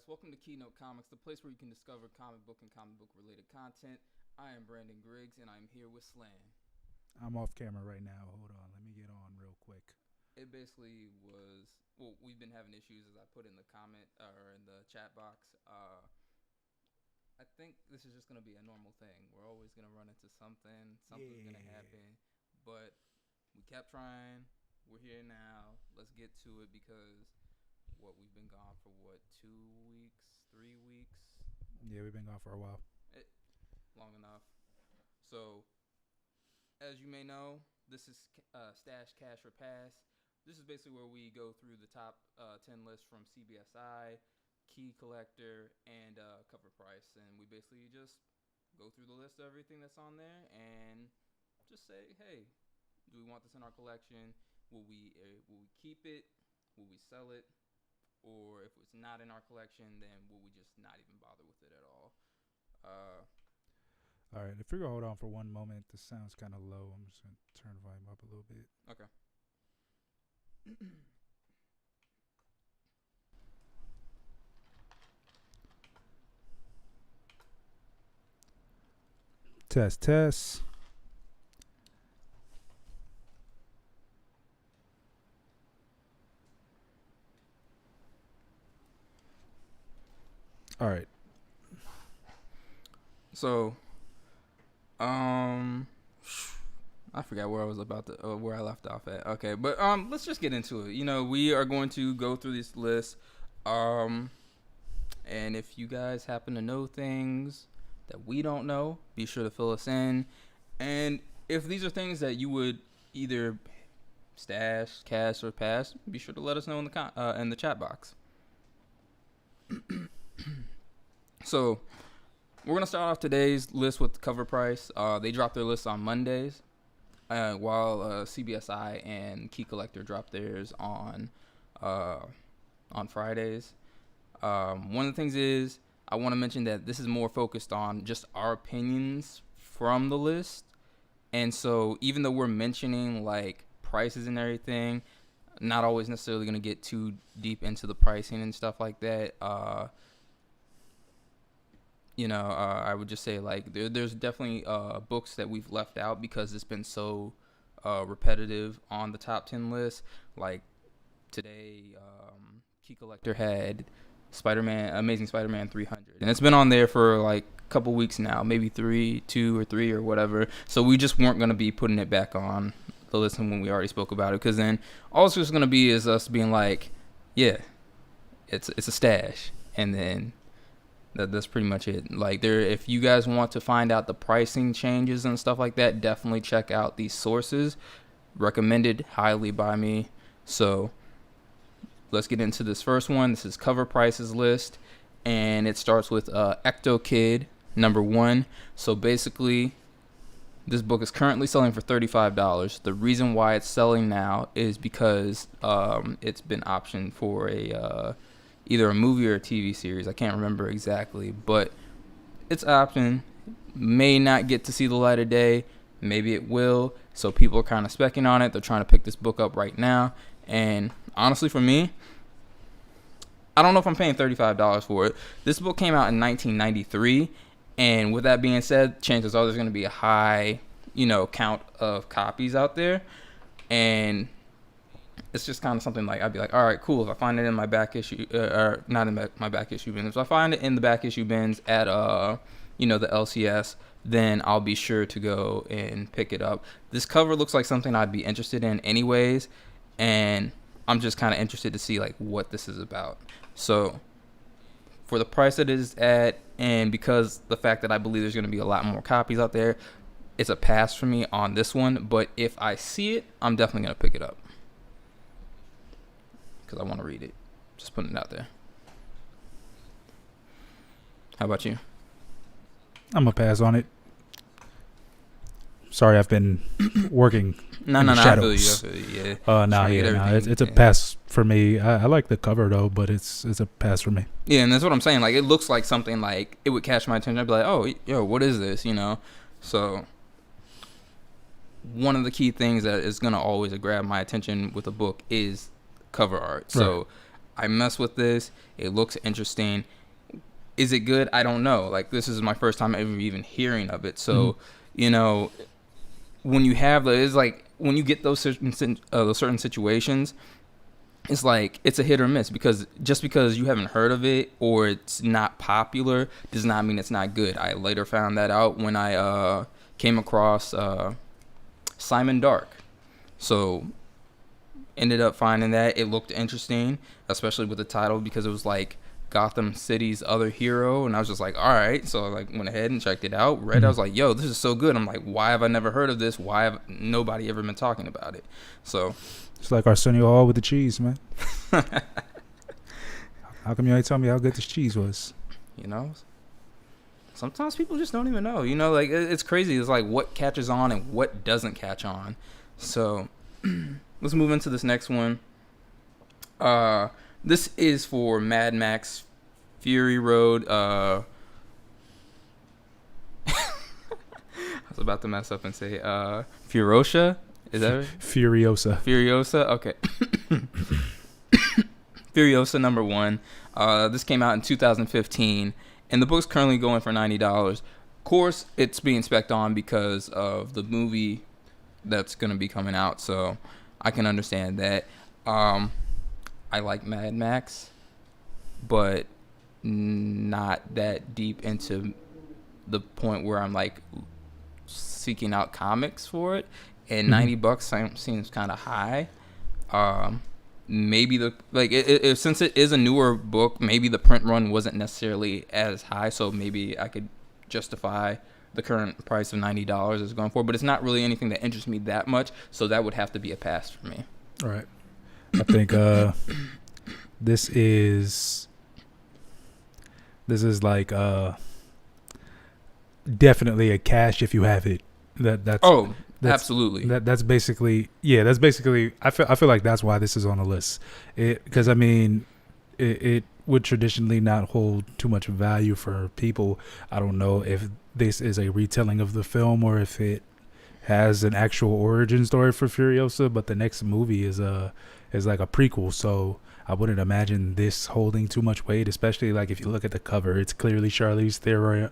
guys, welcome to Keynote Comics, the place where you can discover comic book and comic book related content. I am Brandon Griggs and I'm here with Slan. I'm off camera right now. Hold on, let me get on real quick. It basically was, we've been having issues as I put in the comment or in the chat box. I think this is just going to be a normal thing. We're always going to run into something's going to happen, but we kept trying. We're here now. Let's get to it because we've been gone for 2 weeks, 3 weeks? Yeah, we've been gone for a while. Long enough. So, as you may know, this is Stash, Cash, or Pass. This is basically where we go through the top 10 lists from CBSI, Key Collector, and Cover Price. And we basically just go through the list of everything that's on there and just say, hey, do we want this in our collection? Will we keep it? Will we sell it? Or if it's not in our collection, then will we just not even bother with it at all? All right, if you're going to hold on for one moment, this sounds kind of low. I'm just going to turn the volume up a little bit. Okay. Test. All right. So, I forgot where I was where I left off at. Okay, but let's just get into it. You know, we are going to go through this list, and if you guys happen to know things that we don't know, be sure to fill us in. And if these are things that you would either stash, cash, or pass, be sure to let us know in the chat box. So, we're going to start off today's list with Cover Price. They drop their list on Mondays, while CBSI and Key Collector drop theirs on Fridays. One of the things is, I want to mention that this is more focused on just our opinions from the list. And so, even though we're mentioning, like, prices and everything, not always necessarily going to get too deep into the pricing and stuff like that. I would just say, like, there's definitely books that we've left out because it's been so repetitive on the top 10 list. Like, today, Key Collector had Amazing Spider-Man 300. And it's been on there for, like, a couple weeks now, maybe 2 or 3 or whatever. So we just weren't going to be putting it back on the list when we already spoke about it. Because then all it's just going to be is us being like, yeah, it's a stash. And then that's pretty much it. Like, if you guys want to find out the pricing changes and stuff like that, definitely check out these sources. Recommended highly by me. So let's get into this first one. This is Cover Price's list, and it starts with Ecto Kid #1. So basically, this book is currently selling for $35. The reason why it's selling now is because it's been optioned for either a movie or a TV series. I can't remember exactly, but it's option. May not get to see the light of day. Maybe it will. So people are kind of specking on it. They're trying to pick this book up right now. And honestly, for me, I don't know if I'm paying $35 for it. This book came out in 1993. And with that being said, chances are there's going to be a high, count of copies out there. And it's just kind of something like, I'd be like, all right, cool. If I find it in my back issue, or not in my back issue bins, if I find it in the back issue bins at, the LCS, then I'll be sure to go and pick it up. This cover looks like something I'd be interested in anyways. And I'm just kind of interested to see, like, what this is about. So for the price that it is at, and because the fact that I believe there's going to be a lot more copies out there, it's a pass for me on this one. But if I see it, I'm definitely going to pick it up, because I want to read it. Just putting it out there. How about you? I'm going to pass on it. Sorry, I've been working No, I feel you, yeah. It's a pass for me. I like the cover, though, but it's a pass for me. Yeah, and that's what I'm saying. Like, it looks like something, like, it would catch my attention. I'd be like, oh, yo, what is this, So one of the key things that is going to always grab my attention with a book is cover art. So I mess with this. It looks interesting. Is it good? I don't know. Like, this is my first time ever even hearing of it. So, you know, when you have it's like when you get those certain situations, it's like it's a hit or miss, because just because you haven't heard of it or it's not popular does not mean it's not good. I later found that out when I came across Simon Dark. So ended up finding that it looked interesting, especially with the title, because it was like Gotham City's other hero, and I was just like, all right. So I like went ahead and checked it out, read. I was like, yo, this is so good. I'm like, why have I never heard of this? Why have nobody ever been talking about it? So it's like Arsenio Hall with the cheese, man. How come you ain't tell me how good this cheese was? You know, sometimes people just don't even know. You know, like it's crazy. It's like what catches on and what doesn't catch on. So let's move into this next one. This is for Mad Max Fury Road. I was about to mess up and say Furiosa. Is that right? Furiosa? Okay. Furiosa #1. This came out in 2015, and the book's currently going for $90. Of course, it's being spec'd on because of the movie that's going to be coming out, so I can understand that. I like Mad Max, but not that deep into the point where I'm like seeking out comics for it. And $90 seems kind of high. Maybe since it is a newer book, maybe the print run wasn't necessarily as high, so maybe I could justify the current price of $90 is going for. But it's not really anything that interests me that much, so that would have to be a pass for me. All right. I think this is like definitely a cash if you have it. That's absolutely. That's basically I feel like that's why this is on the list. Because I mean, it would traditionally not hold too much value for people. I don't know if this is a retelling of the film or if it has an actual origin story for Furiosa, but the next movie is like a prequel, so I wouldn't imagine this holding too much weight, especially like if you look at the cover. It's clearly Charlize Theron.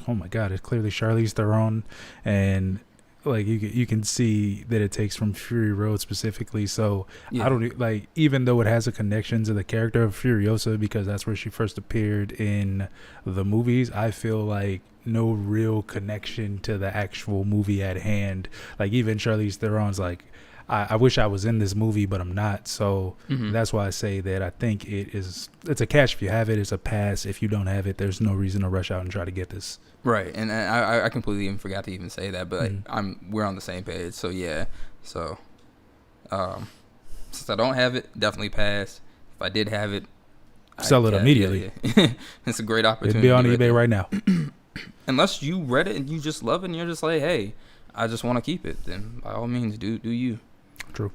Oh my God, it's clearly Charlize Theron, and like you can see that it takes from Fury Road specifically. So yeah. I don't like, even though it has a connection to the character of Furiosa because that's where she first appeared in the movies, I feel like no real connection to the actual movie at hand. Like even Charlize Theron's like, I wish I was in this movie, but I'm not. So that's why I say that I think it's a cash if you have it. It's a pass if you don't have it. There's no reason to rush out and try to get this. Right, and I completely even forgot to even say that, but we're on the same page. So yeah, so since I don't have it, definitely pass. If I did have it, sell it immediately. Yeah. It's a great opportunity. It'd be on eBay right now. Unless you read it and you just love it and you're just like, hey, I just want to keep it, then by all means, do you. True.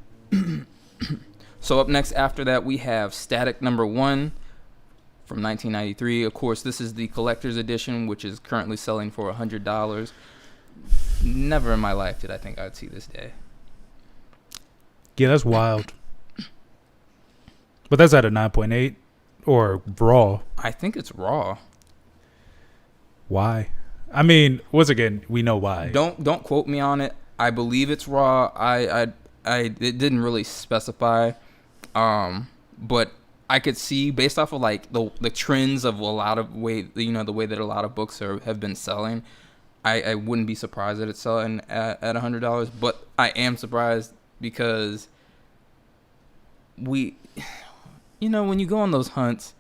So up next after that, we have Static #1 from 1993. Of course, this is the collector's edition, which is currently selling for $100. Never in my life did I think I'd see this day. Yeah, that's wild. But that's at a 9.8 or raw. I think it's raw. Why? I mean, once again, we know why. Don't quote me on it. I believe it's raw. It didn't really specify, but I could see based off of like the trends of a lot of the way that a lot of books have been selling. I wouldn't be surprised that it's selling at $100, but I am surprised because when you go on those hunts,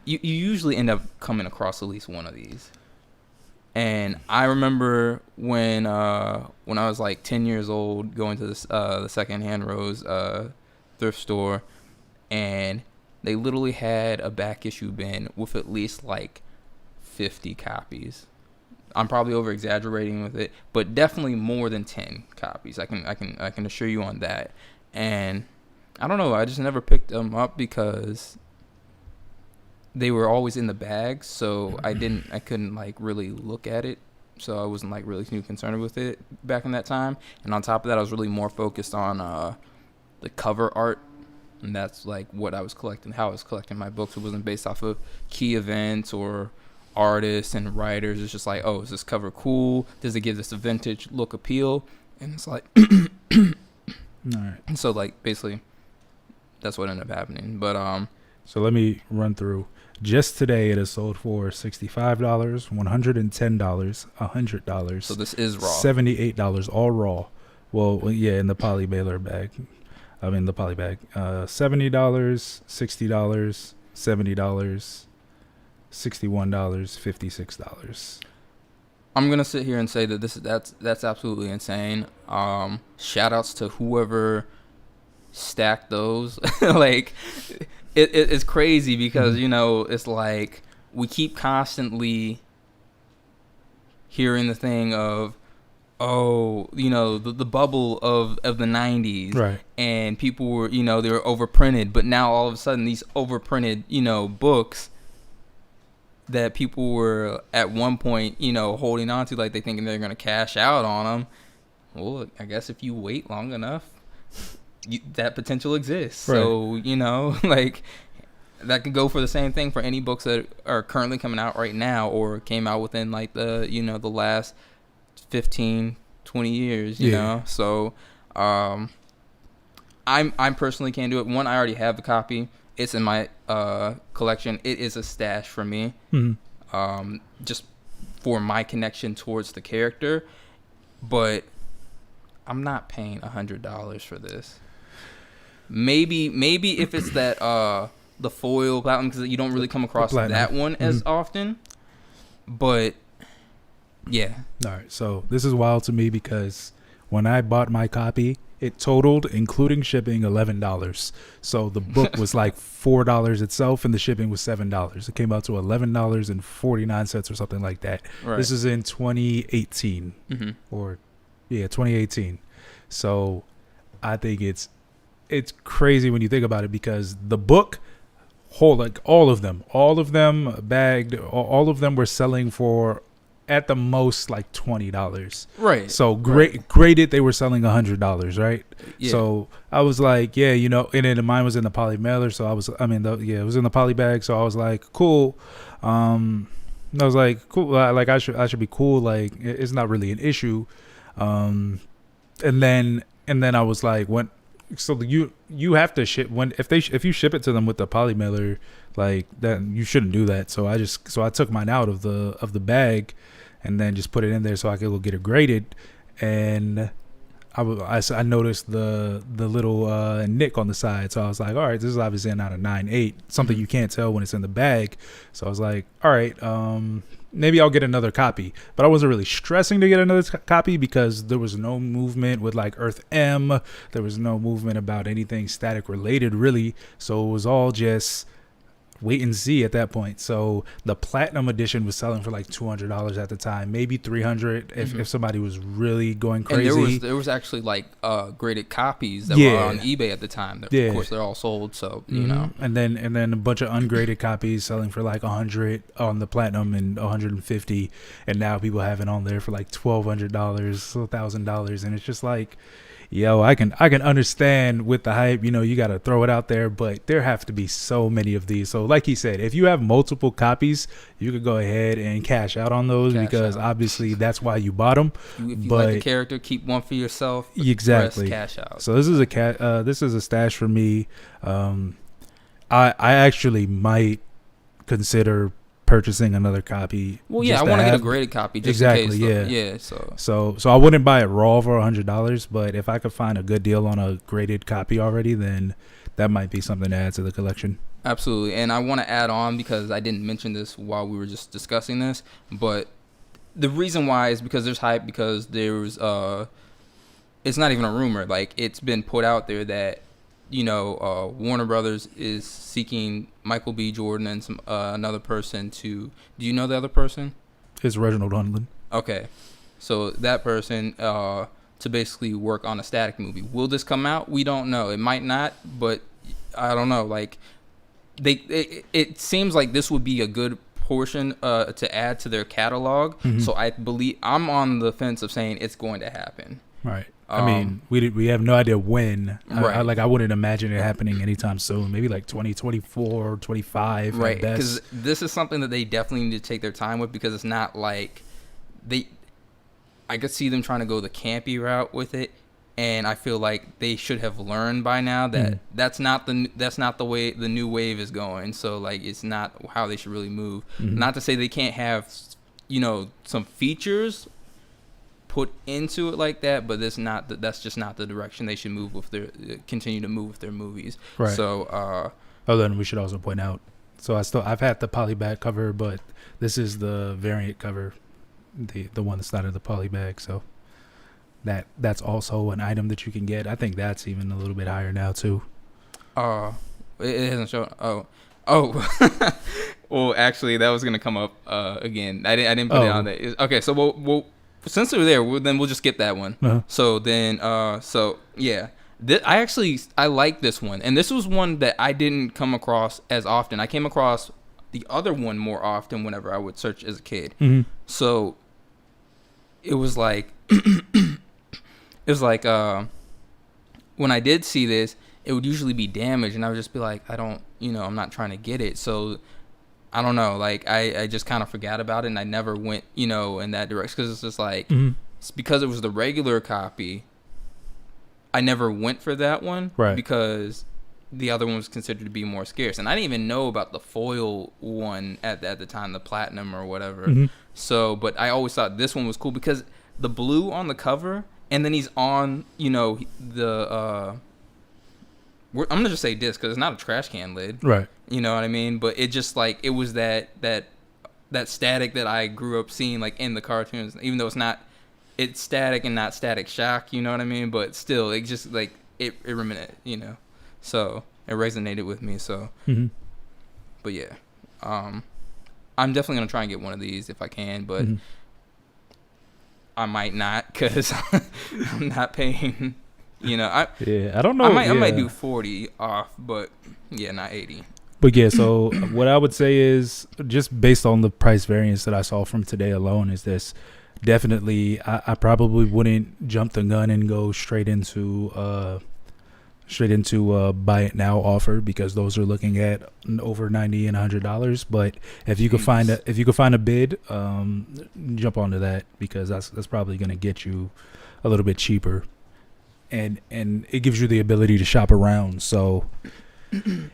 you usually end up coming across at least one of these. And I remember when I was like 10 years old going to the Secondhand Rose thrift store, and they literally had a back issue bin with at least like 50 copies. I'm probably over exaggerating with it, but definitely more than 10 copies. I can assure you on that. And I don't know, I just never picked them up because they were always in the bag, so I couldn't like really look at it, so I wasn't like really too concerned with it back in that time. And on top of that, I was really more focused on the cover art And that's like what I was collecting, how I was collecting my books. It wasn't based off of key events or artists and writers. It's just like, oh, is this cover cool? Does it give this a vintage look appeal? And it's like, All right. and so like basically, that's what ended up happening. But So let me run through. Just today, it is sold for $65, $110, $100. so this is raw. $78, all raw. Well, yeah, in the poly mailer bag. I mean, the poly bag. $70, $60, $70, $61, $56. I'm gonna sit here and say that that's absolutely insane. Shout outs to whoever stacked those. Like, it's crazy because you know, it's like we keep constantly hearing the thing of, oh, you know, the bubble of the 90s, Right. and people were, you know, they were overprinted, but now all of a sudden these overprinted, you know, books that people were at one point, you know, holding on to, like they thinking they're going to cash out on them. Well, I guess if you wait long enough, that potential exists. Right. So, you know, like that could go for the same thing for any books that are currently coming out right now or came out within like the, you know, the last 15, 20 years, you know? So, I'm personally can't do it. One, I already have the copy. It's in my collection. It is a stash for me, just for my connection towards the character. But I'm not paying $100 for this. Maybe if it's that the foil platinum, because you don't really come across that one as often. But yeah. All right. So this is wild to me because when I bought my copy, it totaled, including shipping, $11. So the book was like $4 itself, and the shipping was $7. It came out to $11.49 or something like that. Right. This is in 2018, 2018. So I think it's crazy when you think about it because the book, like all of them bagged, all of them were selling for, at the most, like $20. Right. So graded, they were selling $100, right? Yeah. So I was like, yeah, you know, and then mine was in the poly mailer, so it was in the poly bag, so I was like, cool. I was like, cool, like I should be cool, like it's not really an issue. And then I was like, so you have to ship if you ship it to them with the poly mailer, like that, you shouldn't do that. So I took mine out of the bag and then just put it in there so I could go get it graded. And I noticed the little nick on the side. So I was like, all right, this is obviously not a 9.8, something you can't tell when it's in the bag. So I was like, all right, maybe I'll get another copy. But I wasn't really stressing to get another copy because there was no movement with like Earth M. There was no movement about anything static related, really. So it was all just wait and see at that point. So the platinum edition was selling for like $200 at the time, maybe $300 if somebody was really going crazy. And there was actually like graded copies that were on eBay at the time. Of course, they're all sold, so you know. And then a bunch of ungraded copies selling for like $100 on the platinum and $150, and now people have it on there for like $1,200, $1,000, and it's just like, yo, I can understand with the hype, you know, you got to throw it out there, but there have to be so many of these. So like he said, if you have multiple copies, you could go ahead and cash out on those because obviously that's why you bought them. If you like the character, keep one for yourself. Exactly. Cash out. So this is a stash for me. I actually might consider purchasing another copy. Well, yeah, I want to get a graded copy just in case. Yeah. So I wouldn't buy it raw for $100, but if I could find a good deal on a graded copy already, then that might be something to add to the collection. Absolutely. And I want to add on, because I didn't mention this while we were just discussing this, but the reason why is because there's hype, because there's it's not even a rumor, like it's been put out there that, you know, Warner Brothers is seeking Michael B. Jordan and some another person to. Do you know the other person? It's Reginald Hundlin. Okay, so that person to basically work on a static movie. Will this come out? We don't know. It might not, but I don't know. Like it seems like this would be a good portion to add to their catalog. So I believe I'm on the fence of saying it's going to happen. Right. I mean, we have no idea when. Right. I wouldn't imagine it happening anytime soon. Maybe like 2024, 25 Right, at because best. this is something that they definitely need to take their time with, because it's not like they. I could see them trying to go the campy route with it, and I feel like they should have learned by now that that's not the way the new wave is going. So like, it's not how they should really move. Mm-hmm. Not to say they can't have, some features put into it like that, but that's just not the direction they should move with their continue to move with their movies. Right. So then we should also point out. So I've had the polybag cover, but this is the variant cover, the one that's not in the polybag. So that's also an item that you can get. I think that's even a little bit higher now too. It hasn't shown. Oh. Well, actually, that was gonna come up again. I didn't put it on there. Okay, so we'll since they're there, then we'll just skip that one. Uh-huh. So then, yeah, I like this one, and this was one that I didn't come across as often. I came across the other one more often whenever I would search as a kid. Mm-hmm. So it was like, when I did see this, it would usually be damaged, and I would just be like, I'm not trying to get it. So I don't know, like I just kind of forgot about it, and I never went, in that direction, because it's just like, it's because it was the regular copy, I never went for that one, right? Because the other one was considered to be more scarce, and I didn't even know about the foil one at the time, the platinum or whatever. Mm-hmm. So, but I always thought this one was cool because the blue on the cover, and then he's on, the I'm gonna just say disc, because it's not a trash can lid, right? You know what I mean? But it just like, it was that static that I grew up seeing like in the cartoons, even though it's static and not Static Shock, you know what I mean? But still, it just like it resonated, so it resonated with me. So, but yeah, I'm definitely gonna try and get one of these if I can, but I might not, because I'm not paying. I don't know. I might do 40 off, but yeah, not 80. But yeah, so what I would say is, just based on the price variance that I saw from today alone, is this definitely, I probably wouldn't jump the gun and go straight into buy it now offer, because those are looking at over $90 and $100. But if you could find a bid, jump onto that, because that's probably going to get you a little bit cheaper, and it gives you the ability to shop around. So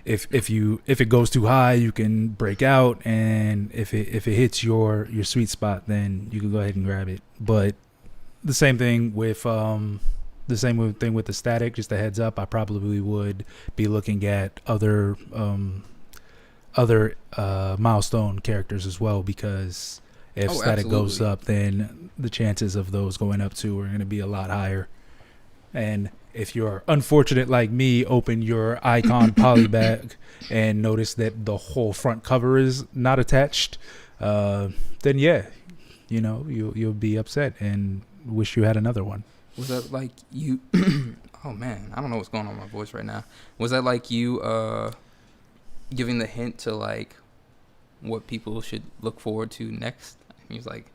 if it goes too high, you can break out, and if it hits your sweet spot, then you can go ahead and grab it. But the same thing with the static. Just a heads up, I probably would be looking at other milestone characters as well, because if static goes up, then the chances of those going up too are going to be a lot higher. And if you're unfortunate like me, open your Icon polybag and notice that the whole front cover is not attached, then yeah, you'll be upset and wish you had another one. Was that like you? Oh man, I don't know what's going on with my voice right now. Was that like you giving the hint to like what people should look forward to next? He was like,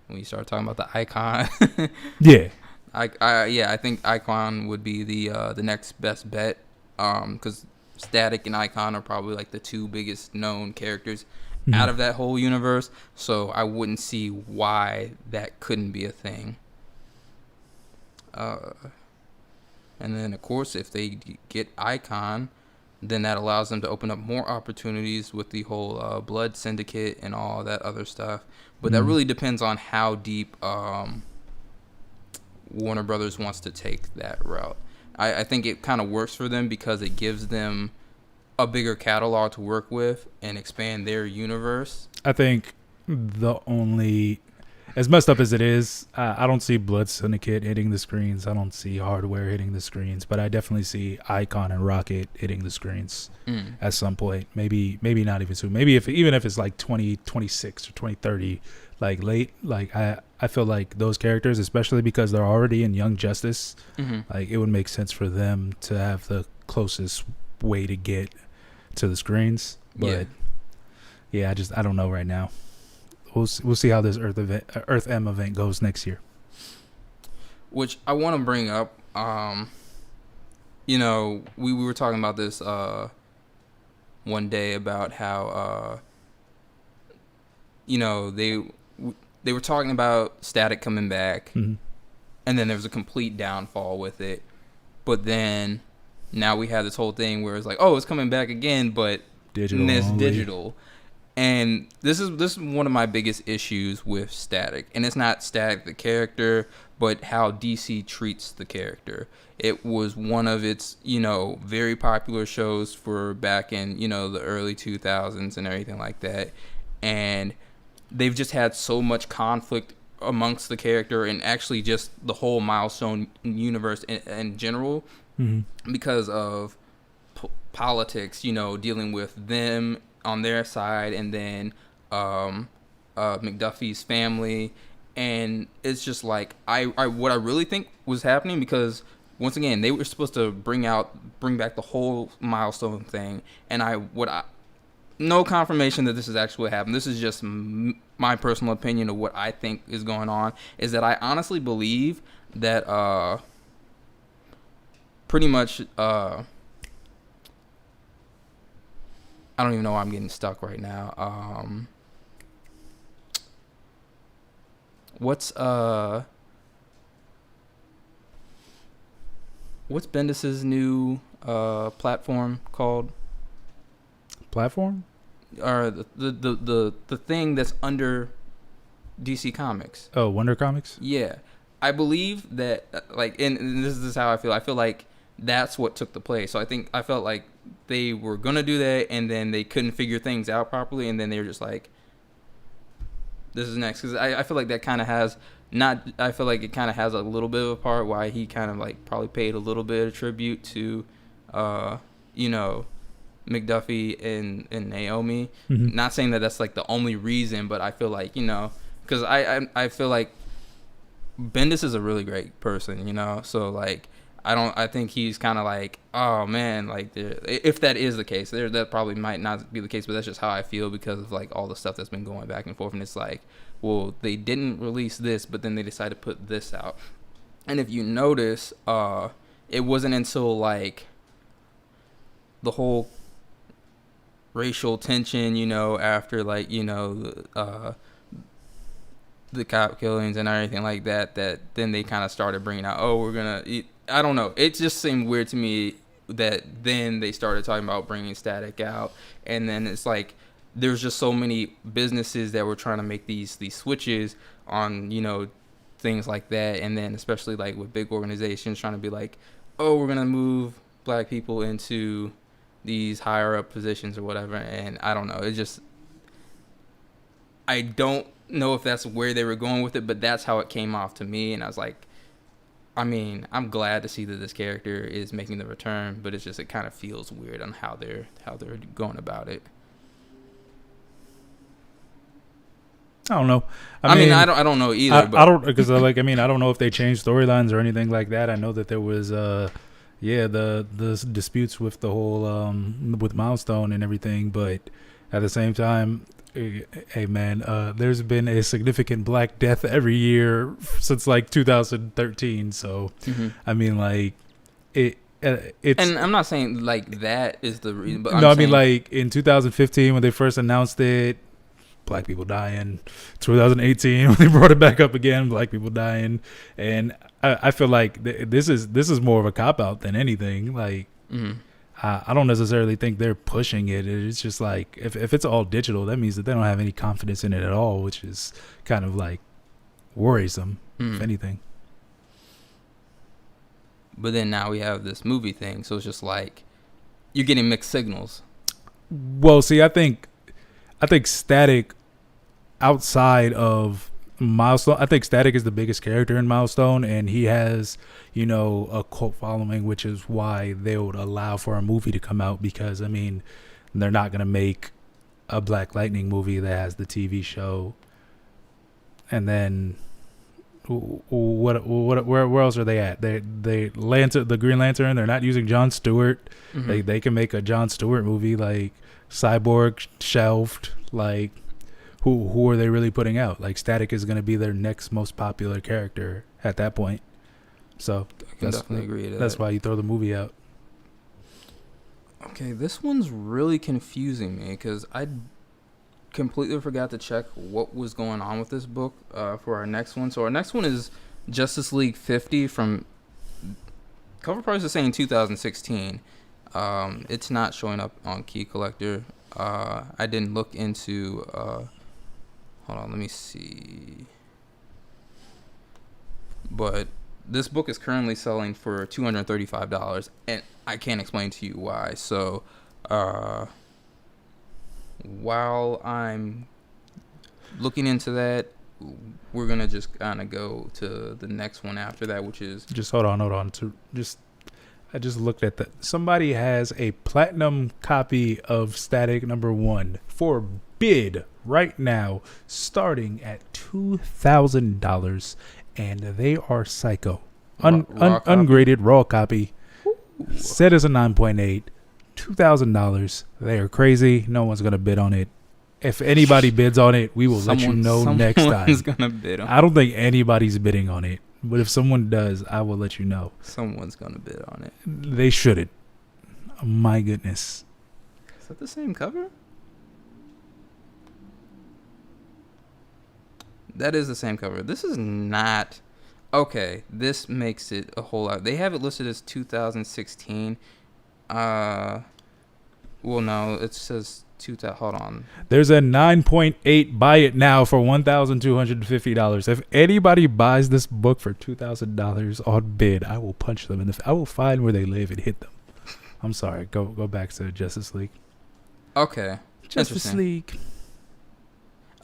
when you start talking about the Icon. Yeah. I think Icon would be the next best bet, because Static and Icon are probably like the two biggest known characters out of that whole universe. So I wouldn't see why that couldn't be a thing. And then of course, if they get Icon, then that allows them to open up more opportunities with the whole Blood Syndicate and all that other stuff. But that really depends on how deep Warner Brothers wants to take that route. I think it kind of works for them because it gives them a bigger catalog to work with and expand their universe. I think as messed up as it is, I don't see Blood Syndicate hitting the screens. I don't see Hardware hitting the screens, but I definitely see Icon and Rocket hitting the screens at some point. Maybe not even soon. Maybe even if it's like 2026 or 2030, like late. Like I feel like those characters, especially because they're already in Young Justice, like it would make sense for them to have the closest way to get to the screens. But yeah, I don't know right now. We'll see how this Earth M event goes next year. which I want to bring up. You know, we were talking about this one day about how you know they were talking about Static coming back, Mm-hmm. and then there was a complete downfall with it. But then now we have this whole thing where it's like, oh, it's coming back again, but Digital it's only. digital. And this is one of my biggest issues with Static, and it's not Static the character, but how DC treats the character. It was one of its, you know, very popular shows for back in, you know, the early 2000s and everything like that, and they've just had so much conflict amongst the character and actually just the whole Milestone universe in general, Mm-hmm. because of politics, you know, dealing with them on their side, and then McDuffie's family. And it's just like I what I really think was happening, because once again they were supposed to bring back the whole Milestone thing, and no confirmation that this is actually what happened. This is just my personal opinion of what I think is going on, is that I honestly believe that pretty much I don't even know why I'm getting stuck right now. What's Bendis's new platform called? Platform? Or the thing that's under DC Comics. Oh, Wonder Comics? Yeah. I believe that, like, and this is how I feel. I feel like that's what took the place. So I felt like they were gonna do that, and then they couldn't figure things out properly, and then they were just like, "This is next." Because I feel like that kind of has not. I feel like it kind of has a little bit of a part why he kind of like probably paid a little bit of tribute to, you know, McDuffie and Naomi. Mm-hmm. Not saying that that's like the only reason, but I feel like, you know, because I feel like Bendis is a really great person, you know. So like I think he's kind of like, oh man, like if that is the case, that probably might not be the case, but that's just how I feel because of like all the stuff that's been going back and forth, and it's like, well, they didn't release this, but then they decided to put this out, and if you notice, it wasn't until like the whole racial tension, you know, after like, you know, the cop killings and everything like that then they kind of started bringing out, oh, we're gonna I don't know, it just seemed weird to me that then they started talking about bringing Static out, and then it's like there's just so many businesses that were trying to make these switches on, you know, things like that, and then especially like with big organizations trying to be like, oh, we're gonna move black people into these higher up positions or whatever, and I don't know, it just, I don't know if that's where they were going with it, but that's how it came off to me, and I was like, I mean, I'm glad to see that this character is making the return, but it's just, it kind of feels weird on how they're going about it. I don't know. I mean, I don't know either. I don't, because like, I mean, I don't know if they changed storylines or anything like that. I know that there was the disputes with the whole with Milestone and everything, but at the same time, hey man, there's been a significant black death every year since like 2013. So I mean, like it's, and I'm not saying like that is the reason, but I mean like in 2015 when they first announced it, black people dying. 2018 when they brought it back up again, black people dying, and I feel like this is more of a cop out than anything. Like I don't necessarily think they're pushing it. It's just like if it's all digital, that means that they don't have any confidence in it at all, which is kind of like worrisome, if anything. But then now we have this movie thing, so it's just like you're getting mixed signals. Well, see, I think Static, outside of Milestone, I think Static is the biggest character in Milestone, and he has, you know, a cult following, which is why they would allow for a movie to come out, because I mean, they're not gonna make a Black Lightning movie that has the TV show, and then where else are they at? The Green Lantern, they're not using Jon Stewart. They can make a Jon Stewart movie. Like Cyborg shelved. Like who are they really putting out? Like Static is going to be their next most popular character at that point. So I can definitely agree to that's that. why you throw the movie out. Okay, this one's really confusing me because I completely forgot to check what was going on with this book for our next one. So our next one is Justice League 50 from cover price is saying 2016. It's not showing up on Key Collector. I didn't look into. Hold on, let me see. But this book is currently selling for $235, and I can't explain to you why. So, while I'm looking into that, we're gonna just kind of go to the next one after that, which is Just hold on. I just looked at that. Somebody has a platinum copy of Static #1 for bid right now, starting at $2,000, and they are psycho. raw copy? Ungraded raw copy, set as a 9.8, $2,000. They are crazy. No one's gonna bid on it. If anybody bids on it, we will let you know next time. Someone's gonna bid on it. I don't think anybody's bidding on it, but if someone does, I will let you know. Someone's gonna bid on it. They shouldn't. My goodness. Is that the same cover? That is the same cover. This is not. Okay, this makes it a whole lot. They have it listed as 2016. Well, no, it says 2000. Hold on. There's a 9.8. Buy it now for $1,250. If anybody buys this book for $2,000 on bid, I will punch them I will find where they live and hit them. I'm sorry. Go back to Justice League. Okay. Justice League.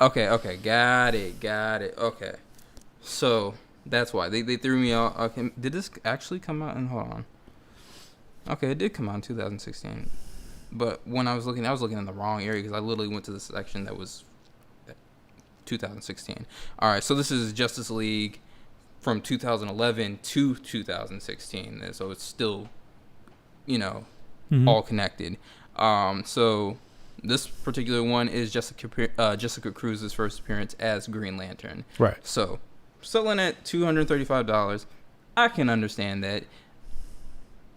Okay. Got it. Okay. So that's why they threw me off. Okay. Did this actually come out? And hold on. Okay, it did come out in 2016. But when I was looking in the wrong area because I literally went to the section that was 2016. All right, so this is Justice League from 2011 to 2016. So it's still, all connected. So this particular one is Jessica Cruz's first appearance as Green Lantern. Right. So selling at $235, I can understand that.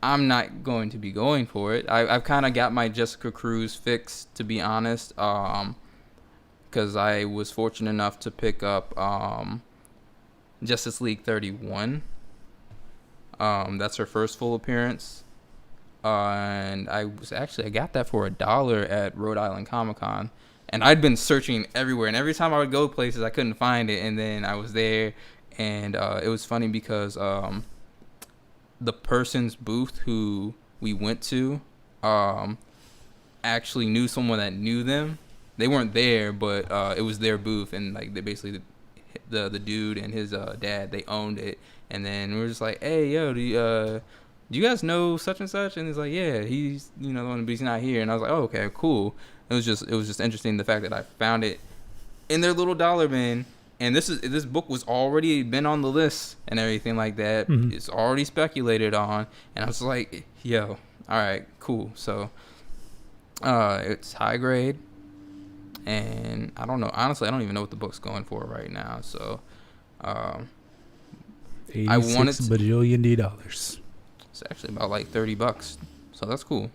I'm not going to be going for it. I've kind of got my Jessica Cruz fix, to be honest, because I was fortunate enough to pick up Justice League 31. That's her first full appearance, and I got that for $1 at Rhode Island Comic-Con, and I'd been searching everywhere, and every time I would go places, I couldn't find it, and then I was there, and it was funny because the person's booth who we went to actually knew someone that knew them. They weren't there, but it was their booth, and like they basically the dude and his dad, they owned it. And then we were just like, hey, yo, do you guys know such and such? And he's like, yeah, he's the one, but he's not here. And I was like, oh, okay, cool. It was just interesting, the fact that I found it in their little dollar bin. And this book was already been on the list and everything like that. Mm-hmm. It's already speculated on, and I was like, "Yo, all right, cool." So, it's high grade, and I don't know. Honestly, I don't even know what the book's going for right now. So, I wanted $86 bajillion. It's actually about like $30, so that's cool.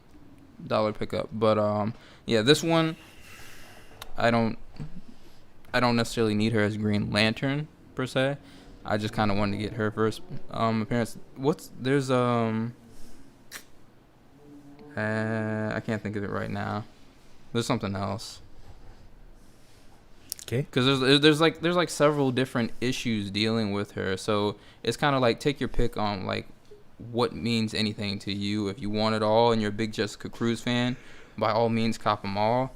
Dollar pickup, but yeah, this one, I don't necessarily need her as Green Lantern per se. I just kind of wanted to get her first appearance. I can't think of it right now. There's something else. Okay. Because there's like several different issues dealing with her, so it's kind of like take your pick on like what means anything to you. If you want it all and you're a big Jessica Cruz fan, by all means cop them all.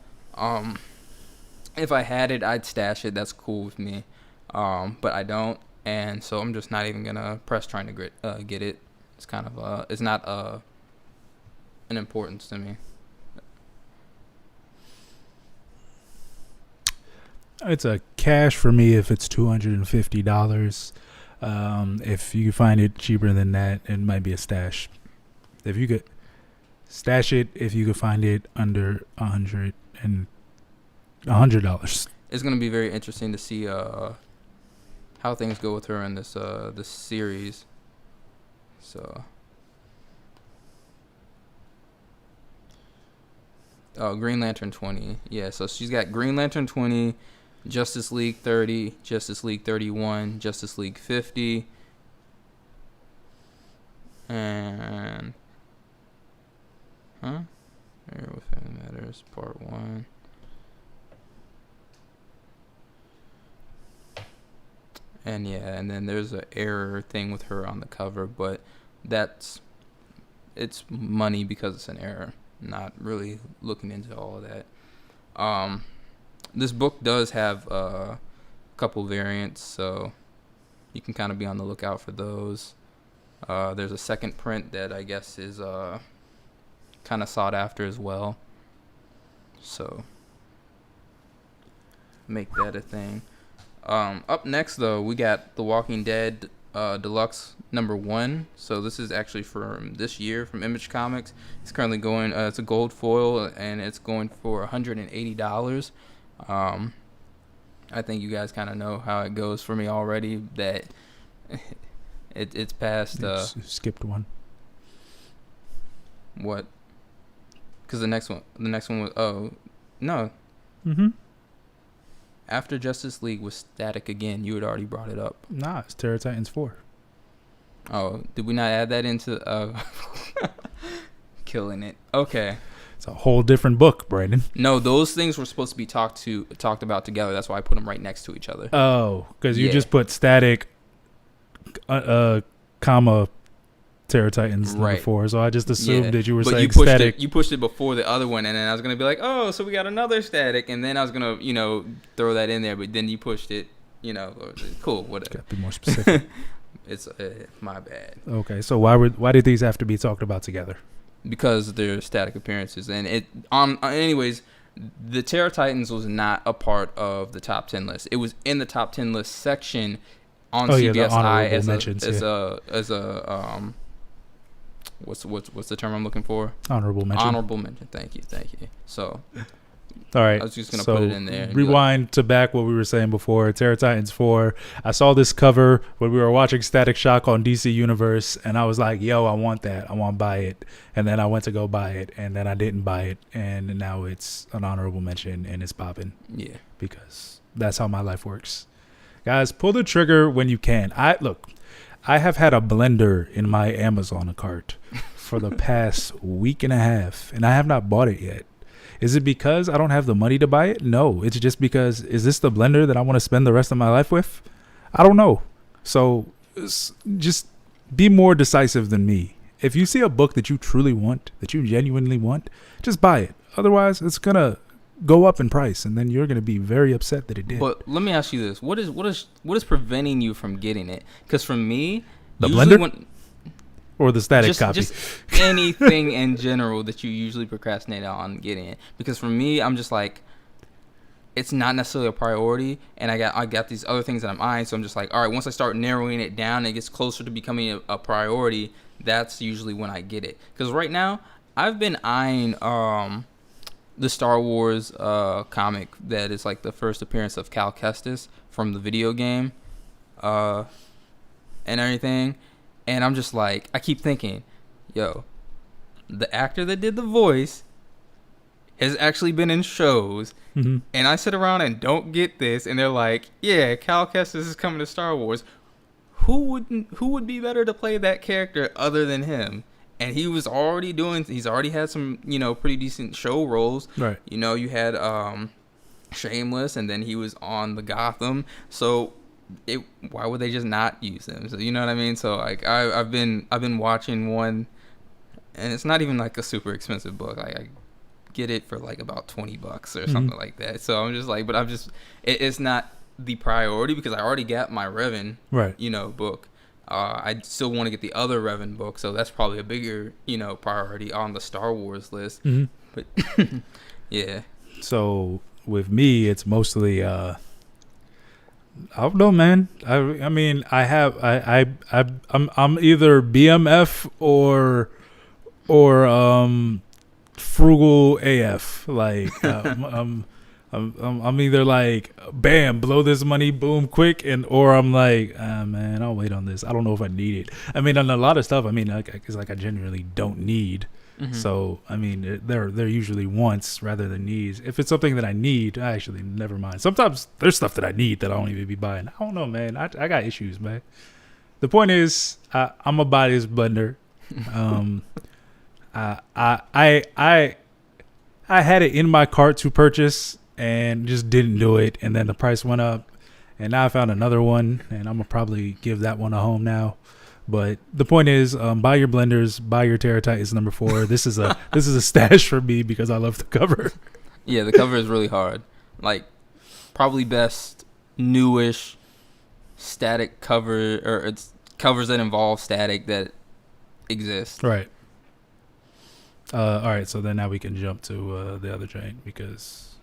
If I had it, I'd stash it. That's cool with me. But I don't, and so I'm just not even gonna press trying to get it. It's kind of it's not an importance to me. It's a cash for me if it's $250. If you find it cheaper than that, it might be a stash. If you could stash it, if you could find it under $100. It's gonna be very interesting to see how things go with her in this series. So, oh, Green Lantern 20. Yeah, so she's got Green Lantern 20, Justice League 30, Justice League 31, Justice League 50, and Air Within Matters Part 1. And yeah, and then there's an error thing with her on the cover, but it's money because it's an error. Not really looking into all of that. This book does have a couple variants, so you can kind of be on the lookout for those. There's a second print that I guess is kind of sought after as well. So make that a thing. Up next, though, we got The Walking Dead Deluxe #1. So this is actually from this year from Image Comics. It's currently going. It's a gold foil, and it's going for $180. I think you guys kind of know how it goes for me already. That it's past. Skipped one. What? Because the next one was. Oh, no. Mm-hmm. After Justice League was static again. You had already brought it up. Nah, it's Terror Titans 4. Oh, did we not add that into killing it? Okay. It's a whole different book, Brandon. No, those things were supposed to be talked about together. That's why I put them right next to each other. Oh, because you just put static, comma, Terror Titans right. #4. So I just assumed that you were but saying you pushed static. You pushed it before the other one, and then I was gonna be like, oh, so we got another static, and then I was gonna, throw that in there, but then you pushed it. Cool, whatever. Gotta be more specific. It's my bad. Okay, so why did these have to be talked about together? Because they're static appearances, and anyways, the Terror Titans was not a part of the top 10 list. It was in the top 10 list section on CBSI as a what's the term I'm looking for? Honorable mention. Honorable mention. Thank you. So, all right. I was just gonna put it in there. Rewind to back what we were saying before. Terror Titans 4. I saw this cover when we were watching Static Shock on DC Universe, and I was like, "Yo, I want that. I want to buy it." And then I went to go buy it, and then I didn't buy it, and now it's an honorable mention, and it's popping. Yeah, because that's how my life works. Guys, pull the trigger when you can. I have had a blender in my Amazon cart for the past week and a half, and I have not bought it yet. Is it because I don't have the money to buy it? No, it's just because, is this the blender that I want to spend the rest of my life with? I don't know. So just be more decisive than me. If you see a book that you truly want, that you genuinely want, just buy it. Otherwise, it's going to go up in price, and then you're going to be very upset that it did. But let me ask you this. What is preventing you from getting it? Because for me, the blender? Or the static copy? Just anything in general that you usually procrastinate on getting it. Because for me, I'm just like, it's not necessarily a priority, and I got these other things that I'm eyeing, so I'm just like, all right, once I start narrowing it down and it gets closer to becoming a priority, that's usually when I get it. Because right now, I've been eyeing the Star Wars comic that is like the first appearance of Cal Kestis from the video game and everything. And I'm just like, I keep thinking, yo, the actor that did the voice has actually been in shows. Mm-hmm. And I sit around and don't get this. And they're like, yeah, Cal Kestis is coming to Star Wars. Who would be better to play that character other than him? And he's already had some, pretty decent show roles. Right. You had Shameless, and then he was on the Gotham. So why would they just not use him? So you know what I mean? So like I've been watching one, and it's not even like a super expensive book. Like I get it for like about $20 or something like that. So I'm just like, but it's not the priority because I already got my Revan book. I still want to get the other Revan book, so that's probably a bigger priority on the Star Wars list. Mm-hmm. But yeah. So with me, it's mostly I don't know, man. I mean, I'm either BMF or frugal AF. Like I'm I'm either like, bam, blow this money, boom, quick, or I'm like, man, I'll wait on this. I don't know if I need it. I mean, on a lot of stuff, I mean, it's like I genuinely don't need. Mm-hmm. So I mean, they're usually wants rather than needs. If it's something that I need, I actually never mind. Sometimes there's stuff that I need that I don't even be buying. I don't know, man. I got issues, man. The point is, I'm a buy this blender. I had it in my cart to purchase and just didn't do it, and then the price went up, and now I found another one, and I'm gonna probably give that one a home now. But the point is, buy your blenders, buy your Terratite is number 4. This is a stash for me because I love the cover. Yeah, the cover is really hard. Like, probably best newish static cover, or it's covers that involve static that exist. Right. All right, so then now we can jump to the other chain because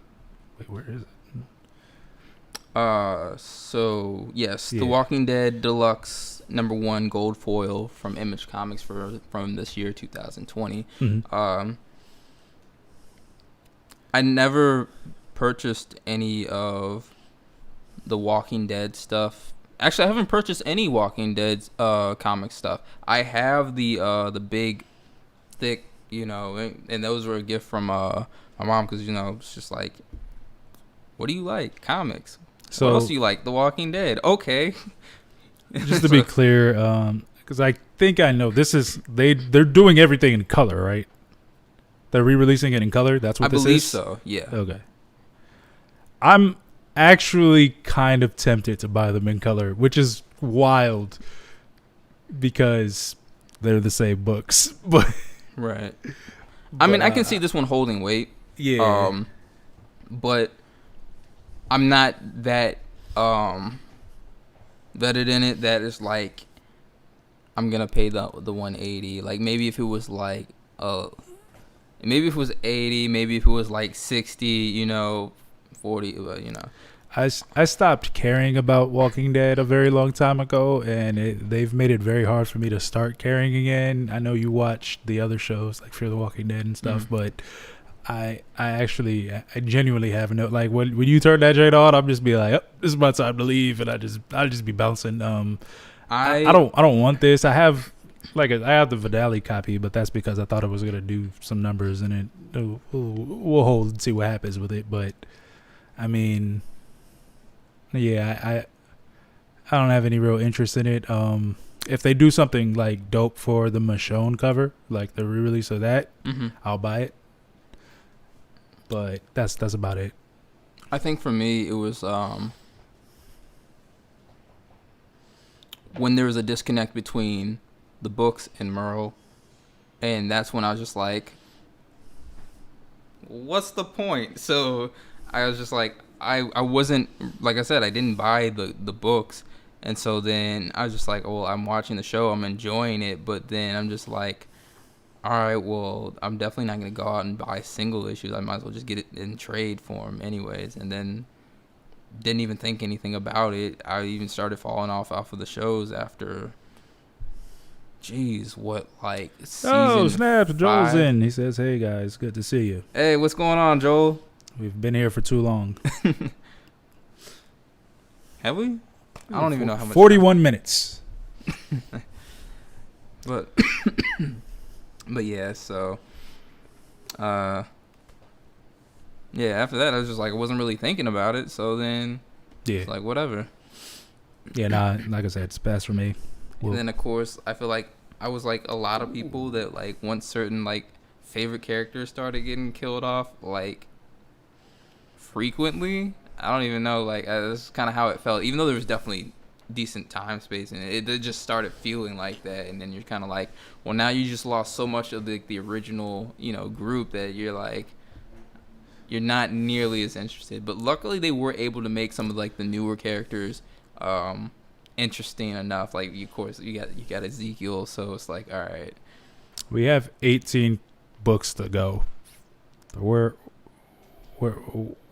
wait, where is it? So yes, Yeah. The Walking Dead Deluxe #1 gold foil from Image Comics from this year 2020. Mm-hmm. I never purchased any of the Walking Dead stuff. Actually, I haven't purchased any Walking Dead comic stuff. I have the big, thick, and those were a gift from my mom because it's just like, what do you like? Comics. So what else do you like? The Walking Dead. Okay. just to be clear, because I think I know this is they're doing everything in color, right? They're re-releasing it in color. That's what I this believe is. so. Yeah. Okay. I'm actually kind of tempted to buy them in color, which is wild because they're the same books. But right. I mean, I can see this one holding weight. Yeah. But I'm not that vetted in it that it's like I'm gonna pay the 180. Like maybe if it was like maybe if it was 80, maybe if it was like 60, 40, I stopped caring about Walking Dead a very long time ago, and they've made it very hard for me to start caring again. I know you watched the other shows like Fear the Walking Dead and stuff, but I genuinely have no, like when you turn that shit on, I'm just be like, oh, this is my time to leave, and I'll just be bouncing. I don't want this. I have the Vidali copy, but that's because I thought it was gonna do some numbers, and we'll hold and see what happens with it. But I mean, yeah, I don't have any real interest in it. If they do something like dope for the Michonne cover, like the re-release of that, I'll buy it. But that's about it. I think for me it was when there was a disconnect between the books and Merle, and that's when I was just like, what's the point? So I was just like, I wasn't, like I said, I didn't buy the books, and so then I was just like, oh, well, I'm watching the show, I'm enjoying it, but then I'm just like, all right, well, I'm definitely not going to go out and buy single issues. I might as well just get it in trade form anyways. And then didn't even think anything about it. I even started falling off of the shows after, season Oh, snaps, 5. Joel's in. He says, hey, guys, good to see you. Hey, what's going on, Joel? We've been here for too long. Have we? I don't even know how much. 41 minutes. But... But yeah, so yeah, after that I was just like, I wasn't really thinking about it, so then it's like whatever. Yeah, nah, like I said, it's best for me. And then of course I feel like I was like a lot of people that like once certain like favorite characters started getting killed off like frequently. I don't even know, like that's kind of how it felt, even though there was definitely decent time space and it just started feeling like that, and then you're kind of like, well, now you just lost so much of the original group that you're like, you're not nearly as interested. But luckily they were able to make some of like the newer characters interesting enough. Like of course you got Ezekiel, so it's like, all right, we have 18 books to go. We're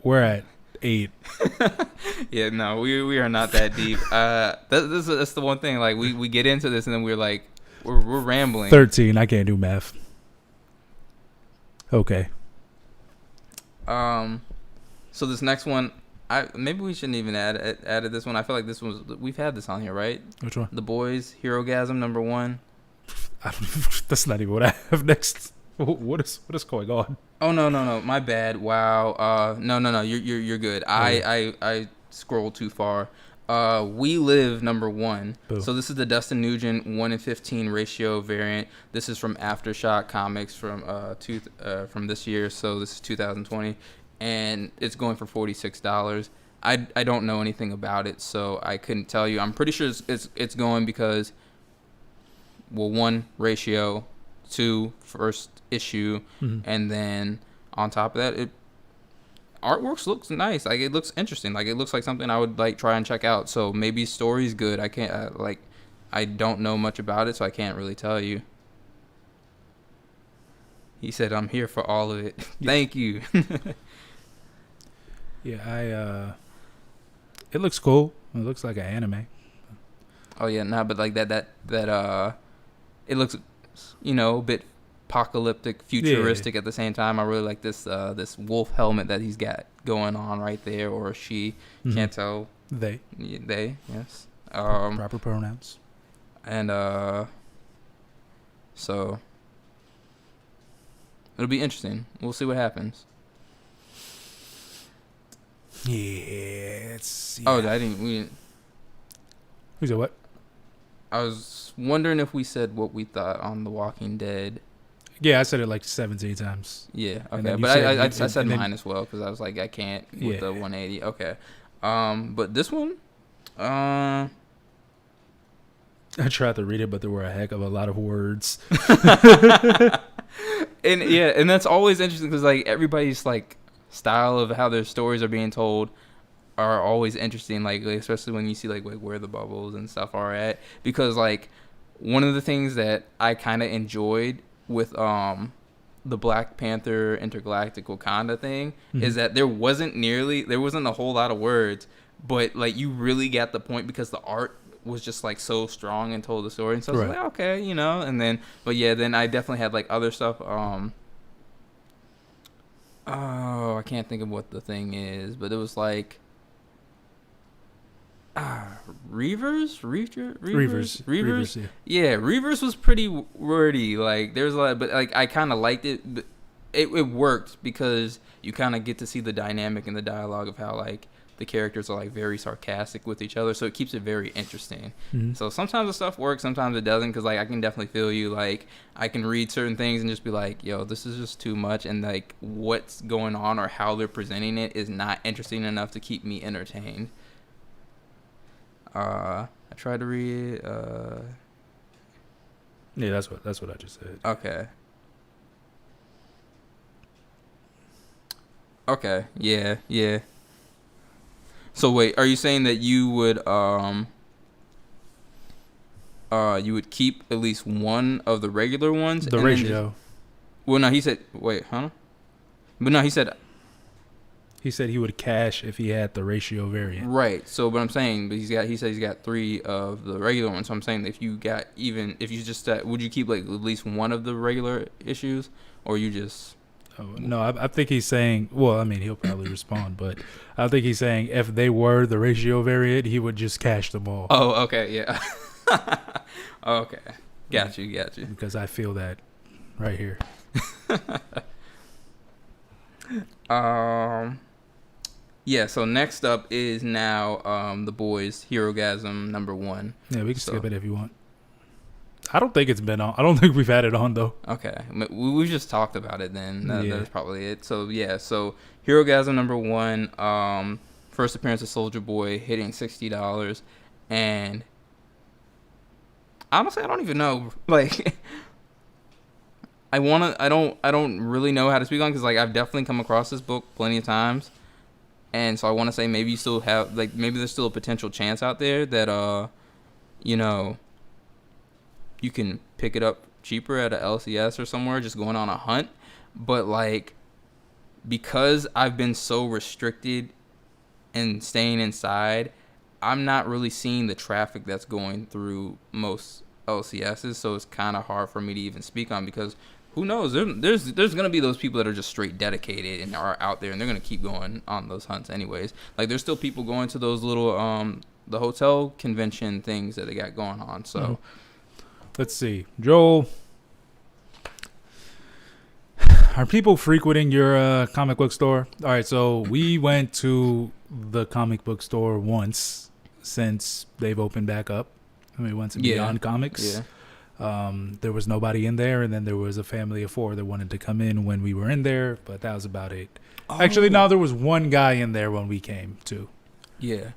at 8. Yeah, no, we are not that deep. That's the one thing. Like we get into this and then we're like we're rambling. 13. I can't do math. Okay. So this next one, maybe we shouldn't even added this one. I feel like this was we've had this on here, right? Which one? The Boys, Herogasm #1. I don't. That's not even what I have next. What is going on? Oh no, my bad. Wow. No. You're good. I scrolled too far. We Live #1. Boo. So this is the Dustin Nugent 1:15 ratio variant. This is from Aftershock Comics from this year. So this is 2020, and it's going for $46. I don't know anything about it, so I couldn't tell you. I'm pretty sure it's going because, well, 1 ratio, 2 first issue, and then on top of that, artwork looks nice. Like, it looks interesting. Like, it looks like something I would like try and check out. So maybe story's good. I can't I don't know much about it, so I can't really tell you. He said, "I'm here for all of it." Thank you. Yeah, it looks cool. It looks like an anime. Oh yeah, but like that it looks, a bit apocalyptic, futuristic at the same time. I really like this wolf helmet that he's got going on right there, or she. Can't tell. They. Yeah, they, yes. Proper pronouns. And so it'll be interesting. We'll see what happens. Yeah. Oh, I didn't. Who said what? I was wondering if we said what we thought on The Walking Dead. Yeah, I said it like 17 times. Yeah, And okay, then but I said said then- mine as well because I was like, I can't with the Yeah. 180. Okay, but this one, I tried to read it, but there were a heck of a lot of words. and that's always interesting because like everybody's like style of how their stories are being told are always interesting, like especially when you see like where the bubbles and stuff are at, because like one of the things that I kind of enjoyed with the Black Panther Intergalactic Wakanda thing is that there wasn't a whole lot of words, but like you really got the point because the art was just like so strong and told the story, and so I was like, okay, and then then I definitely had like other stuff. Oh, I can't think of what the thing is, but it was like Reavers, Yeah. yeah, Reavers was pretty wordy. Like there's a lot, but like I kind of liked it. But it worked because you kind of get to see the dynamic and the dialogue of how like the characters are like very sarcastic with each other, so it keeps it very interesting. So sometimes the stuff works, sometimes it doesn't, because like I can definitely feel you. Like I can read certain things and just be like, yo, this is just too much, and like what's going on or how they're presenting it is not interesting enough to keep me entertained. I tried to read it. Yeah, that's what I just said. Okay. Yeah. So wait, are you saying that you would keep at least one of the regular ones? The ratio. Well, no, he said. Wait, huh? But no, he said. He said he would cash if he had the ratio variant. Right. So, but I'm saying, but he said he's got 3 of the regular ones. So I'm saying if you just would you keep like at least one of the regular issues, or you just? Oh, no, I think he's saying. Well, I mean, he'll probably respond, but I think he's saying if they were the ratio variant, he would just cash them all. Oh, okay, yeah. Okay, got you. Because I feel that right here. Yeah. So next up is now The Boys, Herogasm #1. Yeah, we can skip it if you want. I don't think it's been on. I don't think we've had it on though. Okay, we just talked about it then. That's probably it. So yeah, so Herogasm #1, first appearance of Soulja Boy, hitting $60, and honestly, I don't even know. Like, I don't really know how to speak on because like I've definitely come across this book plenty of times, and so I want to say maybe you still have maybe there's still a potential chance out there that you can pick it up cheaper at a LCS or somewhere just going on a hunt. But like, because I've been so restricted and staying inside, I'm not really seeing the traffic that's going through most LCSs, so it's kind of hard for me to even speak on because who knows? There's gonna be those people that are just straight dedicated and are out there, and they're gonna keep going on those hunts anyways. Like there's still people going to those little the hotel convention things that they got going on. So let's see, Joel. Are people frequenting your comic book store? All right, so we went to the comic book store once since they've opened back up. We went to Beyond Comics. Yeah. There was nobody in there, and then there was a family of 4 that wanted to come in when we were in there, but that was about it. Oh. Actually, no, there was one guy in there when we came too. Yeah,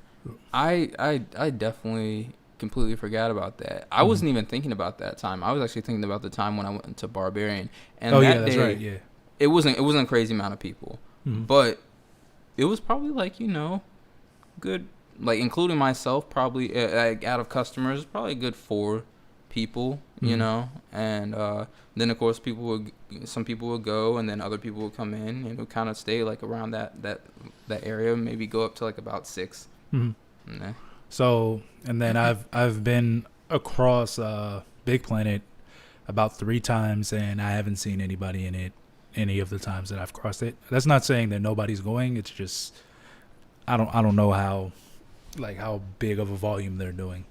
I definitely completely forgot about that. I wasn't even thinking about that time. I was actually thinking about the time when I went to Barbarian, and that that's day, right. Yeah, it wasn't a crazy amount of people, but it was probably like good. Like including myself, probably out of customers, probably a good 4 people, and then of course some people would go, and then other people would come in, and it would kind of stay like around that area, maybe go up to like about 6. Yeah. So, and then I've been across Big Planet about 3 times, and I haven't seen anybody in it any of the times that I've crossed it. That's not saying that nobody's going. It's just I don't know how big of a volume they're doing,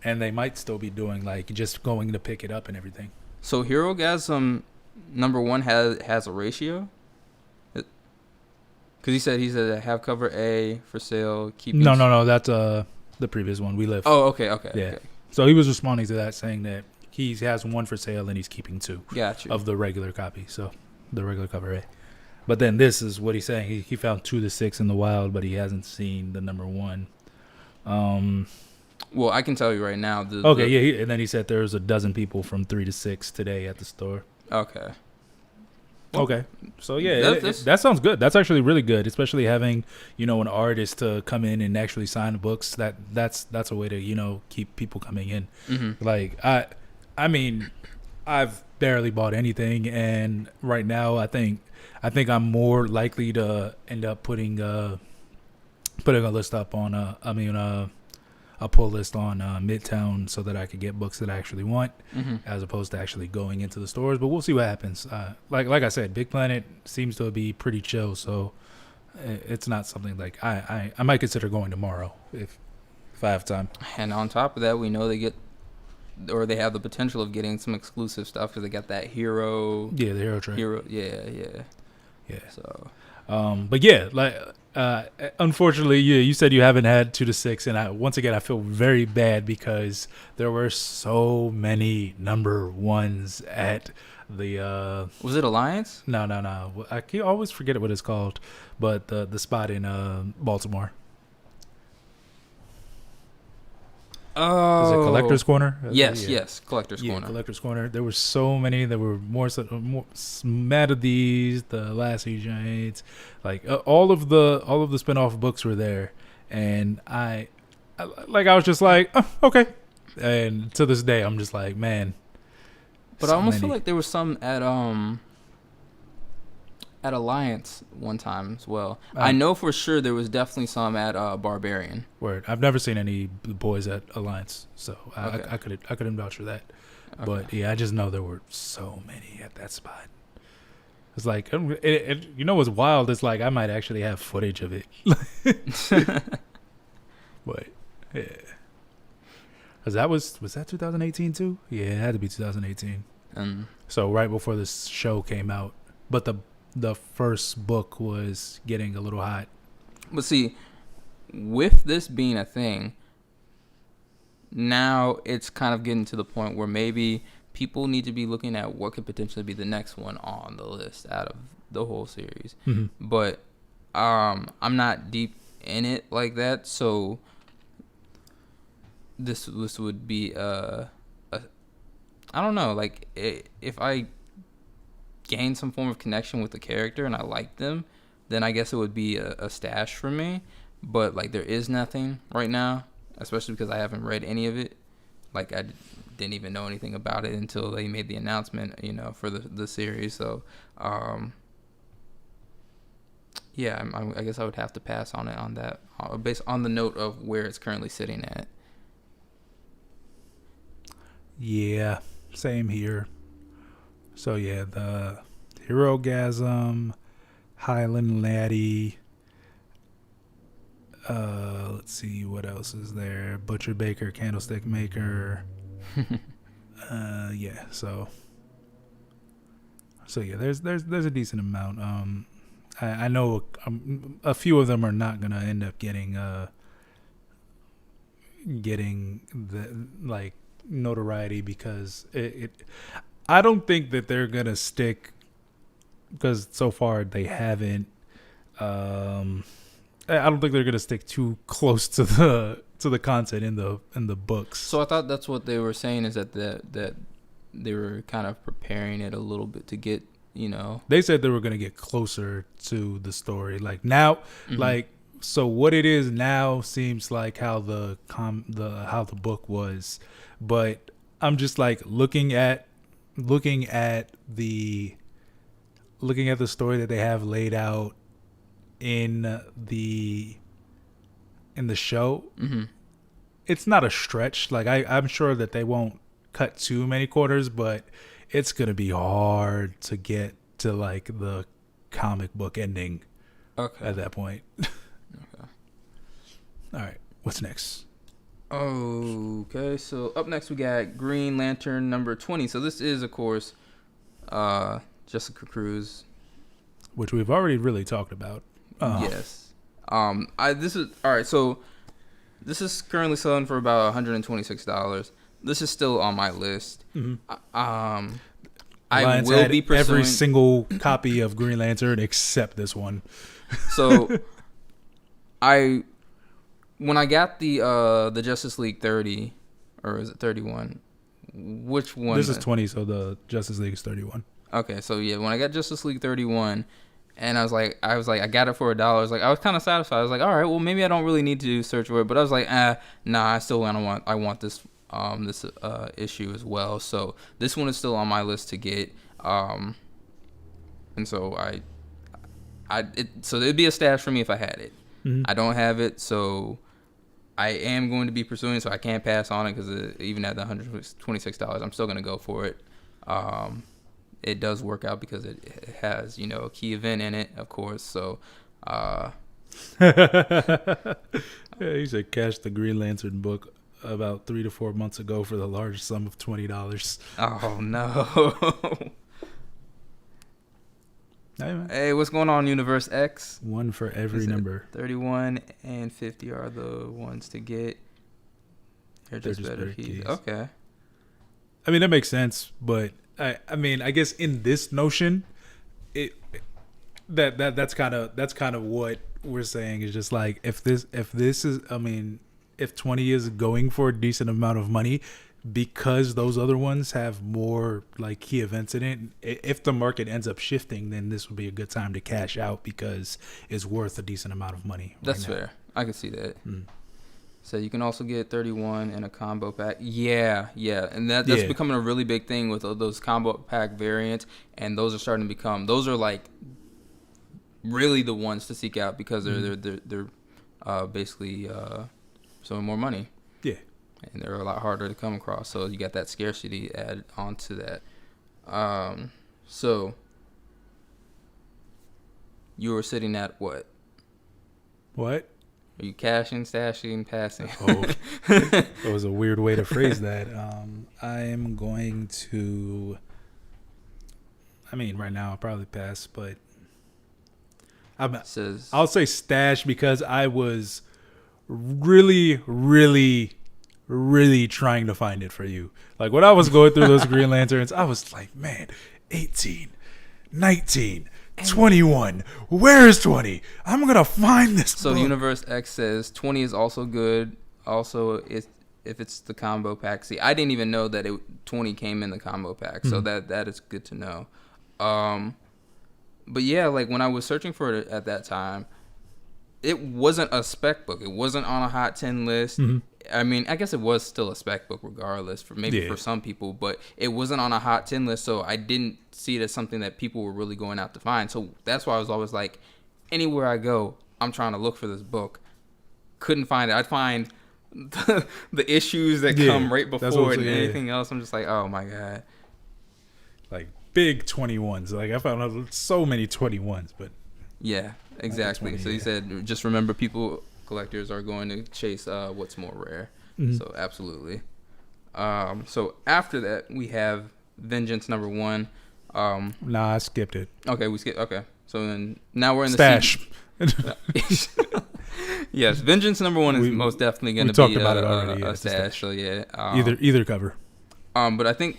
and they might still be doing like just going to pick it up and everything. So Herogasm #1 has a ratio, because he said have cover A for sale. No, that's the previous one we live. Oh, okay. Yeah. Okay. So he was responding to that, saying that he has 1 for sale and he's keeping 2. Gotcha. Of the regular copy. So the regular cover A. But then this is what he's saying. He found 2 to 6 in the wild, but he hasn't seen the #1. Well, I can tell you right now. And then he said there's a dozen people from 3 to 6 today at the store. Okay. Okay. So yeah, that sounds good. That's actually really good, especially having an artist to come in and actually sign the books. That's a way to keep people coming in. Like I mean, I've barely bought anything, and right now I think I'm more likely to end up putting a list up on a pull list on Midtown so that I could get books that I actually want, as opposed to actually going into the stores. But we'll see what happens. Like I said, Big Planet seems to be pretty chill, so it's not something like I might consider going tomorrow if I have time. And on top of that, we know they have the potential of getting some exclusive stuff because they got that hero. Yeah, the hero tray. Yeah. So, but yeah, like. Unfortunately, you said you haven't had 2 to 6, and I feel very bad because there were so many #1s at the. Was it Alliance? No. I can always forget what it's called, but the spot in Baltimore. Oh, is it Collector's Corner? Yes, Collector's Corner. Collector's Corner. There were so many. There were more Mad of these, the Last Giants, like all of the spinoff books were there, and I was just like, oh, okay. And to this day, I'm just like, man. But I almost feel like there was some at Alliance one time as well. I know for sure there was definitely some at Barbarian. Word. I've never seen any boys at Alliance, so Okay. I couldn't vouch for that. Okay. But yeah, I just know there were so many at that spot. It's like what's wild? It's like I might actually have footage of it. But yeah, because was that 2018 too? Yeah, it had to be 2018. So right before this show came out, but the first book was getting a little hot. But see, with this being a thing, now it's kind of getting to the point where maybe people need to be looking at what could potentially be the next one on the list out of the whole series. But I'm not deep in it like that, so this would be I don't know, like if I gain some form of connection with the character and I like them, then I guess it would be a stash for me. But like there is nothing right now, especially because I haven't read any of it. Like I didn't even know anything about it until they made the announcement, for the series. So yeah, I guess I would have to pass on it on that, based on the note of where it's currently sitting at. Yeah, same here. So yeah, the Herogasm, Highland Laddie. Let's see what else is there. Butcher Baker, Candlestick Maker. Yeah. So yeah, there's a decent amount. I know a few of them are not gonna end up getting the like notoriety because it I don't think that they're gonna stick because so far they haven't. I don't think they're gonna stick too close to the content in the books. So I thought that's what they were saying is that they were kind of preparing it a little bit to get, you know. They said they were gonna get closer to the story. Like now, like so what it is now seems like how how the book was, but I'm just like looking at the story that they have laid out in the show. It's not a stretch. Like I'm sure that they won't cut too many quarters, but it's gonna be hard to get to like the comic book ending at that point. Okay. All right, what's next? Okay, so up next we got Green Lantern number 20. So this is, of course, Jessica Cruz, which we've already really talked about. Yes. This is all right. So this is currently selling for about $126. This is still on my list. I will be pursuing every single copy of Green Lantern except this one. So when I got the Justice League 30, or is it 31? Which one? This is 20, so the Justice League is 31. Okay, so yeah, when I got Justice League 31, and I was like, I got it for $1. I was kind of satisfied. I was like, all right, well, maybe I don't really need to search for it, but I was like, nah, I still want this issue as well. So this one is still on my list to get, and so so it'd be a stash for me if I had it. I don't have it, so I am going to be pursuing it, so I can't pass on it because even at the $126, I'm still going to go for it. It does work out because it has, you know, a key event in it, of course. So, yeah, he said cash the Green Lantern book about 3 to 4 months ago for the large sum of $20. Oh no! Hey, what's going on, Universe X? One for every number. 31 and 50 are the ones to get. They're just better keys. Okay. I mean, that makes sense, but I mean, I guess in this notion, that's kind of what we're saying is just like if this is, I mean, if 20 is going for a decent amount of money because those other ones have more like key events in it, if the market ends up shifting, then this would be a good time to cash out because it's worth a decent amount of money. That's fair. I can see that. So you can also get 31 in a combo pack. Yeah, and that's becoming a really big thing with those combo pack variants, and those are starting to become. Those are like really the ones to seek out because they're basically showing more money. Yeah, and they're a lot harder to come across. So you got that scarcity added onto that. So you were sitting at what? What? Are you cashing, stashing, passing? Oh, that was a weird way to phrase that. I am going to. I mean, right now I'll probably pass, but I'll say stash because I was really, really, really trying to find it for you. Like when I was going through those Green Lanterns, I was like, man, 18, 19. 21. Where is 20? I'm going to find this So book. Universe X says 20 is also good. Also, if it's the combo pack. See, I didn't even know that 20 came in the combo pack. So that is good to know. But yeah, like when I was searching for it at that time, it wasn't a spec book. It wasn't on a hot 10 list. I mean, I guess it was still a spec book regardless for some people, but it wasn't on a hot 10 list, so I didn't see it as something that people were really going out to find. So that's why I was always like, anywhere I go, I'm trying to look for this book. Couldn't find it. I'd find the issues that come right before it and anything else. I'm just like, oh my God. Like big 21s. Like I found out so many 21s, but Yeah, exactly. So you said just remember, collectors are going to chase what's more rare. Mhm. So absolutely. So after that we have Vengeance #1. Nah, I skipped it. Okay, we skip. Okay, so then now we're in the Stash. Yes, Vengeance #1 is most definitely going to be about it already, a stash. So yeah, either cover. But I think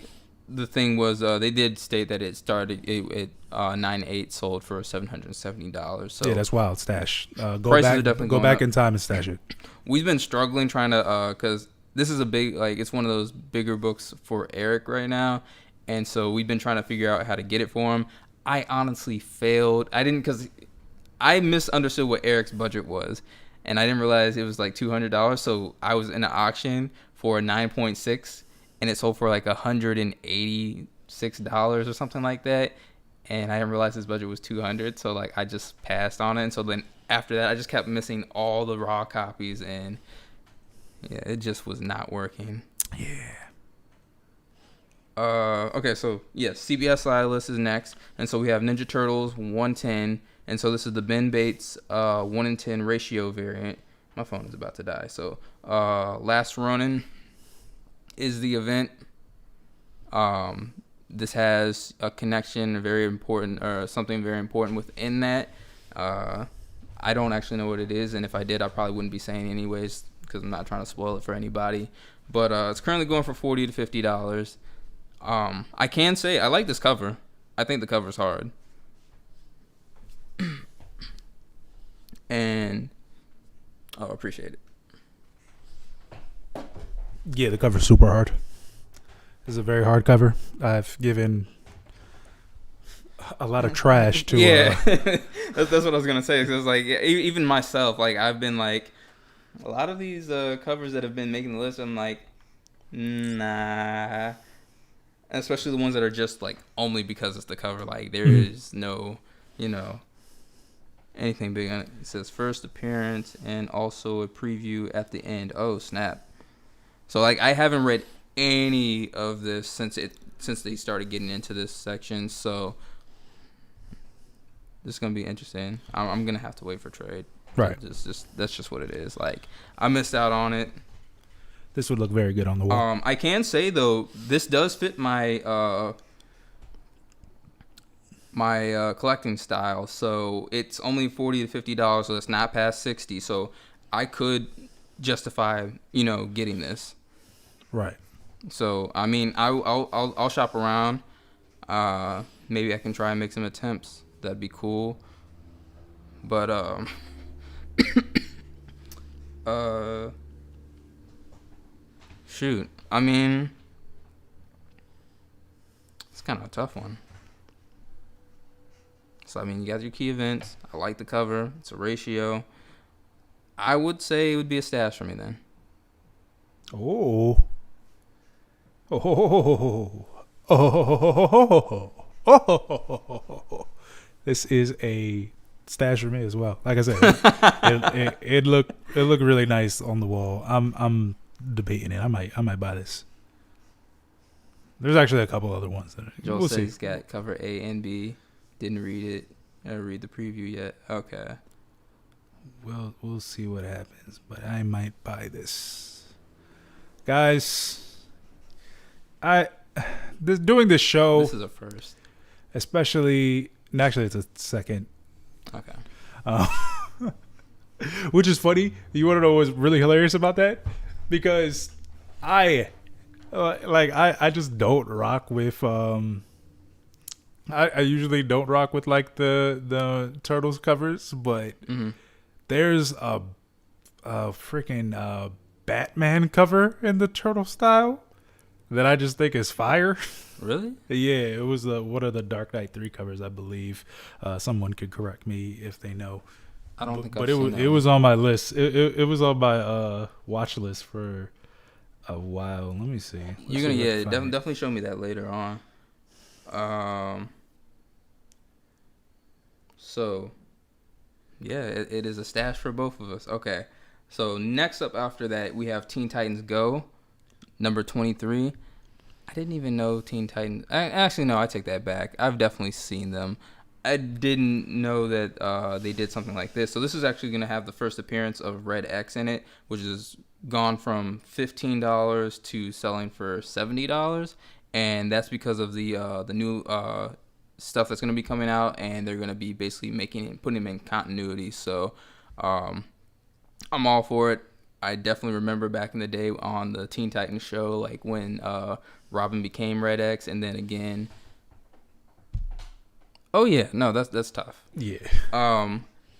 the thing was they did state that it started it 9/8 sold for $770. So yeah, that's wild. Stash. Go prices back. are definitely Go going back up. in time and stash it. We've been struggling trying to because this is a big, like, it's one of those bigger books for Eric right now, and so we've been trying to figure out how to get it for him. I honestly failed. I didn't, because I misunderstood what Eric's budget was, and I didn't realize it was like $200. So I was in an auction for a 9.6, and it sold for like $186 or something like that. And I didn't realize his budget was $200. So like I just passed on it. And so then after that, I just kept missing all the raw copies, and yeah, it just was not working. Yeah. Okay, so yes, CBS Stylus is next, and so we have Ninja Turtles 110, and so this is the Ben Bates 1:10 ratio variant. My phone is about to die. So Last Ronin is the event. This has a connection, very important, or something very important within that. I don't actually know what it is, and if I did, I probably wouldn't be saying anyways, because I'm not trying to spoil it for anybody. But it's currently going for $40 to $50. I can say I like this cover. I think the cover's hard. And appreciate it. Yeah, the cover's super hard. It's a very hard cover. I've given a lot of trash to. Yeah, that's what I was gonna say. Cause like even myself, like I've been like a lot of these covers that have been making the list. I'm like, nah. Especially the ones that are just like only because it's the cover. Like there is no, anything big on it. It says first appearance and also a preview at the end. Oh snap! So like I haven't read any of this since they started getting into this section. So this is gonna be interesting. I'm gonna have to wait for trade. Right. That's just what it is. Like I missed out on it. This would look very good on the wall. I can say though, this does fit my collecting style. So it's only $40 to $50, so it's not past $60. So I could justify, getting this. Right. So I mean, I'll shop around. Maybe I can try and make some attempts. That'd be cool. But shoot, I mean, it's kind of a tough one. So I mean, you got your key events. I like the cover. It's a ratio. I would say it would be a stash for me then. Oh. Oh. This is a stash for me as well. Like I said, it looked really nice on the wall. I'm debating it. I might buy this. There's actually a couple other ones that Joel we'll said see. he's got cover A and B. Didn't read it. Read the preview yet. Okay. We'll see what happens, but I might buy this, guys. Doing this show. This is a first. Especially, actually, it's a second. Okay. Which is funny. You want to know what's really hilarious about that? Because I just don't rock with I usually don't rock with like the Turtles covers, but there's a freaking Batman cover in the Turtle style that I just think is fire. Really? Yeah, it was one of the Dark Knight 3 covers, I believe. Someone could correct me if they know. I don't think but I've seen that. It was on my list. It was on my watch list for a while. Let me see. You're gonna definitely show me that later on. So yeah, it is a stash for both of us. Okay. So next up after that we have Teen Titans Go, number 23. I didn't even know Teen Titans. Actually, no, I take that back. I've definitely seen them. I didn't know that they did something like this. So this is actually going to have the first appearance of Red X in it, which is gone from $15 to selling for $70, and that's because of the new stuff that's going to be coming out, and they're going to be basically putting him in continuity. So I'm all for it. I definitely remember back in the day on the Teen Titans show, like when Robin became Red X, and then again. Oh yeah, no, that's tough. Yeah.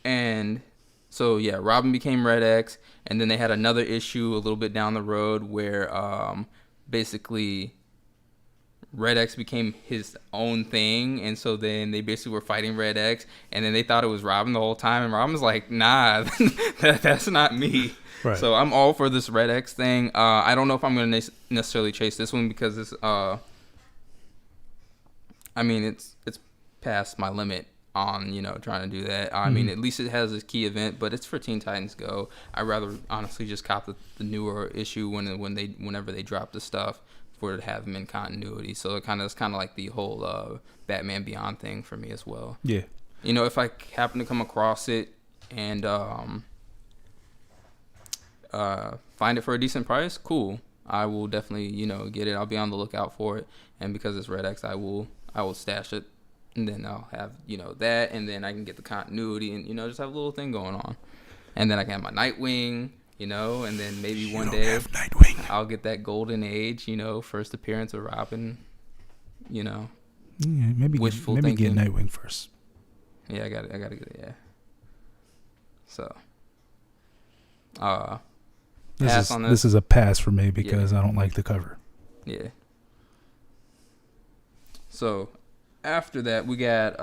And so yeah, Robin became Red X, and then they had another issue a little bit down the road where basically Red X became his own thing, and so then they basically were fighting Red X, and then they thought it was Robin the whole time, and Robin's like, nah, that's not me. Right. So I'm all for this Red X thing. I don't know if I'm going to necessarily chase this one because it's I mean it's past my limit on trying to do that. I mean, at least it has a key event, but it's for Teen Titans Go. I'd rather honestly just cop the newer issue whenever they drop the stuff for it to have them in continuity. So it's kind of like the whole Batman Beyond thing for me as well. Yeah. If I happen to come across it and find it for a decent price, cool. I will definitely get it. I'll be on the lookout for it, and because it's Red X, I will stash it. And then I'll have, that, and then I can get the continuity and, just have a little thing going on. And then I can have my Nightwing, and then maybe one day have Nightwing. I'll get that golden age, first appearance of Robin, Yeah, maybe wishful maybe thinking. get Nightwing first. Yeah, I gotta get it, yeah. So, This is a pass for me because I don't like the cover. Yeah. So, after that, we got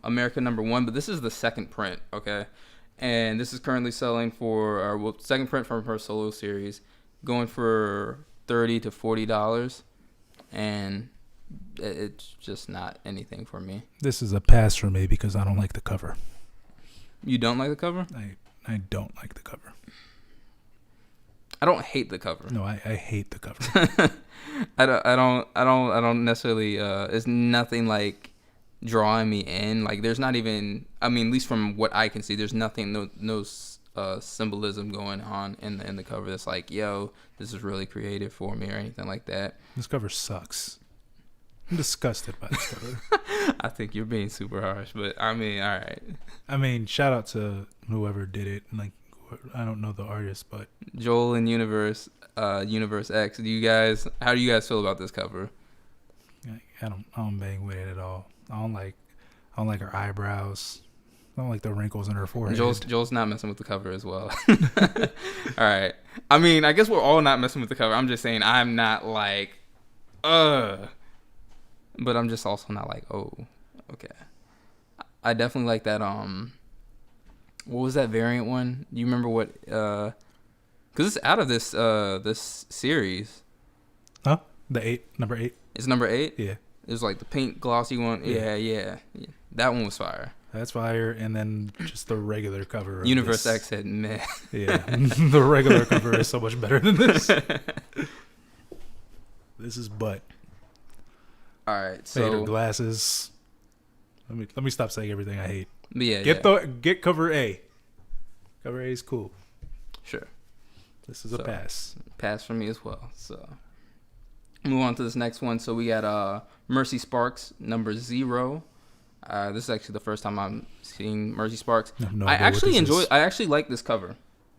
America #1, but this is the second print, okay? And this is currently selling for, second print from her solo series, going for $30 to $40, and it's just not anything for me. This is a pass for me because I don't like the cover. You don't like the cover? I don't like the cover. I don't hate the cover. No, I hate the cover. I don't necessarily. It's nothing like drawing me in. Like there's not even. I mean, at least from what I can see, there's nothing. No symbolism going on in the cover that's like, yo, this is really creative for me or anything like that. This cover sucks. I'm disgusted by this cover. I think you're being super harsh, but I mean, all right. I mean, shout out to whoever did it. Like, I don't know the artist, but Joel and Universe X. How do you guys feel about this cover? I don't bang with it at all. I don't like her eyebrows. I don't like the wrinkles in her forehead. Joel's not messing with the cover as well. All right. I mean, I guess we're all not messing with the cover. I'm just saying I'm not like, but I'm just also not like, oh, okay. I definitely like that. What was that variant one? You remember what? Because it's out of this series. Huh? Number 8. It's number 8. Yeah. It was like the pink glossy one. Yeah. That one was fire. That's fire, and then just the regular cover. Universe X said meh. Yeah, the regular cover is so much better than this. This is butt. All right, so Hate her glasses. Let me stop saying everything I hate. Yeah, Get cover A. Cover A is cool. Sure. This is a pass. Pass for me as well. So move on to this next one. So we got Mercy Sparks #0. This is actually the first time I'm seeing Mercy Sparks. I actually like this cover.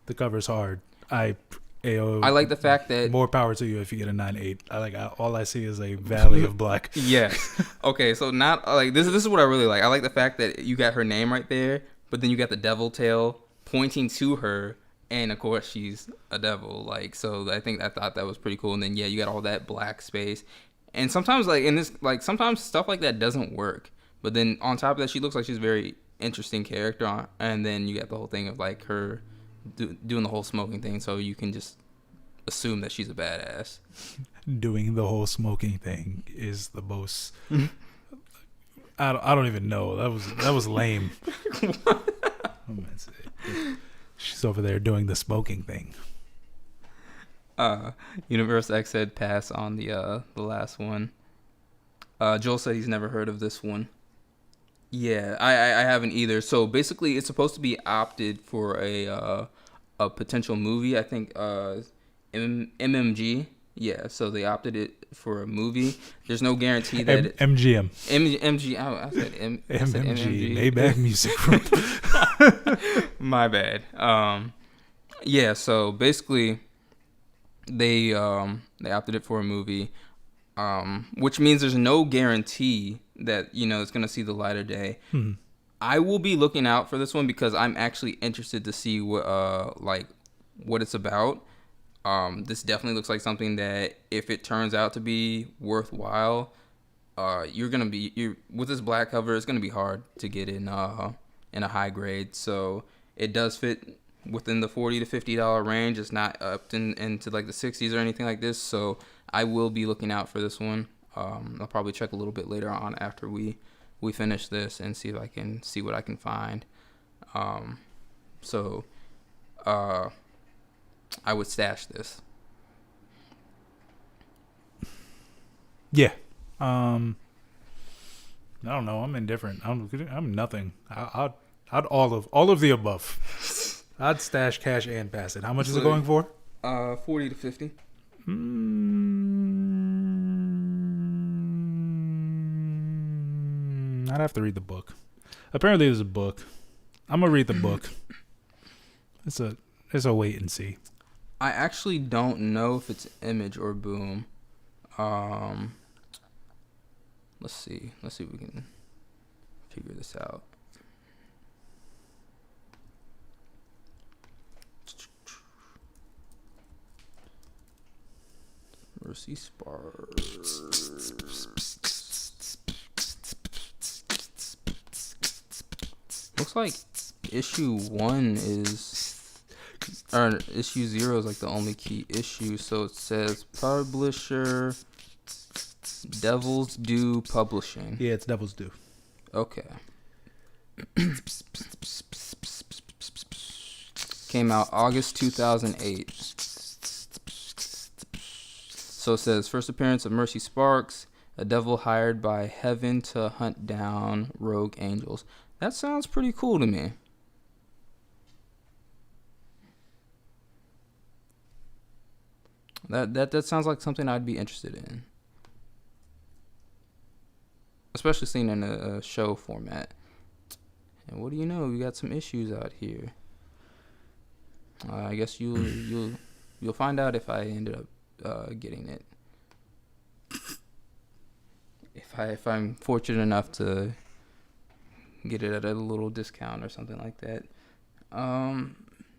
The cover's hard. I like the fact that more power to you if you get a 9.8. All I see is a valley of black. Yes. Okay, so not like this is what I really like. I like the fact that you got her name right there, but then you got the devil tail pointing to her, and of course she's a devil. Like, so I thought that was pretty cool. And then you got all that black space. And sometimes sometimes stuff like that doesn't work. But then on top of that, she looks like she's a very interesting character. And then you got the whole thing of like her doing the whole smoking thing, so you can just assume that she's a badass. Doing the whole smoking thing is the most. I don't even know. That was lame. She's over there doing the smoking thing. uh, Universe X said pass on the last one. Joel said he's never heard of this one. Yeah, I haven't either. So basically, it's supposed to be opted for a potential movie. I think MMG. Yeah, so they opted it for a movie. There's no guarantee that MGM. MG. I said MMG. Maybach Music Group. My bad. Yeah. So basically, they opted it for a movie, which means there's no guarantee that it's gonna see the light of day. I will be looking out for this one because I'm actually interested to see what it's about. This definitely looks like something that if it turns out to be worthwhile, you're with this black cover. It's gonna be hard to get in a high grade. So it does fit within the $40 to $50 range. It's not up into like the 60s or anything like this. So I will be looking out for this one. I'll probably check a little bit later on after we finish this and see if I can see what I can find. So I would stash this. Yeah. I don't know. I'm indifferent. I'm nothing. I'd all of the above. I'd stash cash and pass it. How much is it going for? 40 to 50. I'd have to read the book. Apparently, there's a book. I'm gonna read the book. It's a wait and see. I actually don't know if it's Image or Boom. Let's see if we can figure this out. Mercy Sparks. Looks like issue 1 or issue 0 is like the only key issue. So it says publisher Devil's Due Publishing. Yeah, it's Devil's Due. Okay. Came out August 2008. So it says first appearance of Mercy Sparks, a devil hired by heaven to hunt down rogue angels. That sounds pretty cool to me. That sounds like something I'd be interested in. Especially seen in a show format. And what do you know? We got some issues out here. I guess you'll find out if I ended up getting it. If I'm fortunate enough to get it at a little discount or something like that.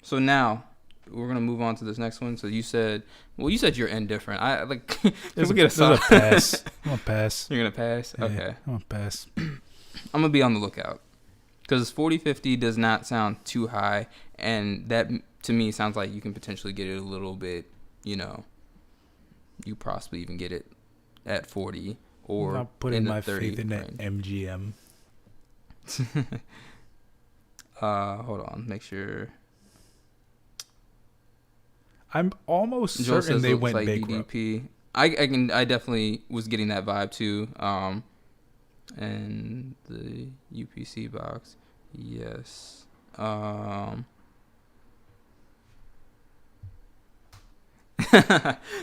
So now we're gonna move on to this next one. So you said you're indifferent. I like. Can we get a pass? I'm gonna pass. You're gonna pass. Yeah, okay. I'm gonna pass. I'm gonna be on the lookout because 40-50 does not sound too high, and that to me sounds like you can potentially get it a little bit. You possibly even get it at 40 or I'm not putting in the my 30 faith in that range. MGM. Hold on, make sure. I'm almost Joel certain says they looks went like bankrupt. DDP. I definitely was getting that vibe too. And the UPC box, yes.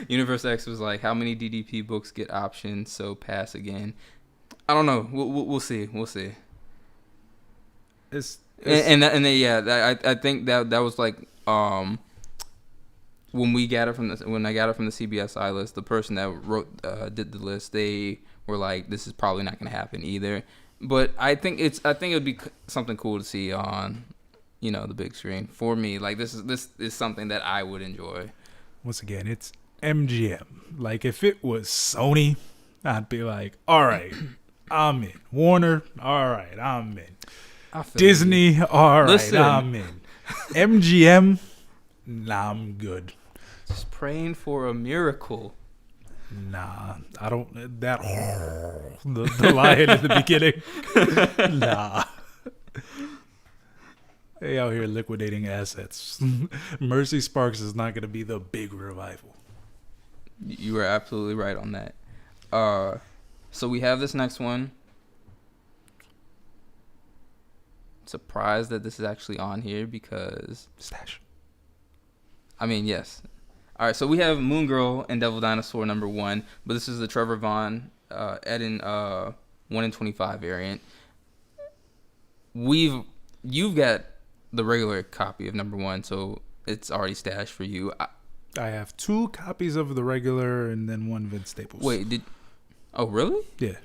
Universe X was like, how many DDP books get optioned? So pass again. I don't know. We'll see. We'll see. I think that was like when I got it from the CBSI list, the person that did the list, they were like, this is probably not going to happen either. But I think it would be something cool to see on, the big screen for me. Like this is something that I would enjoy. Once again, it's MGM. Like if it was Sony, I'd be like, all right, I'm in. Warner, all right, I'm in. Disney, all right, Listen. I'm in. MGM, nah, I'm good. Just praying for a miracle. Nah, I don't. That the lion in the beginning. Nah. They out here liquidating assets. Mercy Sparks is not going to be the big revival. You were absolutely right on that. So we have this next one. Surprised that this is actually on here because Stash. I mean, yes. All right, so we have Moon Girl and Devil Dinosaur #1, but this is the Trevor Vaughn Eden 1 in 25 variant. You've got the regular copy of #1, so it's already stashed for you. I have 2 copies of the regular and then 1 Vince Staples. Wait, oh really? Yeah.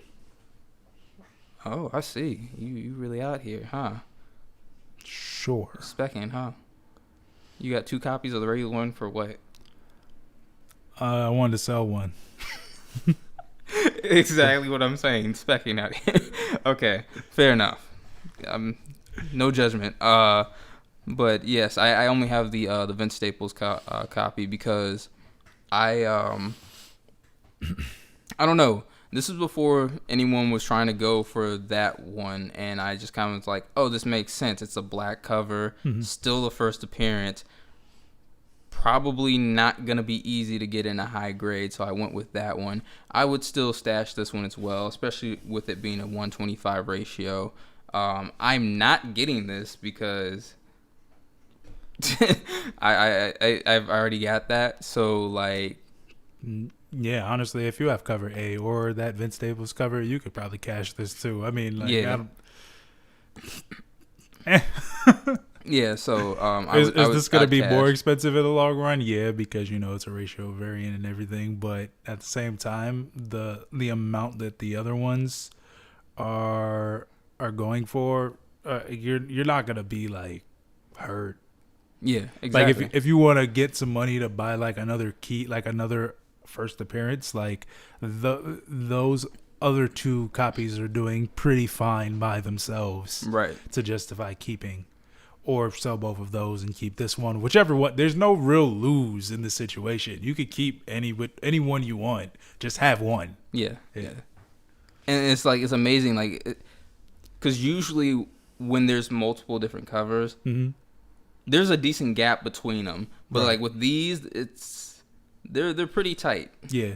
Oh, I see. You really out here, huh? Sure. Specking, huh? You got 2 copies of the regular one for what? I wanted to sell one. Exactly what I'm saying. Specking out here. Okay, fair enough. No judgment. But yes, I only have the Vince Staples copy because I don't know. This is before anyone was trying to go for that one, and I just kind of was like, oh, this makes sense. It's a black cover, still the first appearance. Probably not going to be easy to get in a high grade, so I went with that one. I would still stash this one as well, especially with it being a 125 ratio. I'm not getting this because I've already got that, so like... Yeah, honestly, if you have cover A or that Vince Staples cover, you could probably cash this too. I mean, like, yeah. Yeah, so is this going to be more expensive in the long run? Yeah, because it's a ratio variant and everything. But at the same time, the amount that the other ones are going for, you're not going to be like hurt. Yeah, exactly. Like if you want to get some money to buy like another key, like another first appearance, like those other 2 copies are doing pretty fine by themselves, right, to justify keeping, or sell both of those and keep this one, whichever one. There's no real lose in this situation. You could keep any one you want, just have one. Yeah. And it's like, it's amazing, like, because usually when there's multiple different covers, there's a decent gap between them, but right. Like with these, they're pretty tight. Yeah.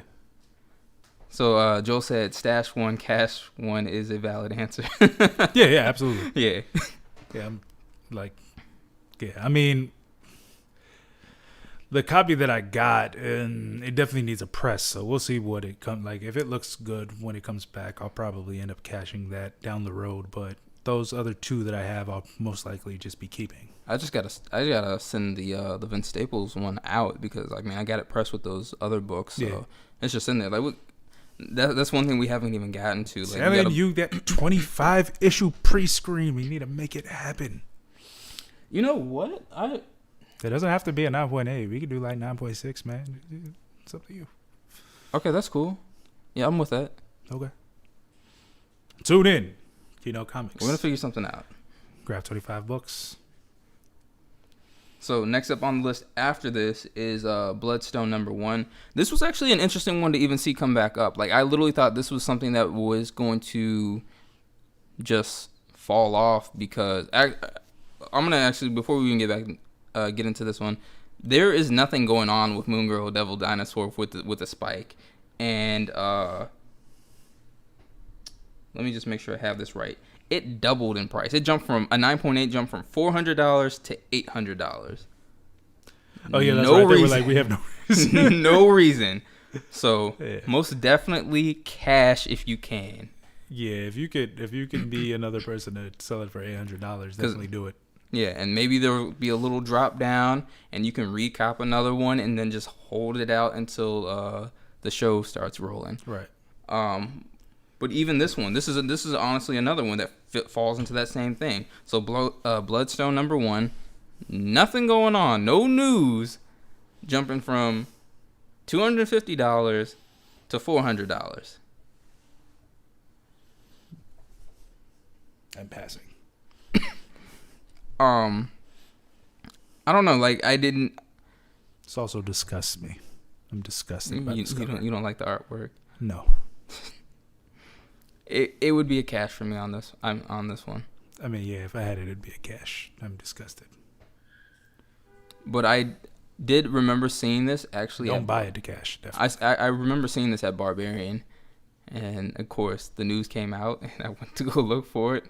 So Joel said stash 1, cash 1 is a valid answer. Yeah, absolutely. Yeah. Yeah, I'm like, yeah, I mean, the copy that I got, and it definitely needs a press, so we'll see what it comes like. If it looks good when it comes back, I'll probably end up cashing that down the road, but those other 2 that I have, I'll most likely just be keeping. I just gotta send the Vince Staples one out because I got it pressed with those other books, so it's just in there. Like that's one thing we haven't even gotten to. Like, telling you that 25 issue pre-screen, we need to make it happen. You know what? It doesn't have to be a 9.8. We could do like 9.6, man. It's up to you. Okay, that's cool. Yeah, I'm with that. Okay. Tune in. Keynote Comics. We're gonna figure something out. Grab 25 books. So next up on the list after this is Bloodstone #1. This was actually an interesting one to even see come back up. Like, I literally thought this was something that was going to just fall off because I'm gonna actually, before we even get into this one, there is nothing going on with Moon Girl Devil Dinosaur with the spike, and let me just make sure I have this right. It doubled in price. It jumped from a 9.8 jumped from $400 to $800. Oh yeah, that's right. They were like, we have no reason. No reason. So most definitely cash if you can. Yeah, if you can be another person to sell it for $800, definitely do it. Yeah, and maybe there will be a little drop down, and you can recop another one, and then just hold it out until the show starts rolling. Right. But even this one, this is honestly another one that falls into that same thing. So Bloodstone #1, nothing going on, no news, jumping from $250 to $400. I'm passing. I don't know. Like, I didn't. This also disgusts me. I'm disgusted by this. You don't like the artwork? No. It would be a cash for me on this. I'm on this one. I mean, yeah, if I had it, it'd be a cash. I'm disgusted. But did remember seeing this actually. Don't buy it to cash. Definitely. I remember seeing this at Barbarian, and of course the news came out, and I went to go look for it.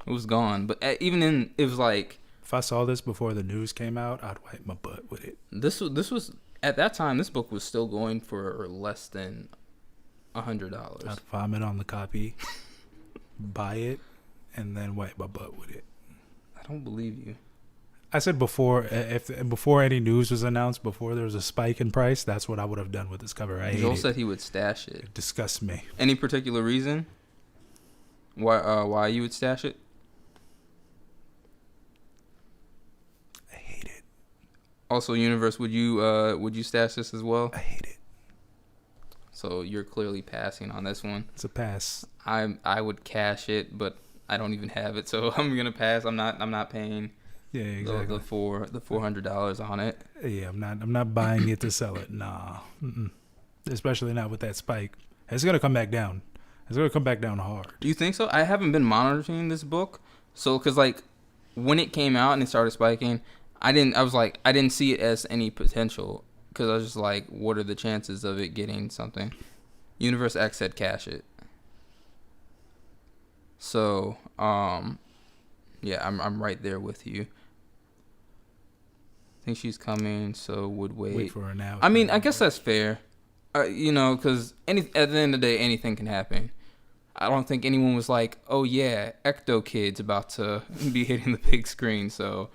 It was gone. But even in, it was like, if I saw this before the news came out, I'd wipe my butt with it. This was at that time. This book was still going for less than $100. I'd vomit on the copy, buy it, and then wipe my butt with it. I don't believe you. I said before, before any news was announced, before there was a spike in price, that's what I would have done with this cover. Joel said he would stash it. It disgusts me. Any particular reason why you would stash it? I hate it. Also, Universe, would you stash this as well? I hate it. So you're clearly passing on this one. It's a pass. I would cash it, but I don't even have it, so I'm gonna pass. I'm not paying. Yeah, exactly. The $400 on it. Yeah, I'm not buying it to sell it. Nah, especially not with that spike. It's gonna come back down. It's gonna come back down hard. Do you think so? I haven't been monitoring this book, so because like when it came out and it started spiking, I didn't see it as any potential because I was just like, what are the chances of it getting something? Universe X said cash it. So yeah, I'm right there with you. I think she's coming, so would wait. Wait for her now. I mean, I guess that's fair. Because at the end of the day, anything can happen. I don't think anyone was like, "Oh yeah, Ecto Kid's about to be hitting the big screen." So,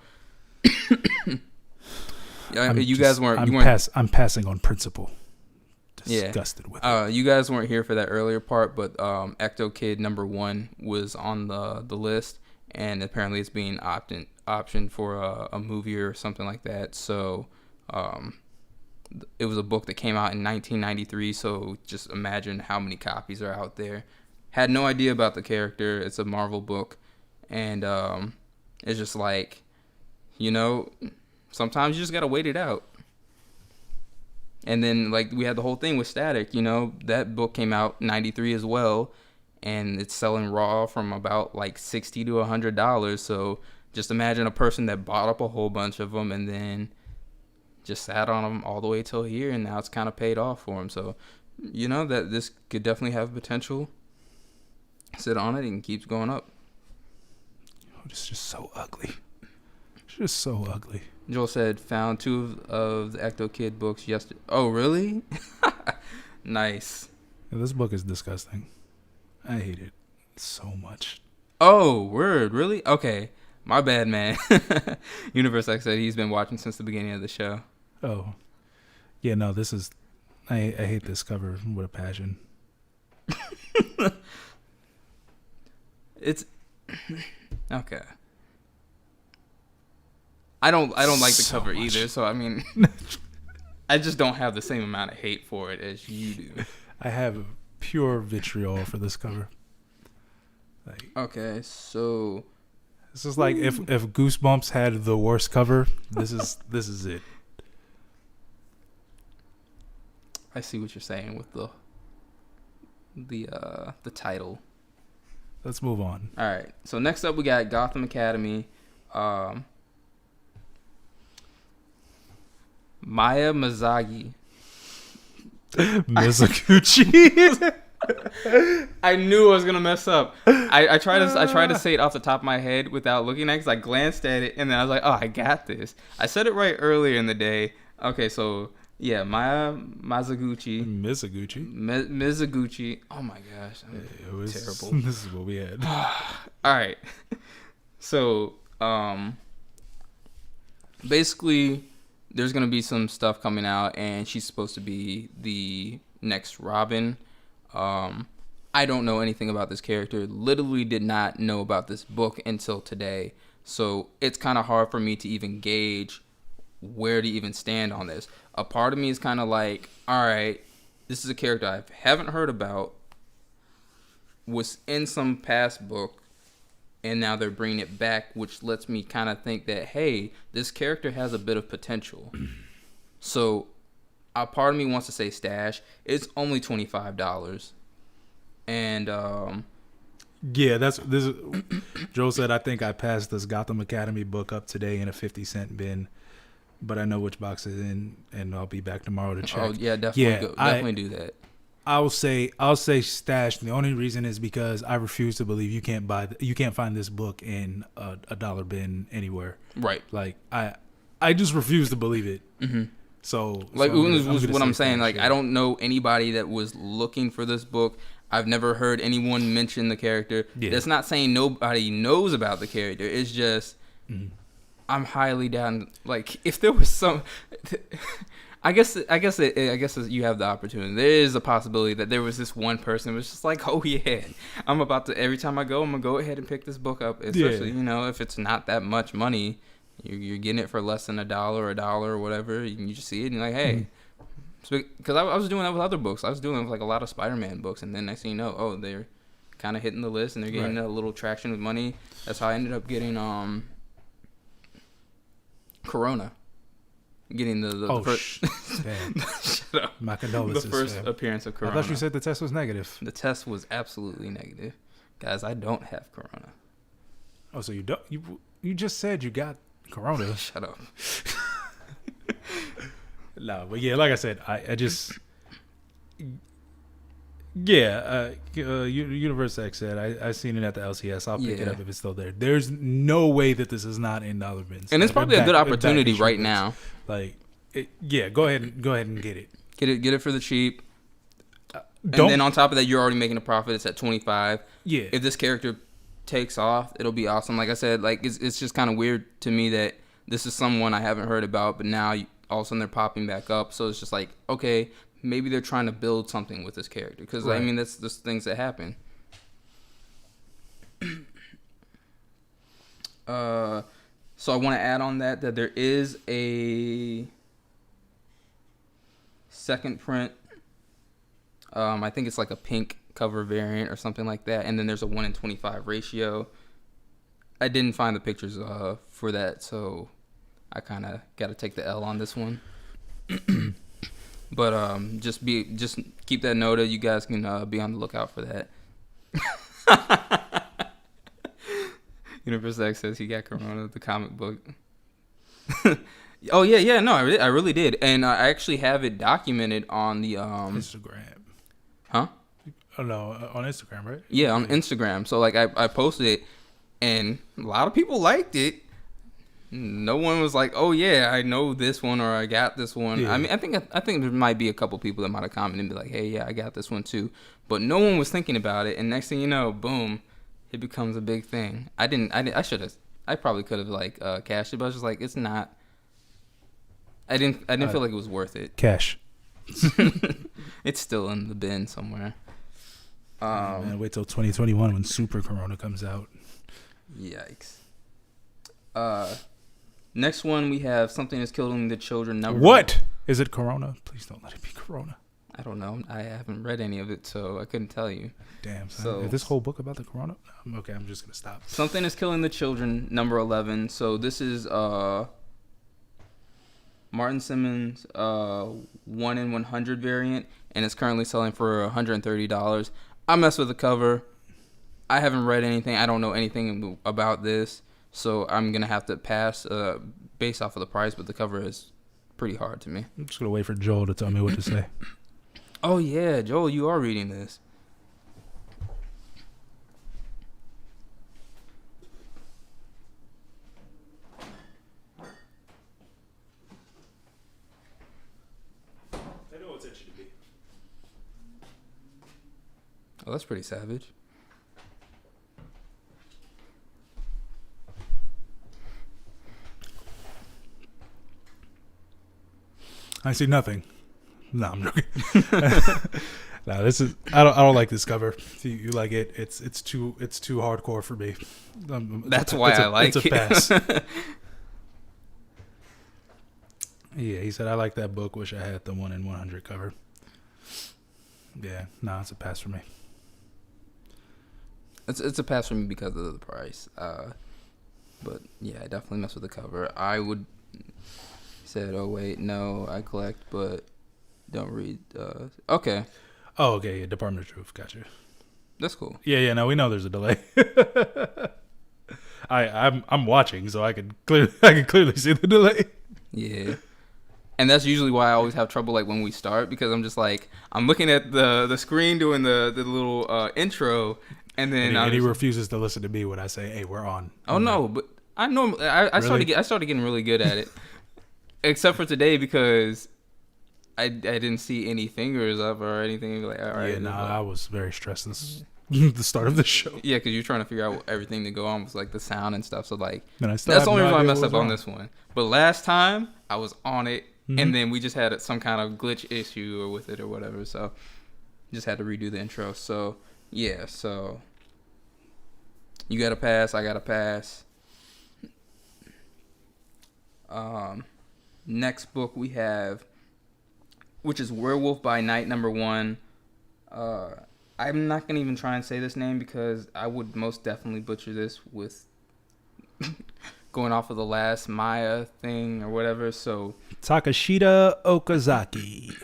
you guys weren't. I'm passing on principle. Disgusted with it. You guys weren't here for that earlier part, but Ecto Kid #1 was on the list, and apparently it's being optioned for a movie or something like that. So, it was a book that came out in 1993. So just imagine how many copies are out there. Had no idea about the character. It's a Marvel book, and it's just like, sometimes you just gotta wait it out. And then like we had the whole thing with Static. That book came out in 93 as well, and it's selling raw from about like $60 to $100. So just imagine a person that bought up a whole bunch of them and then just sat on them all the way till here, and now it's kind of paid off for them. So that this could definitely have potential. Sit on it and keeps going up. It's just so ugly. It's just so ugly. Joel said found 2 of the Ecto Kid books yesterday. Oh, really? Nice. Yeah, this book is disgusting. I hate it so much. Oh, word, really? Okay, my bad, man. Universe X said he's been watching since the beginning of the show. Oh, yeah, no, this is. I hate this cover with a passion. It's okay. I don't like the cover much. Either, so I mean, I just don't have the same amount of hate for it as you do. I have pure vitriol for this cover. Okay, so this is like if Goosebumps had the worst cover, this is it. I see what you're saying with the title. Let's move on. All right. So next up, we got Gotham Academy. Maya Mizaguchi. I knew I was gonna mess up. I tried to say it off the top of my head without looking at it, because I glanced at it and then I was like, oh, I got this. I said it right earlier in the day. Okay, so yeah, Maya Mizaguchi. Mizaguchi. Oh my gosh, it was terrible. This is what we had. All right. So basically, there's gonna be some stuff coming out, and she's supposed to be the next Robin. I don't know anything about this character. Literally did not know about this book until today. So it's kind of hard for me to even gauge where to even stand on this. A part of me is kind of like, all right, this is a character I haven't heard about, was in some past book, and now they're bringing it back, which lets me kind of think that, hey, this character has a bit of potential. So a part of me wants to say stash. It's only $25. And yeah, this is, Joe said, I think I passed this Gotham Academy book up today in a 50-cent bin. but I know which box is in, and I'll be back tomorrow to check. Oh yeah, definitely definitely do that. I'll say stash. The only reason is because I refuse to believe you can't find this book in a dollar bin anywhere. Right. Like I just refuse to believe it. Mm-hmm. So like was what I'm saying. Like I don't know anybody that was looking for this book. I've never heard anyone mention the character. Yeah. That's not saying nobody knows about the character. It's just I'm highly down. Like if there was some. I guess you have the opportunity. There is a possibility that there was this one person who was just like, oh yeah, I'm about to, every time I go, I'm gonna go ahead and pick this book up. Especially if it's not that much money, you're getting it for less than $1 or whatever. You just see it and you're like, hey, because I was doing that with other books. I was doing it with like a lot of Spider-Man books, and then next thing you know, oh, they're kind of hitting the list and they're getting a little traction with money. That's how I ended up getting Corona. Getting the first shut up. My condolences. The first appearance of Corona. I thought you said the test was negative. The test was absolutely negative. Guys, I don't have Corona. Oh, so you don't? You just said you got Corona. Shut up. No, but yeah, like I said, I just Universe X said I seen it at the LCS. I'll pick it up if it's still there. There's no way that this is not in dollar bins, and it's probably a good opportunity right now. Like, go ahead and get it. Get it for the cheap. And then on top of that, you're already making a profit. It's at 25. Yeah. If this character takes off, it'll be awesome. Like I said, like it's just kind of weird to me that this is someone I haven't heard about, but now all of a sudden they're popping back up. So it's just like, okay, maybe they're trying to build something with this character. Because, I mean, that's just things that happen. So I want to add on that there is a second print. I think it's like a pink cover variant or something like that. And then there's a 1-in-25 ratio. I didn't find the pictures for that, so I kind of got to take the L on this one. But just keep that noted. You guys can be on the lookout for that. Universe X says he got Corona, the comic book. Oh yeah, no, I really did, and I actually have it documented on the Instagram. Huh? Oh no, on Instagram, right? Yeah, on Instagram. So like I posted it, and a lot of people liked it. No one was like, "Oh yeah, I know this one," or "I got this one." Yeah. I mean, I think there might be a couple people that might have commented and be like, "Hey, yeah, I got this one too," but no one was thinking about it. And next thing you know, boom, it becomes a big thing. I probably could have like cashed it, but I was just like, it's not. I didn't feel like it was worth it. Cash. It's still in the bin somewhere. Man, wait till 2021 when Super Corona comes out. Yikes. Next one we have Something Is Killing the Children. What? Is it Corona? Please don't let it be Corona. I don't know. I haven't read any of it, so I couldn't tell you. Damn. So is this whole book about the Corona? Okay, I'm just gonna stop. Something Is Killing the Children, number 11. So this is Martin Simmons 1-in-100 variant, and it's currently selling for $130. I messed with the cover. I haven't read anything. I don't know anything about this, so I'm gonna have to pass based off of the price. But the cover is pretty hard to me. I'm just gonna wait for Joel to tell me what to say. Oh yeah, Joel, you are reading this. I know what's itching to be. Oh, that's pretty savage. I see nothing. No, I'm joking. No, this is. I don't like this cover. If you like it, it's too hardcore for me. That's why I like it. It's a pass. Yeah, he said I like that book. Wish I had the 1-in-100 cover. Yeah, no, it's a pass for me. It's a pass for me because of the price. But yeah, I definitely mess with the cover. I would said, oh wait, no, I collect, but don't read. Okay. Oh, okay. Yeah, Department of Truth. Gotcha. That's cool. Yeah. No, we know there's a delay. I'm watching, so I can clearly see the delay. Yeah. And that's usually why I always have trouble like when we start, because I'm just like I'm looking at the screen doing the little intro, and then And he refuses to listen to me when I say, "Hey, we're on." oh no, but I normally I Really? started getting really good at it, except for today because I didn't see any fingers up or anything. Like all right, Yeah, like, I was very stressed this the start of the show. yeah, because you're trying to figure out everything to go on with like the sound and stuff. So like And I still that's have the only no reason I idea messed what up was on wrong. this one. But last time I was on it, Mhm. and then we just had some kind of glitch issue or with it or whatever. So just had to redo the intro. So yeah, so you got to pass, I got to pass. Next book we have, which is Werewolf by Night #1. I'm not gonna even try and say this name because I would most definitely butcher this with going off of the last Maya thing or whatever. So Takashita Okazaki.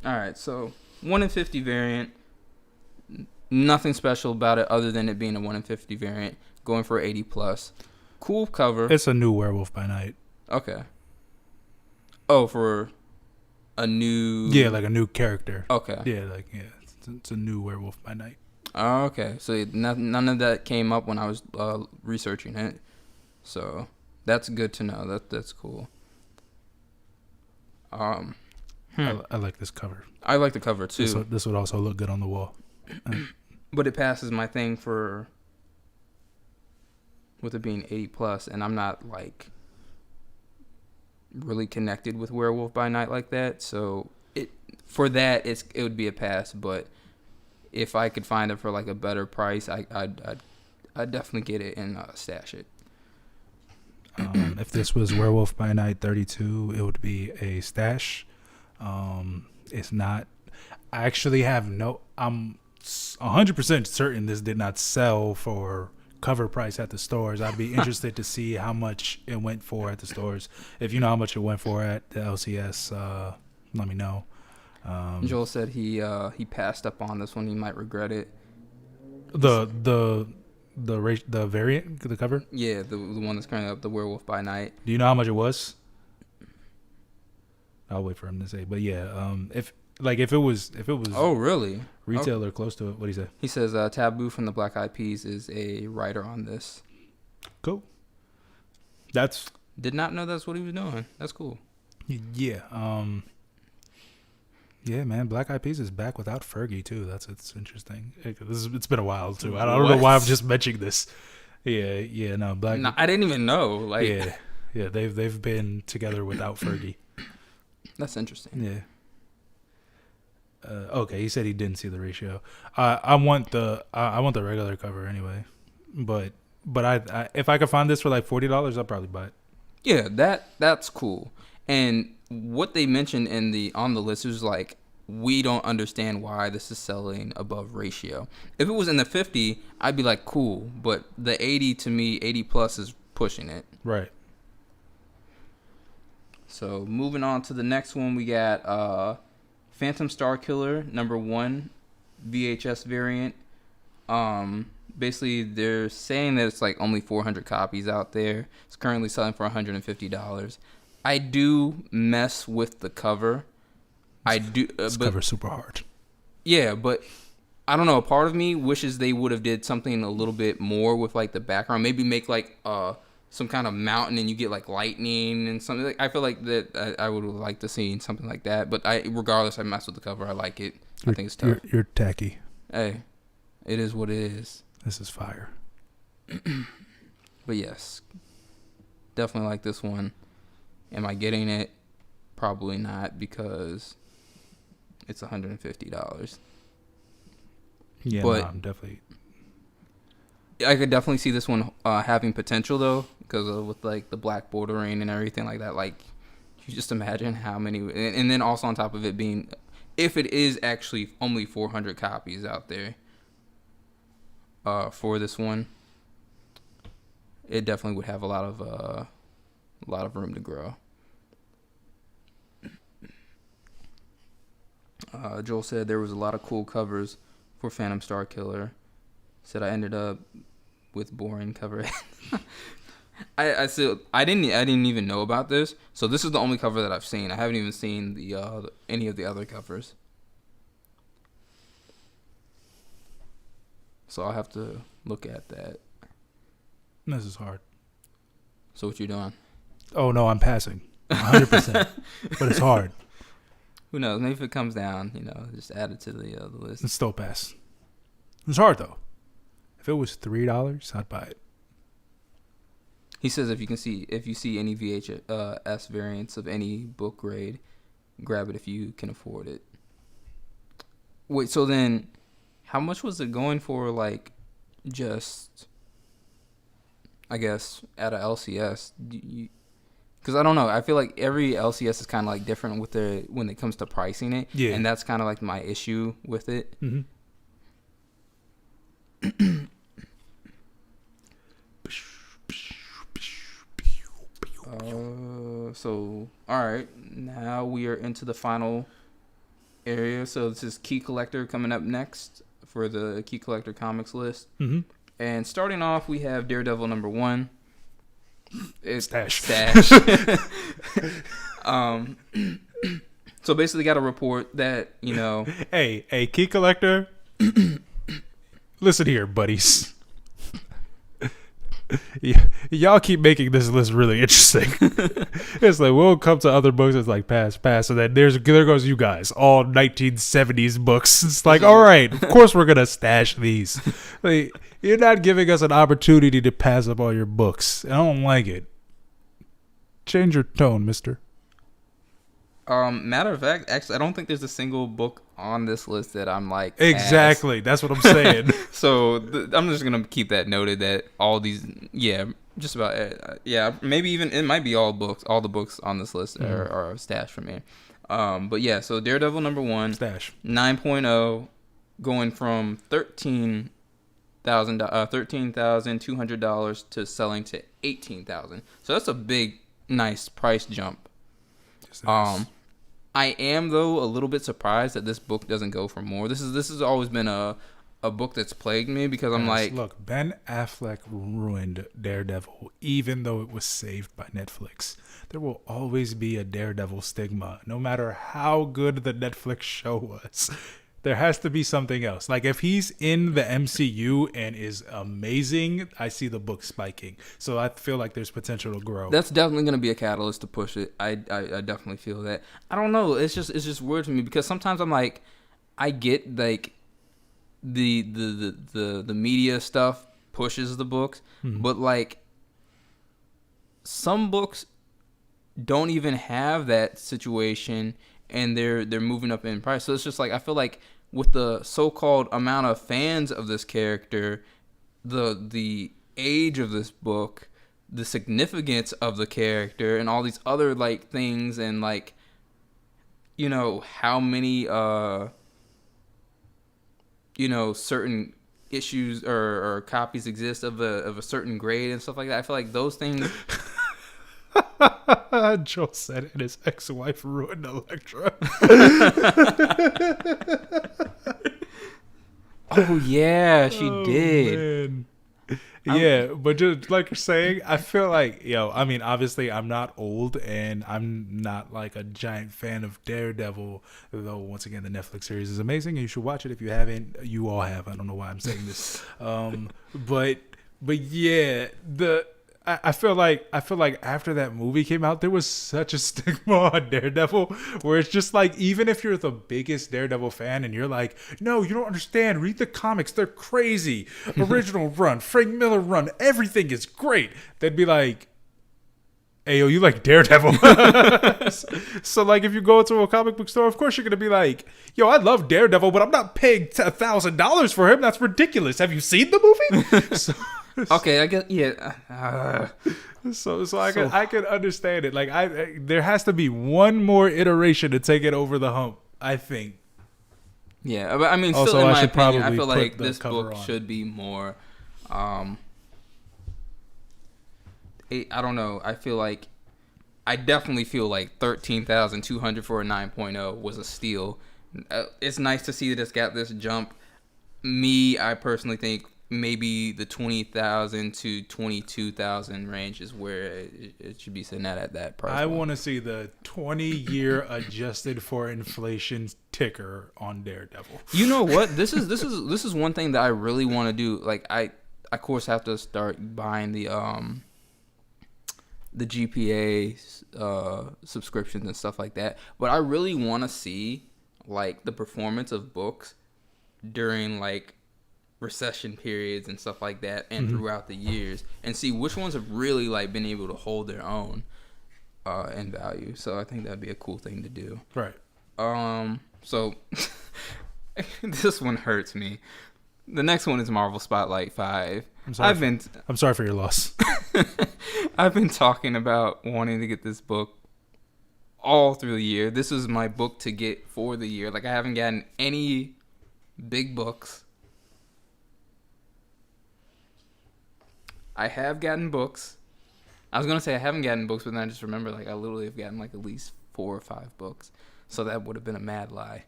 all right, so 1 in 50 variant. Nothing special about it other than it being a 1 in 50 variant. Going for 80 plus. Cool cover. It's a new Werewolf by Night. Okay. Oh, for a new. Yeah, like a new character. Okay. Yeah, it's a new Werewolf by Night. Oh, okay. So none of that came up when I was researching it. So that's good to know. That's cool. I like this cover. I like the cover too. This would also look good on the wall. But it passes my thing for with it being 80 plus, and I'm not like really connected with Werewolf by Night like that. So it would be a pass. But if I could find it for like a better price, I'd definitely get it and stash it. If this was Werewolf by Night 32, it would be a stash. It's not. I actually have I'm 100% certain this did not sell for cover price at the stores. I'd be interested to see how much it went for at the stores. If you know how much it went for at the LCS, let me know. Joel said he passed up on this one. He might regret it. The variant, the cover. Yeah, the one that's currently up, the Werewolf by Night. Do you know how much it was? I'll wait for him to say. But yeah, if it was Oh, really? retail or close to it, what do you say? He says Taboo from the Black Eyed Peas is a writer on this. Cool. Did not know that's what he was doing. That's cool. Yeah. Yeah, man. Black Eyed Peas is back without Fergie too. It's interesting. It's been a while too. I don't know why I'm just mentioning this. Yeah. No, No, I didn't even know. Like, yeah. They've been together without Fergie. That's interesting. Yeah. Okay, he said he didn't see the ratio. I want the regular cover anyway, but I if I could find this for like $40, I'll probably buy it. Yeah, that's cool. And what they mentioned on the list is like, we don't understand why this is selling above ratio. If it was in the 50, I'd be like, cool. But the 80 to me, 80 plus is pushing it. Right. So moving on to the next one, we got Phantom Star Killer #1 VHS variant. Basically they're saying that it's like only 400 copies out there. It's currently selling for $150. I do mess with the cover. I do. This cover's super hard. Yeah, but I don't know. A part of me wishes they would have did something a little bit more with like the background. Maybe make like some kind of mountain and you get like lightning and something. Like, I feel like that I would have liked to see something like that. But regardless, I mess with the cover. I like it. I think it's tough. You're tacky. Hey, it is what it is. This is fire. But yes, definitely like this one. Am I getting it? Probably not, because it's $150. Yeah, but no, I'm definitely. I could definitely see this one having potential though, because with like the black bordering and everything like that. Like, you just imagine how many, and then also on top of it being, if it is actually only 400 copies out there for this one, it definitely would have a lot of room to grow. Joel said there was a lot of cool covers for Phantom Star Killer. Said I ended up with boring cover. I didn't even know about this. So this is the only cover that I've seen. I haven't even seen any of the other covers. So I'll have to look at that. This is hard. So what you doing? Oh no, I'm passing, 100%. But it's hard. Who knows? Maybe if it comes down, just add it to the list. It's still pass. It's hard though. If it was $3, I'd buy it. He says if you see any VHS variants of any book grade, grab it if you can afford it. Wait, so then, how much was it going for? Like, just, I guess, at a LCS? Because I don't know. I feel like every LCS is kind of like different when it comes to pricing it. Yeah. And that's kind of like my issue with it. Mm-hmm. So, all right. Now we are into the final area. So this is Key Collector coming up next for the Key Collector comics list. Mm-hmm. And starting off, we have Daredevil #1. It's Stash. So basically got a report that, Hey, Key Collector. Listen here, buddies. Y'all keep making this list really interesting. It's like we'll come to other books. It's like pass, and then there goes you guys, all 1970s books. It's like, all right, of course we're gonna stash these. Like, you're not giving us an opportunity to pass up all your books. I don't like it. Change your tone, mister. Matter of fact, actually, I don't think there's a single book on this list that I'm like exactly. That's what I'm saying. So I'm just gonna keep that noted that all these, just about, maybe even it might be all the books on this list are stashed from me. But yeah, so Daredevil #1 Stash 9.0 going from $13,200 to selling to $18,000. So that's a big, nice price jump. Nice. I am though a little bit surprised that this book doesn't go for more. This has always been a book that's plagued me because I'm like, look, Ben Affleck ruined Daredevil, even though it was saved by Netflix. There will always be a Daredevil stigma, no matter how good the Netflix show was. There has to be something else. Like, if he's in the MCU and is amazing, I see the book spiking. So I feel like there's potential to grow. That's definitely going to be a catalyst to push it. I definitely feel that. I don't know. It's just weird to me because sometimes I'm like, I get like the media stuff pushes the books, but like some books don't even have that situation. And they're moving up in price. So it's just like, I feel like with the so-called amount of fans of this character, the age of this book, the significance of the character, and all these other like things, and like, how many certain issues or copies exist of a certain grade and stuff like that. I feel like those things. Joel said and his ex-wife ruined Elektra. Oh yeah, she did. Man. Yeah, but just like you're saying, I feel like, I mean, obviously I'm not old and I'm not like a giant fan of Daredevil, though once again the Netflix series is amazing and you should watch it if you haven't. You all have. I don't know why I'm saying this. But yeah, I feel like after that movie came out, there was such a stigma on Daredevil where it's just like, even if you're the biggest Daredevil fan and you're like, no, you don't understand, read the comics, they're crazy. Original run, Frank Miller run, everything is great. They'd be like, hey, yo, you like Daredevil. So like, if you go to a comic book store, of course you're going to be like, yo, I love Daredevil, but I'm not paying $1,000 for him. That's ridiculous. Have you seen the movie? Okay, I guess, yeah. So I can understand it. Like, there has to be one more iteration to take it over the hump, I think. Yeah, but I mean, still, Also, in I my should opinion, I probably feel put like the this cover book on. should be more. I don't know. I feel like I definitely feel like 13,200 for a 9.0 was a steal. It's nice to see that it's got this jump. I personally think maybe the 20,000 to 22,000 range is where it should be sitting at that price. I want to see the 20-year adjusted for inflation ticker on Daredevil. You know what? This is one thing that I really want to do. Like I of course have to start buying the GPA subscriptions and stuff like that. But I really want to see like the performance of books during like recession periods and stuff like that, and throughout the years, and see which ones have really like been able to hold their own in value. So I think that'd be a cool thing to do. Right. So this one hurts me. The next one is Marvel Spotlight 5. I'm sorry for your loss. I've been talking about wanting to get this book all through the year. This was my book to get for the year. Like I haven't gotten any big books. I have gotten books. I was going to say I haven't gotten books, but then I just remember like I literally have gotten like at least 4 or 5 books. So that would have been a mad lie.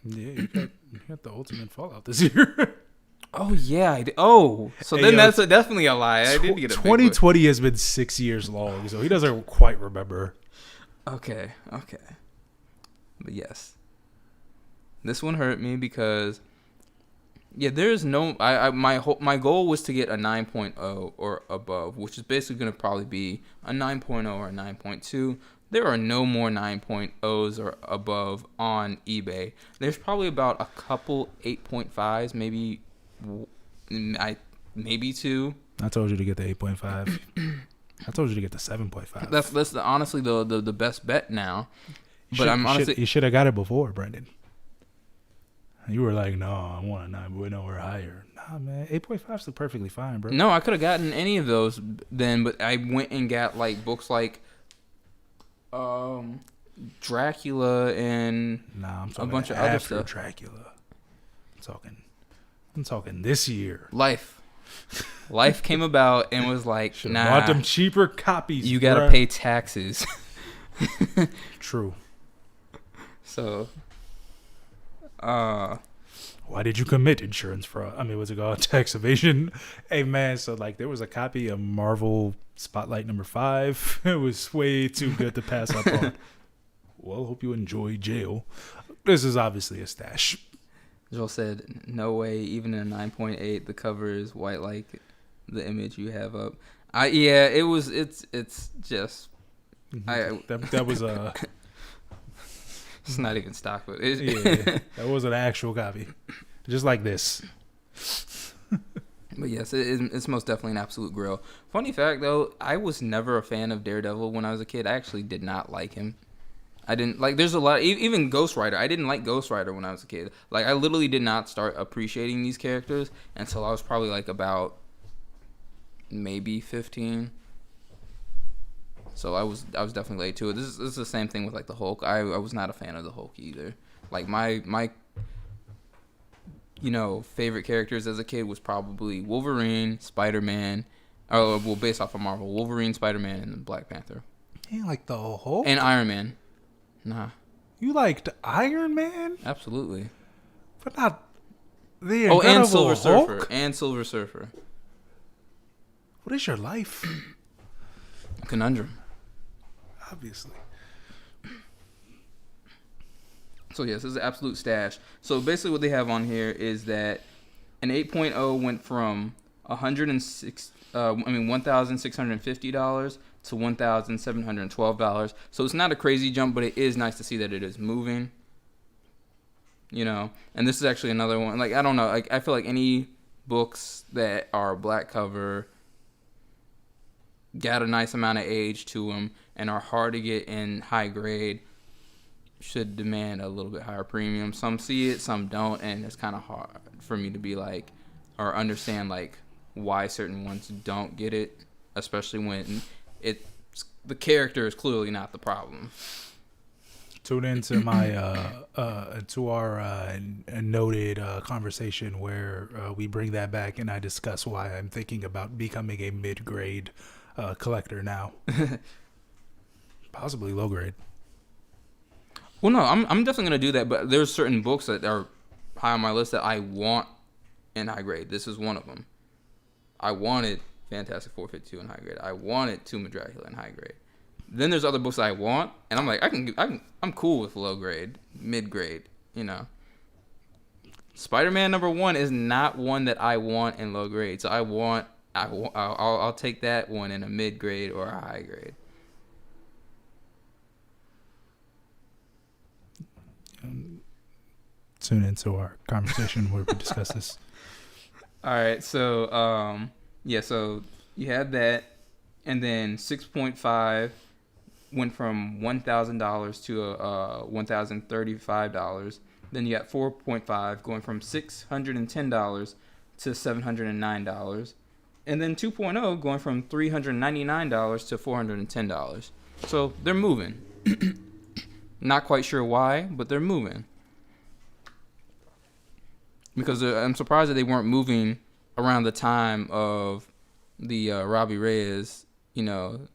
Yeah, you got the Ultimate Fallout this year. Oh, yeah. I did. Oh, so hey, then that's definitely a lie. I did get a 2020 has been 6 years long, so he doesn't quite remember. Okay. But yes. This one hurt me because, yeah, there's no... My goal was to get a 9.0 or above, which is basically going to probably be a 9.0 or a 9.2. There are no more 9.0s or above on eBay. There's probably about a couple 8.5s, maybe 2. I told you to get the 8.5. I told you to get the 7.5. That's honestly the best bet now. You should have got it before, Brendan. You were like, no, I want a 9.0 or higher. Nah, man, 8.5 is perfectly fine, bro. No, I could have gotten any of those then, but I went and got like books like Dracula and a bunch of other stuff. Dracula. I'm talking this year. Life came about and was like, nah, bought them cheaper copies. You gotta pay taxes. True. So, why did you commit insurance fraud? I mean, what's it called? Tax evasion. Hey, man. So, like, there was a copy of Marvel Spotlight number 5. It was way too good to pass up on. Well, hope you enjoy jail. This is obviously a stash. Joel said, no way, even in a 9.8, the cover is white like the image you have up. It's just... That was a... It's not even stock, but that was an actual copy. Just like this. But yes, it's most definitely an absolute grill. Funny fact, though, I was never a fan of Daredevil when I was a kid. I actually did not like him. I didn't like. There's a lot. Even Ghost Rider. I didn't like Ghost Rider when I was a kid. Like I literally did not start appreciating these characters until I was probably like about maybe 15. So I was definitely late to it. This is the same thing with like the Hulk. I was not a fan of the Hulk either. Like my favorite characters as a kid was probably Wolverine, Spider-Man. Oh, well, based off of Marvel, Wolverine, Spider-Man, and Black Panther. You like the Hulk and Iron Man. Nah. You liked Iron Man? Absolutely. But not the and Silver Hulk? Surfer. And Silver Surfer. What is your life? Conundrum. Obviously. So yes, this is an absolute stash. So basically what they have on here is that an 8.0 went from $1,650 to $1,712. So it's not a crazy jump, but it is nice to see that it is moving. And this is actually another one. Like I don't know, like I feel like any books that are black cover got a nice amount of age to them and are hard to get in high grade should demand a little bit higher premium. Some see it, some don't, and it's kind of hard for me to be like or understand like why certain ones don't get it, especially when the character is clearly not the problem. Tune into my to our noted conversation where we bring that back and I discuss why I'm thinking about becoming a mid-grade collector now. Possibly low grade. Well, no, I'm definitely gonna do that, but there's certain books that are high on my list that I want in high grade. This is one of them. I wanted Fantastic Four 52 in high grade. I wanted Tomb of Dracula in high grade. Then there's other books I want, and I'm like, I'm cool with low grade, mid grade, you know. Spider-Man #1 is not one that I want in low grade, so I'll take that one in a mid grade or a high grade. Tune into our conversation where we discuss this. All right, so so you had that, and then 6.5 went from $1,000 to $1,035. Then you got 4.5 going from $610 to $709, and then 2.0 going from $399 to $410. So they're moving. Not quite sure why, but they're moving. Because I'm surprised that they weren't moving around the time of the Robbie Reyes, you know.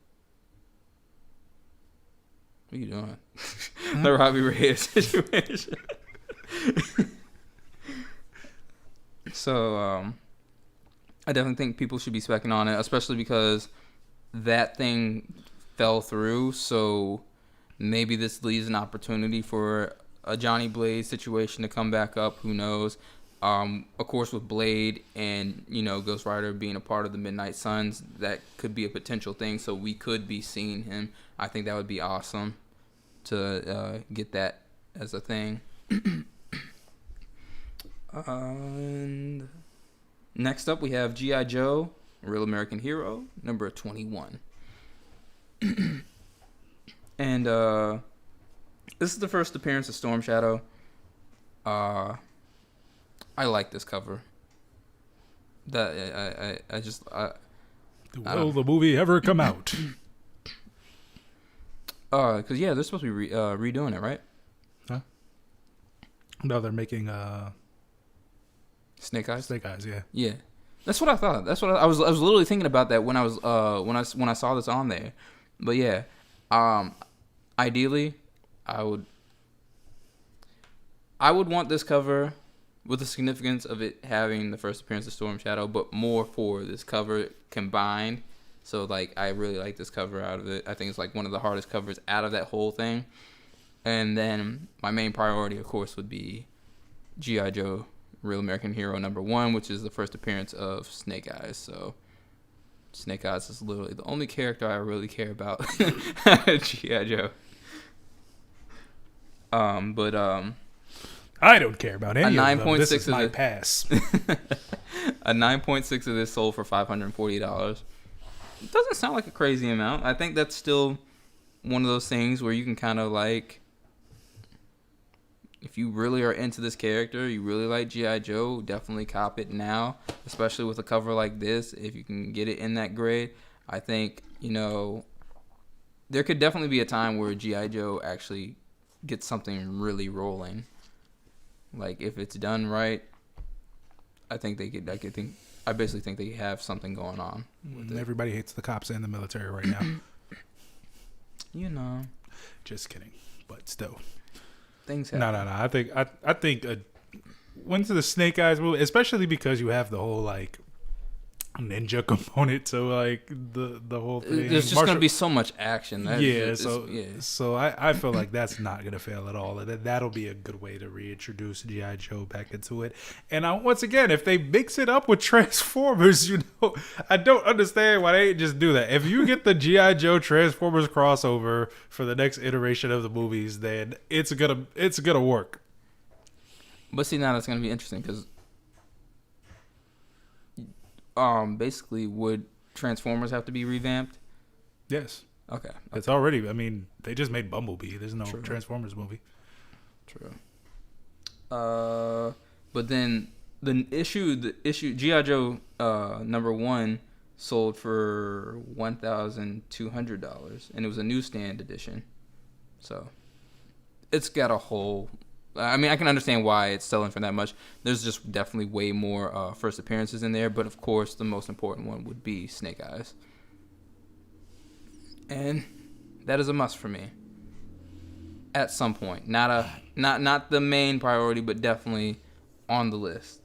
What are you doing? The Robbie Reyes situation. So, I definitely think people should be specking on it, especially because that thing fell through. So maybe this leaves an opportunity for a Johnny Blaze situation to come back up. Who knows? Of course, with Blade and, you know, Ghost Rider being a part of the Midnight Suns, that could be a potential thing. So we could be seeing him. I think that would be awesome to get that as a thing. And next up, we have G.I. Joe, Real American Hero, number 21. And this is the first appearance of Storm Shadow. I like this cover. Will the movie ever come out? Because they're supposed to be redoing it, right? Huh? No, they're making Snake Eyes. Snake Eyes, yeah. Yeah, that's what I thought. That's what I was literally thinking about that when I was when I saw this on there. But yeah, ideally, I would want this cover with the significance of it having the first appearance of Storm Shadow, but more for this cover combined. So, like, I really like this cover out of it. I think it's, like, one of the hardest covers out of that whole thing. And then my main priority, of course, would be G.I. Joe, Real American Hero #1, which is the first appearance of Snake Eyes. So, Snake Eyes is literally the only character I really care about. G.I. Joe. I don't care about any of them. This is my it. pass. A 9.6 of this sold for $540. It doesn't sound like a crazy amount. I think that's still one of those things where you can kind of like, if you really are into this character, you really like G.I. Joe, definitely cop it now, especially with a cover like this. If you can get it in that grade, I think, you know, there could definitely be a time where G.I. Joe actually gets something really rolling. Like, if it's done right, I basically think they have something going on with it. Everybody hates the cops and the military right now. You know. Just kidding. But still. Things happen. No. I think went to the Snake Eyes movie, especially because you have the whole, like, ninja component to, like, the whole thing. There's just going to be so much action. So I feel like that's not going to fail at all. That'll be a good way to reintroduce G.I. Joe back into it. And once again, if they mix it up with Transformers, you know, I don't understand why they just do that. If you get the G.I. Joe Transformers crossover for the next iteration of the movies, then it's gonna work. But see, now that's going to be interesting because basically, would Transformers have to be revamped? Yes. Okay. It's already, I mean, they just made Bumblebee. There's no True. Transformers movie. True. But then the issue G.I. Joe #1 sold for $1,200, and it was a newsstand edition. So it's got a whole. I mean, I can understand why it's selling for that much. There's just definitely way more first appearances in there, but of course, the most important one would be Snake Eyes, and that is a must for me. At some point, not the main priority, but definitely on the list.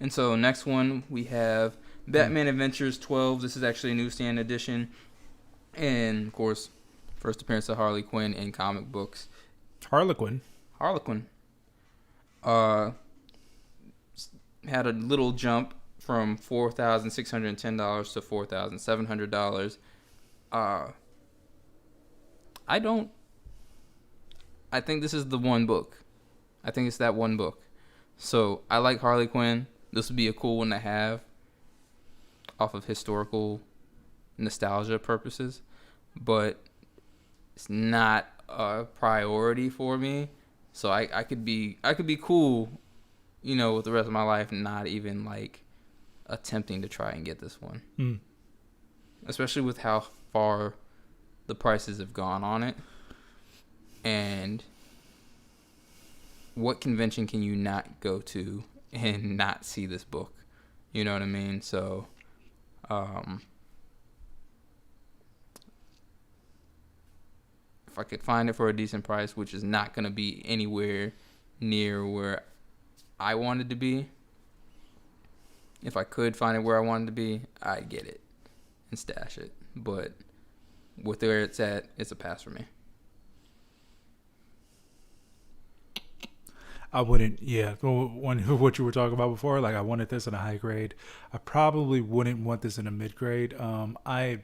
And so next one we have Batman Adventures 12. This is actually a newsstand edition. And, of course, first appearance of Harley Quinn in comic books. Harlequin. Had a little jump from $4,610 to $4,700. I think this is the one book. I think it's that one book. So I like Harley Quinn. This would be a cool one to have off of historical nostalgia purposes, but it's not a priority for me. So I could be cool, with the rest of my life, not even like attempting to try and get this one. Especially with how far the prices have gone on it. And what convention can you not go to and not see this book? You know what I mean? So, if I could find it for a decent price, which is not going to be anywhere near where I wanted to be, if I could find it where I wanted to be, I'd get it and stash it. But with where it's at, it's a pass for me. I wouldn't, what you were talking about before, like I wanted this in a high grade. I probably wouldn't want this in a mid grade. I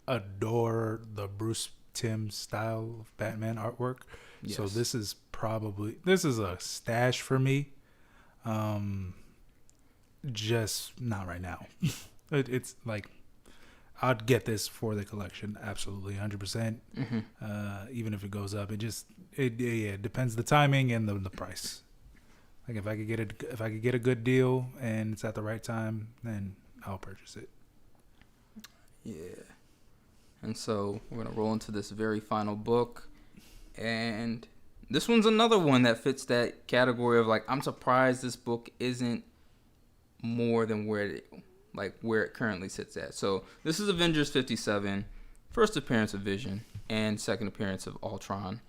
adore the Bruce Timm style of Batman artwork. Yes. So this is a stash for me. Just not right now. It's like, I'd get this for the collection, absolutely, 100%. Even if it goes up, it depends the timing and the price. Like if I could get a good deal and it's at the right time, then I'll purchase it. Yeah. And so we're gonna roll into this very final book, and this one's another one that fits that category of like, I'm surprised this book isn't more than where it currently sits at. So this is Avengers 57, first appearance of Vision and second appearance of Ultron.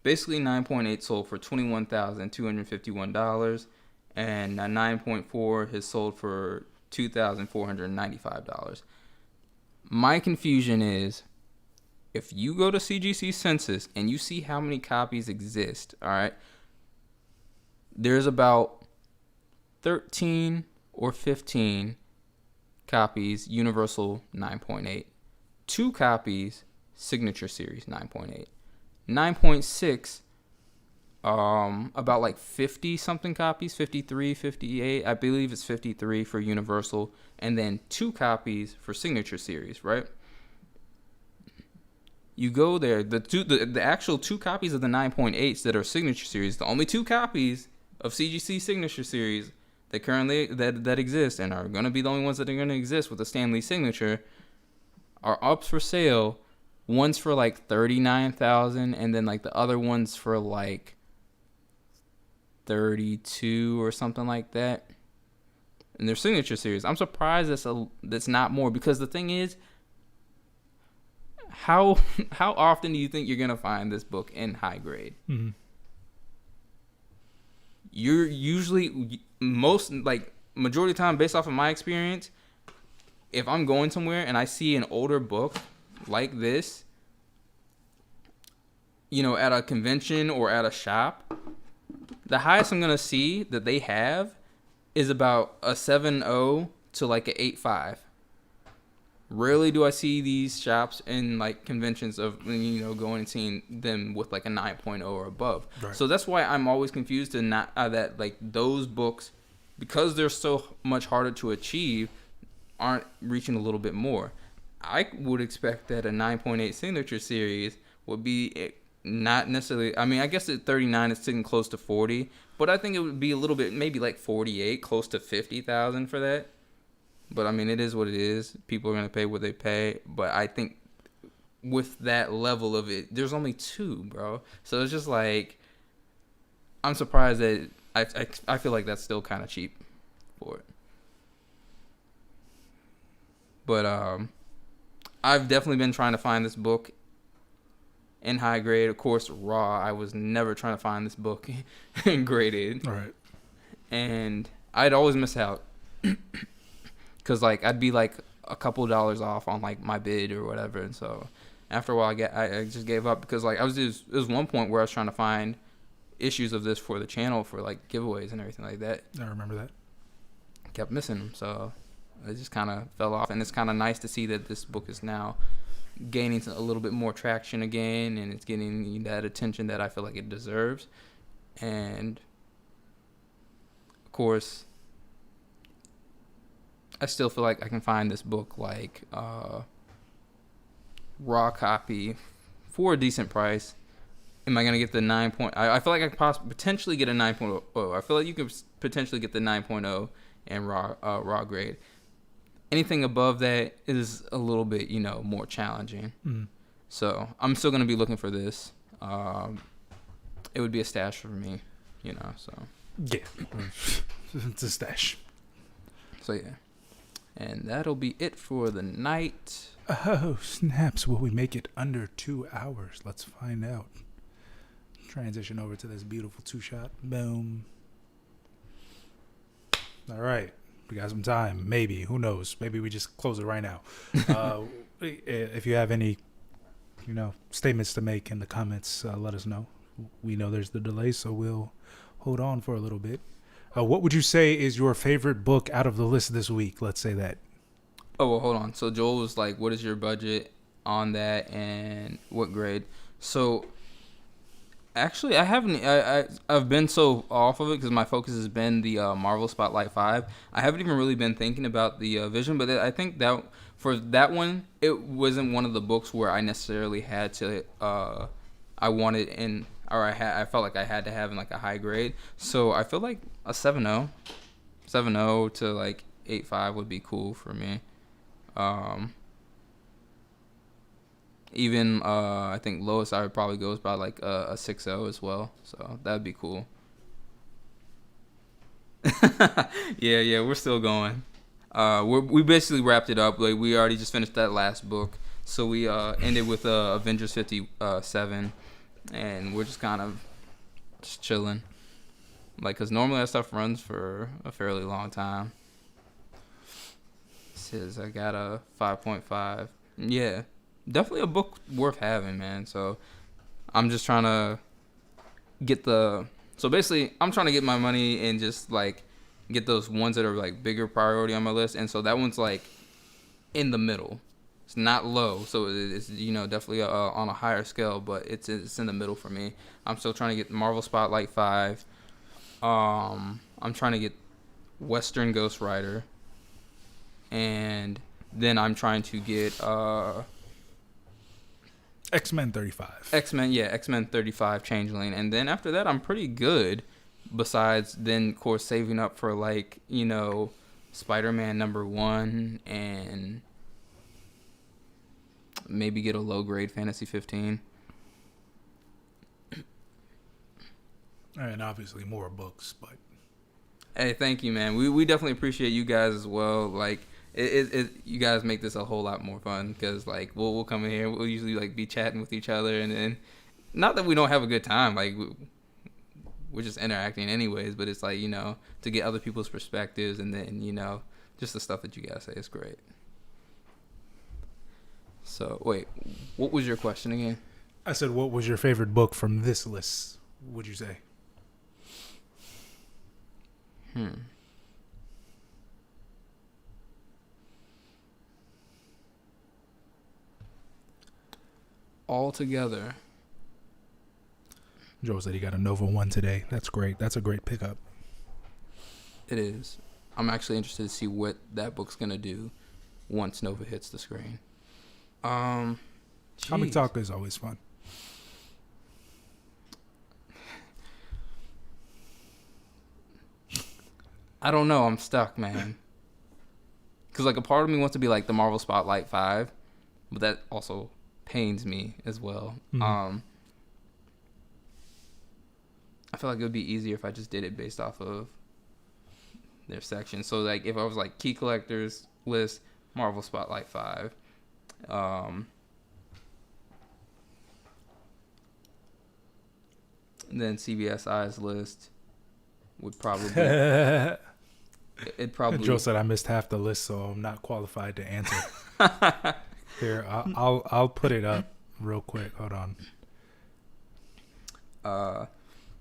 Basically 9.8 sold for $21,251, and 9.4 has sold for $2,495. My confusion is, if you go to CGC Census and you see how many copies exist, all right, there's about 13 or 15 copies Universal 9.8, 2 copies Signature Series 9.8, 9.6 about like 50 something copies, 53, 58, I believe it's 53 for Universal, and then 2 copies for Signature Series, right? You go there, the actual 2 copies of the 9.8s that are Signature Series, the only 2 copies of CGC Signature Series that currently that exist and are going to be the only ones that are going to exist with the Stan Lee signature are up for sale. One's for like $39,000, and then like the other one's for like $32 or something like that. And they're Signature Series. I'm surprised that's not more, because the thing is, how often do you think you're gonna find this book in high grade? Mm-hmm. You're usually majority of the time, based off of my experience, if I'm going somewhere and I see an older book like this, at a convention or at a shop, the highest I'm gonna see that they have is about a 7.0 to like an 8.5. Rarely do I see these shops in like conventions of going and seeing them with like a 9.0 or above. Right. So that's why I'm always confused to not that like those books, because they're so much harder to achieve, aren't reaching a little bit more. I would expect that a 9.8 Signature Series would be not necessarily, I mean, I guess at 39 it's sitting close to 40, but I think it would be a little bit, maybe like 48, close to 50,000 for that. But I mean, it is what it is. People are going to pay what they pay. But I think with that level of it, there's only 2, bro. So it's just like, I'm surprised that I feel like that's still kind of cheap for it. But I've definitely been trying to find this book in high grade. Of course, raw. I was never trying to find this book in graded. All right. and I'd always miss out because like I'd be like a couple dollars off on like my bid or whatever, and so after a while I just gave up because like it was one point where I was trying to find issues of this for the channel for like giveaways and everything like that. I remember that. Kept missing them, so it just kind of fell off. And it's kind of nice to see that this book is now gaining a little bit more traction again, and it's getting that attention that I feel like it deserves. And of course, I still feel like I can find this book like raw copy for a decent price. Am I going to get the 9. I feel like I could potentially get a 9.0. I feel like you could potentially get the 9.0 and raw grade. Anything above that is a little bit, more challenging. Mm. So I'm still going to be looking for this. It would be a stash for me, so. Yeah. It's a stash. So, yeah. And that'll be it for the night. Oh, snaps. Will we make it under 2 hours? Let's find out. Transition over to this beautiful 2-shot. Boom. All right. We got some time. Maybe. Who knows? Maybe we just close it right now. If you have any, statements to make in the comments, let us know. We know there's the delay, so we'll hold on for a little bit. What would you say is your favorite book out of the list this week? Let's say that. Oh, well, hold on. So Joel was like, what is your budget on that and what grade? So actually, I haven't. I've been so off of it because my focus has been the Marvel Spotlight 5. I haven't even really been thinking about the Vision, but I think that for that one, it wasn't one of the books where I necessarily had to. I wanted in, or I felt like I had to have in like a high grade. So I feel like a 7.0, 7.0 to like 8.5 would be cool for me. Even I think lowest I would probably go is about like a 6.0 as well. So that'd be cool. yeah, we're still going. We basically wrapped it up. Like we already just finished that last book, so we ended with Avengers 57, and we're just kind of just chilling. Like, cause normally that stuff runs for a fairly long time. It says I got a 5.5. Yeah. Definitely a book worth having, man. So I'm just trying to so basically I'm trying to get my money and just like get those ones that are like bigger priority on my list. And so that one's like in the middle. It's not low, so it's definitely on a higher scale, but it's in the middle for me. I'm still trying to get Marvel Spotlight 5. I'm trying to get Western Ghost Rider, and then I'm trying to get X-Men 35. X-Men 35 Changeling. And then after that, I'm pretty good. Besides, then, of course, saving up for, like, Spider-Man #1 and maybe get a low-grade Fantasy 15. And obviously more books, but... Hey, thank you, man. We definitely appreciate you guys as well. Like, you guys make this a whole lot more fun because like we'll come in here, we'll usually like be chatting with each other, and then not that we don't have a good time, like we're just interacting anyways, but it's like to get other people's perspectives, and then just the stuff that you guys say is great. So wait, what was your question again? I said, what was your favorite book from this list, would you say? All together. Joe said he got a Nova 1 today. That's great. That's a great pickup. It is. I'm actually interested to see what that book's gonna do once Nova hits the screen. Comic talk is always fun. I don't know. I'm stuck, man. Because like a part of me wants to be like the Marvel Spotlight 5, but that also pains me as well. Mm-hmm. I feel like it would be easier if I just did it based off of their section. So like if I was like key collectors list, Marvel Spotlight 5, then CBSI's list would probably it probably. Joe said I missed half the list, so I'm not qualified to answer. Here, I'll put it up real quick. Hold on.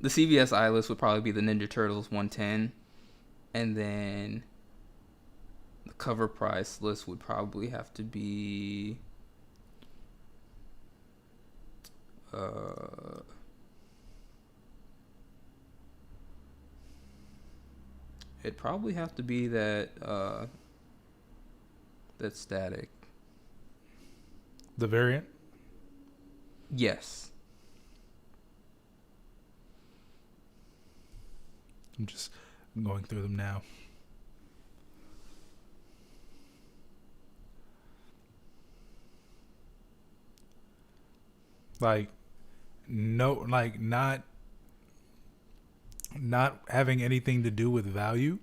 The CVSI list would probably be the Ninja Turtles 110, and then the cover price list would probably have to be it'd probably have to be that Static. The variant? Yes. I'm just going through them now. Like, no, like not having anything to do with value.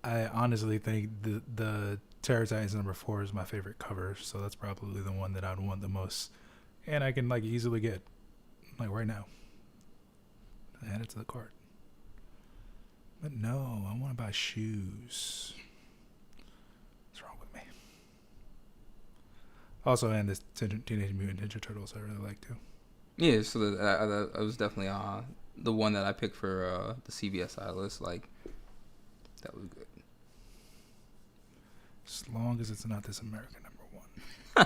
I honestly think the Terror Titans #4 is my favorite cover, so that's probably the one that I'd want the most, and I can like easily get like right now. Add it to the cart. But no, I want to buy shoes. What's wrong with me? Also, and this Teenage Mutant Ninja Turtles I really like too. Yeah, so that was definitely the one that I picked for the CVSI list. Like, that was good. As long as it's not this American #1.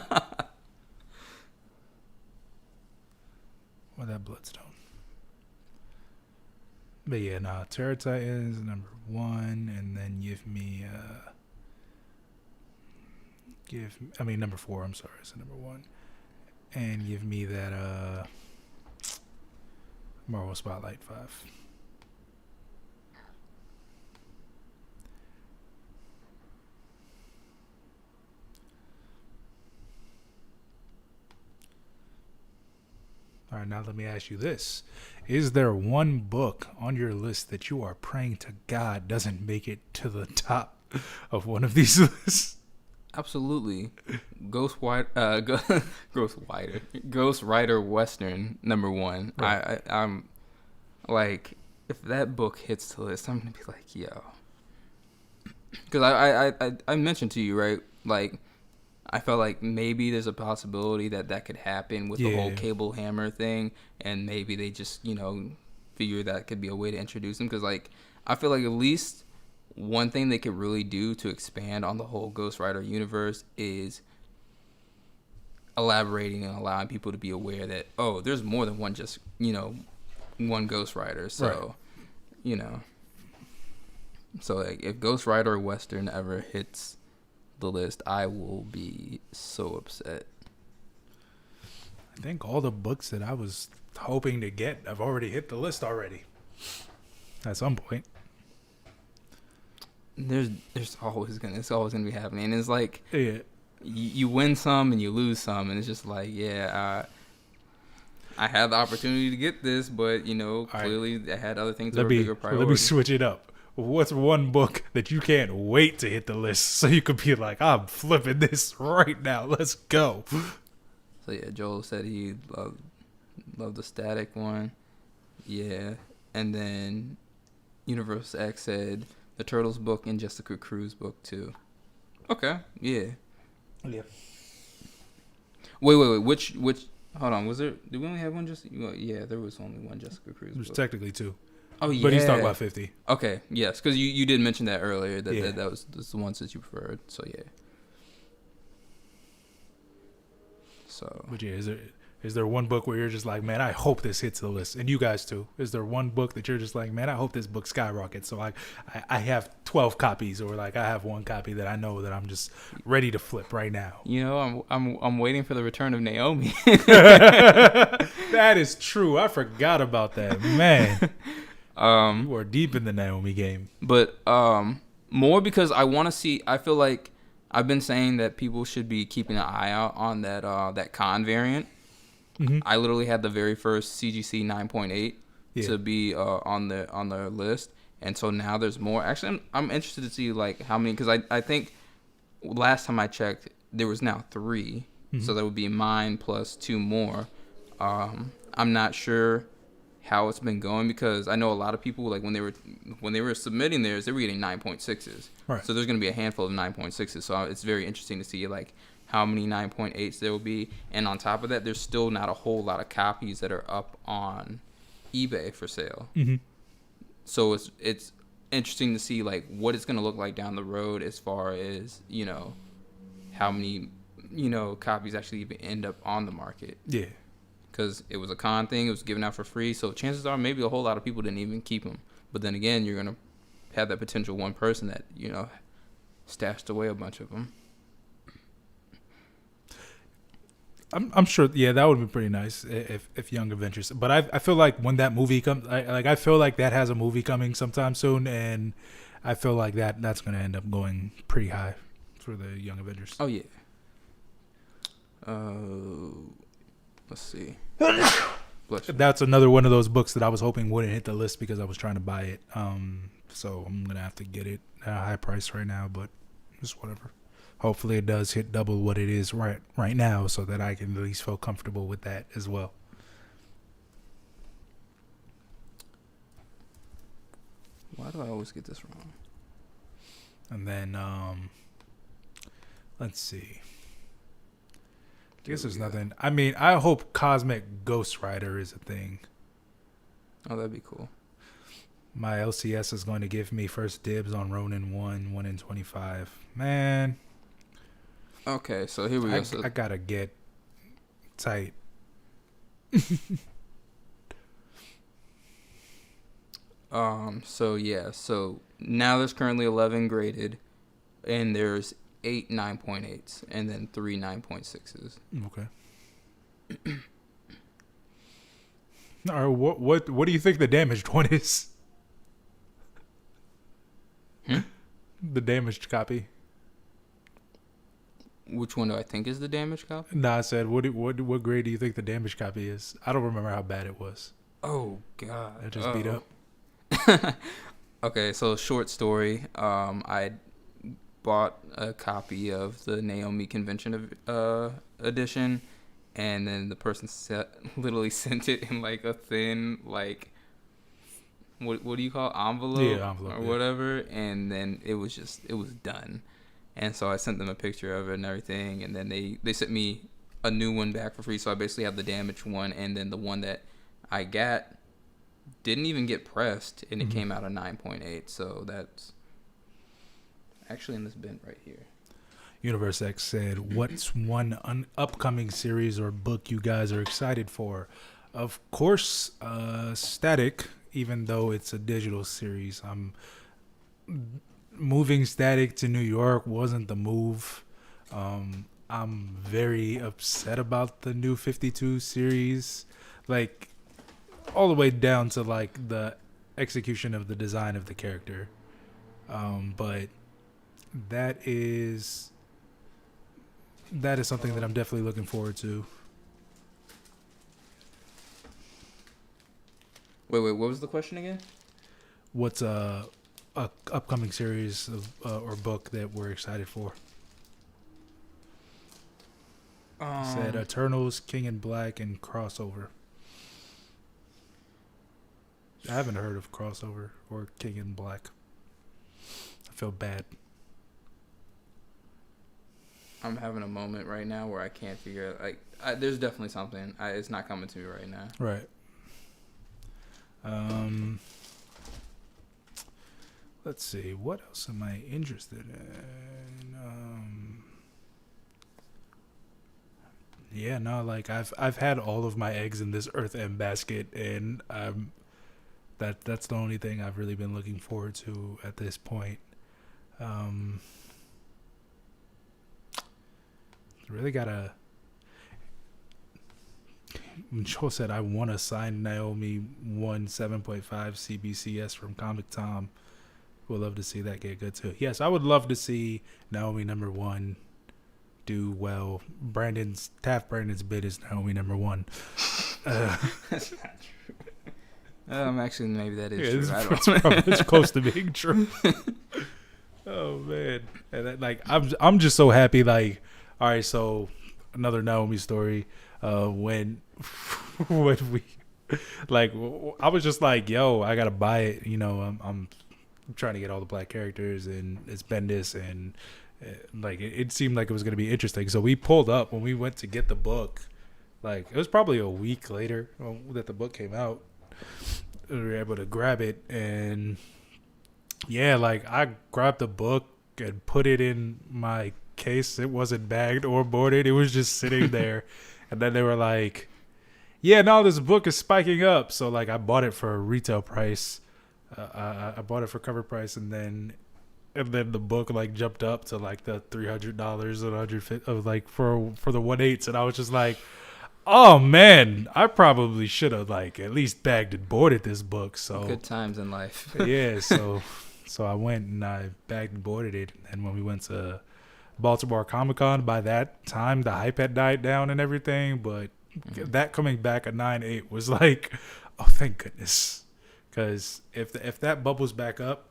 Or that Bloodstone. But yeah, nah, Terror Titans #1, and then give me #4, I'm sorry, it's #1. And give me that Marvel Spotlight 5. All right, now let me ask you this. Is there one book on your list that you are praying to God doesn't make it to the top of one of these lists? Absolutely. Ghost Rider Western #1. Right. I'm like, if that book hits the list, I'm gonna be like, yo, because I mentioned to you, right, like, I felt like maybe there's a possibility that could happen with the whole Cable Hammer thing, and maybe they just, figure that could be a way to introduce them, because, like, I feel like at least one thing they could really do to expand on the whole Ghost Rider universe is elaborating and allowing people to be aware that, oh, there's more than one one Ghost Rider. So, right. So like, if Ghost Rider Western ever hits the list, I will be so upset. I think all the books that I was hoping to get have already hit the list already at some point. There's always gonna be happening, and it's like, you win some and you lose some, and it's just like, I had the opportunity to get this, but clearly I had other things that were bigger priorities. Let me switch it up. What's one book that you can't wait to hit the list so you could be like, I'm flipping this right now, let's go? So yeah, Joel said he loved the Static one, and then Universe X said the Turtles book and Jessica Cruz book too. Okay, yeah. Wait. Which? Hold on. Was there? Did we only have one? Yeah, there was only one Jessica Cruz. There's book. Technically two. Oh yeah. But he's talking about 50. Okay. Yes, because you did mention that earlier. That was the ones that you preferred. So yeah. So. But yeah, is there one book where you're just like, man, I hope this hits the list, and you guys too? Is there one book that you're just like, man, I hope this book skyrockets, so I have 12 copies, or like I have one copy that I know that I'm just ready to flip right now? I'm waiting for the return of Naomi. That is true. I forgot about that, man. You are deep in the Naomi game. But more because I want to see. I feel like I've been saying that people should be keeping an eye out on that Khan variant. Mm-hmm. I literally had the very first CGC 9.8 to be on the list, and so now there's more. Actually, I'm interested to see like how many, because I think last time I checked there was now 3, so that would be mine plus 2 more. I'm not sure how it's been going, because I know a lot of people, like when they were submitting theirs, they were getting 9.6s. Right. So there's going to be a handful of 9.6s. So it's very interesting to see like how many 9.8s there will be, and on top of that, there's still not a whole lot of copies that are up on eBay for sale. Mm-hmm. So it's interesting to see like what it's going to look like down the road as far as, you know, how many, you know, copies actually even end up on the market. Yeah. Because it was a con thing, it was given out for free, so chances are maybe a whole lot of people didn't even keep them. But then again, you're gonna have that potential one person that, you know, stashed away a bunch of them. I'm sure. Yeah, that would be pretty nice if Young Avengers. But I feel like when that movie comes, I feel like that has a movie coming sometime soon, and I feel like that's gonna end up going pretty high for the Young Avengers. Oh yeah. Let's see. That's another one of those books that I was hoping wouldn't hit the list because I was trying to buy it. So I'm gonna have to get it at a high price right now, but just whatever. Hopefully it does hit double what it is right now, so that I can at least feel comfortable with that as well. Why do I always get this wrong? And then let's see. I guess there's nothing. I mean, I hope Cosmic Ghost Rider is a thing. Oh, that'd be cool. My LCS is going to give me first dibs on Ronin 1 in 25. Man. Okay, so here we go. I gotta get tight. So yeah, so now there's currently 11 graded, and there's 8 9.8s, and then 3 9.6s. Okay. All right, what do you think the damaged one is? The damaged copy. Which one do I think is the damaged copy? Nah, I said what grade do you think the damaged copy is? I don't remember how bad it was. Oh God, I just beat up. Okay, so short story. I bought a copy of the Naomi Convention edition, and then the person literally sent it in like a thin like what do you call it? Envelope or whatever, and then it was done. And so I sent them a picture of it and everything, and then they sent me a new one back for free. So I basically have the damaged one, and then the one that I got didn't even get pressed, and it came out a 9.8. So that's actually in this bin right here. Universe X said, "What's one upcoming series or book you guys are excited for?" Of course, Static. Even though it's a digital series, moving Static to New York wasn't the move. I'm very upset about the new 52 series, like all the way down to like the execution of the design of the character. But that is something that I'm definitely looking forward to. Wait, what was the question again? What's a upcoming series of, or book that we're excited for? Said Eternals, King in Black, and Crossover. I haven't heard of Crossover or King in Black. I feel bad. I'm having a moment right now where I can't figure out. Like, there's definitely something. It's not coming to me right now. Right. Let's see. What else am I interested in? Yeah, no, like I've had all of my eggs in this Earth M basket, and that's the only thing I've really been looking forward to at this point. Really gotta. Joe said, "I want to sign Naomi 7.5 CBCS from Comic Tom." Would love to see that get good too. Yes, I would love to see Naomi #1 do well. Brandon's bid is Naomi #1. That's not true. Actually, maybe that is true. It's close to being true. Oh man, and that, like I'm just so happy. Like, all right, so another Naomi story. When Like I was just like, yo, I gotta buy it. I'm trying to get all the black characters, and it's Bendis, and like it seemed like it was gonna be interesting. So we pulled up when we went to get the book. Like it was probably a week later that the book came out. We were able to grab it, and yeah, like I grabbed the book and put it in my case. It wasn't bagged or boarded. It was just sitting there. And then they were like, yeah, no, this book is spiking up. So like I bought it for a retail price. I bought it for cover price, and then the book like jumped up to like the $300 and $150 of like for the 1/8, and I was just like, oh man, I probably should have like at least bagged and boarded this book. So good times in life. yeah, so I went and I bagged and boarded it, and when we went to Baltimore Comic-Con, by that time the hype had died down and everything, but that coming back at 9.8 was like, oh thank goodness. Because if that bubbles back up,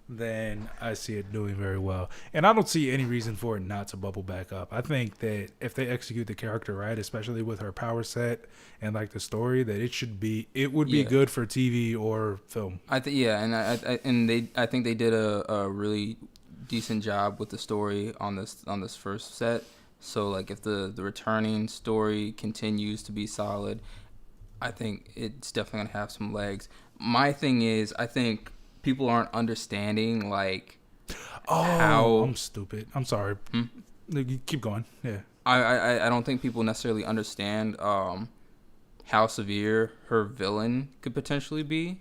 then I see it doing very well. And I don't see any reason for it not to bubble back up. I think that if they execute the character right, especially with her power set and like the story, that it would be good for TV or film. I think I think they did a really decent job with the story on this first set. So like if the returning story continues to be solid, I think it's definitely gonna have some legs. My thing is, I think people aren't understanding like how I'm stupid. I'm sorry. You keep going. Yeah. I don't think people necessarily understand how severe her villain could potentially be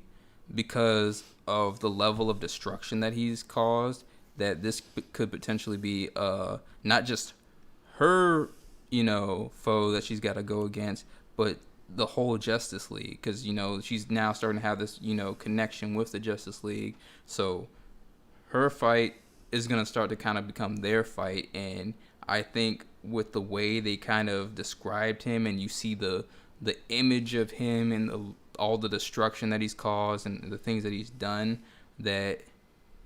because of the level of destruction that he's caused. That this could potentially be not just her, foe that she's got to go against, but the whole Justice League, because she's now starting to have this connection with the Justice League. So her fight is going to start to kind of become their fight, and I think with the way they kind of described him, and you see the image of him and all the destruction that he's caused and the things that he's done, that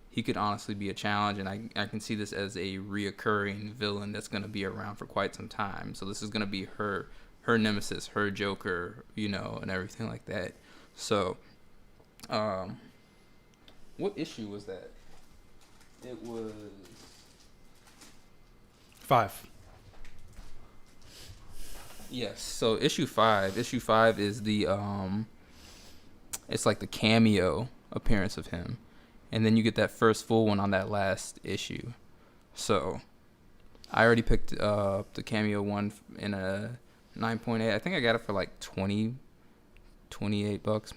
he could honestly be a challenge, and I can see this as a reoccurring villain that's going to be around for quite some time. So this is going to be her nemesis, her Joker, and everything like that. So, what issue was that? It was 5. Yes. So issue 5. Issue 5 is the it's like the cameo appearance of him, and then you get that first full one on that last issue. So, I already picked up the cameo one in a 9.8. I think I got it for like $28,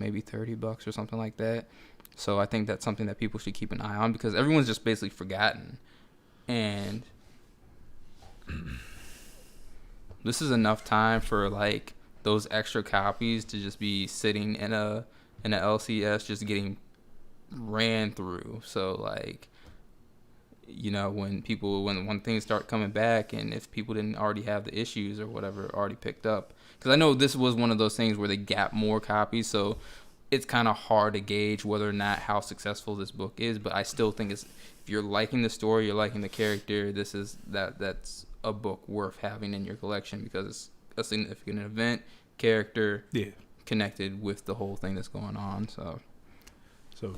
maybe $30 or something like that. So I think that's something that people should keep an eye on because everyone's just basically forgotten. And this is enough time for like those extra copies to just be sitting in a LCS just getting ran through. So like, when things start coming back, and if people didn't already have the issues or whatever already picked up, because I know this was one of those things where they gap more copies, so it's kind of hard to gauge whether or not how successful this book is. But I still think if you're liking the story, you're liking the character, that's a book worth having in your collection because it's a significant event, character, connected with the whole thing that's going on. So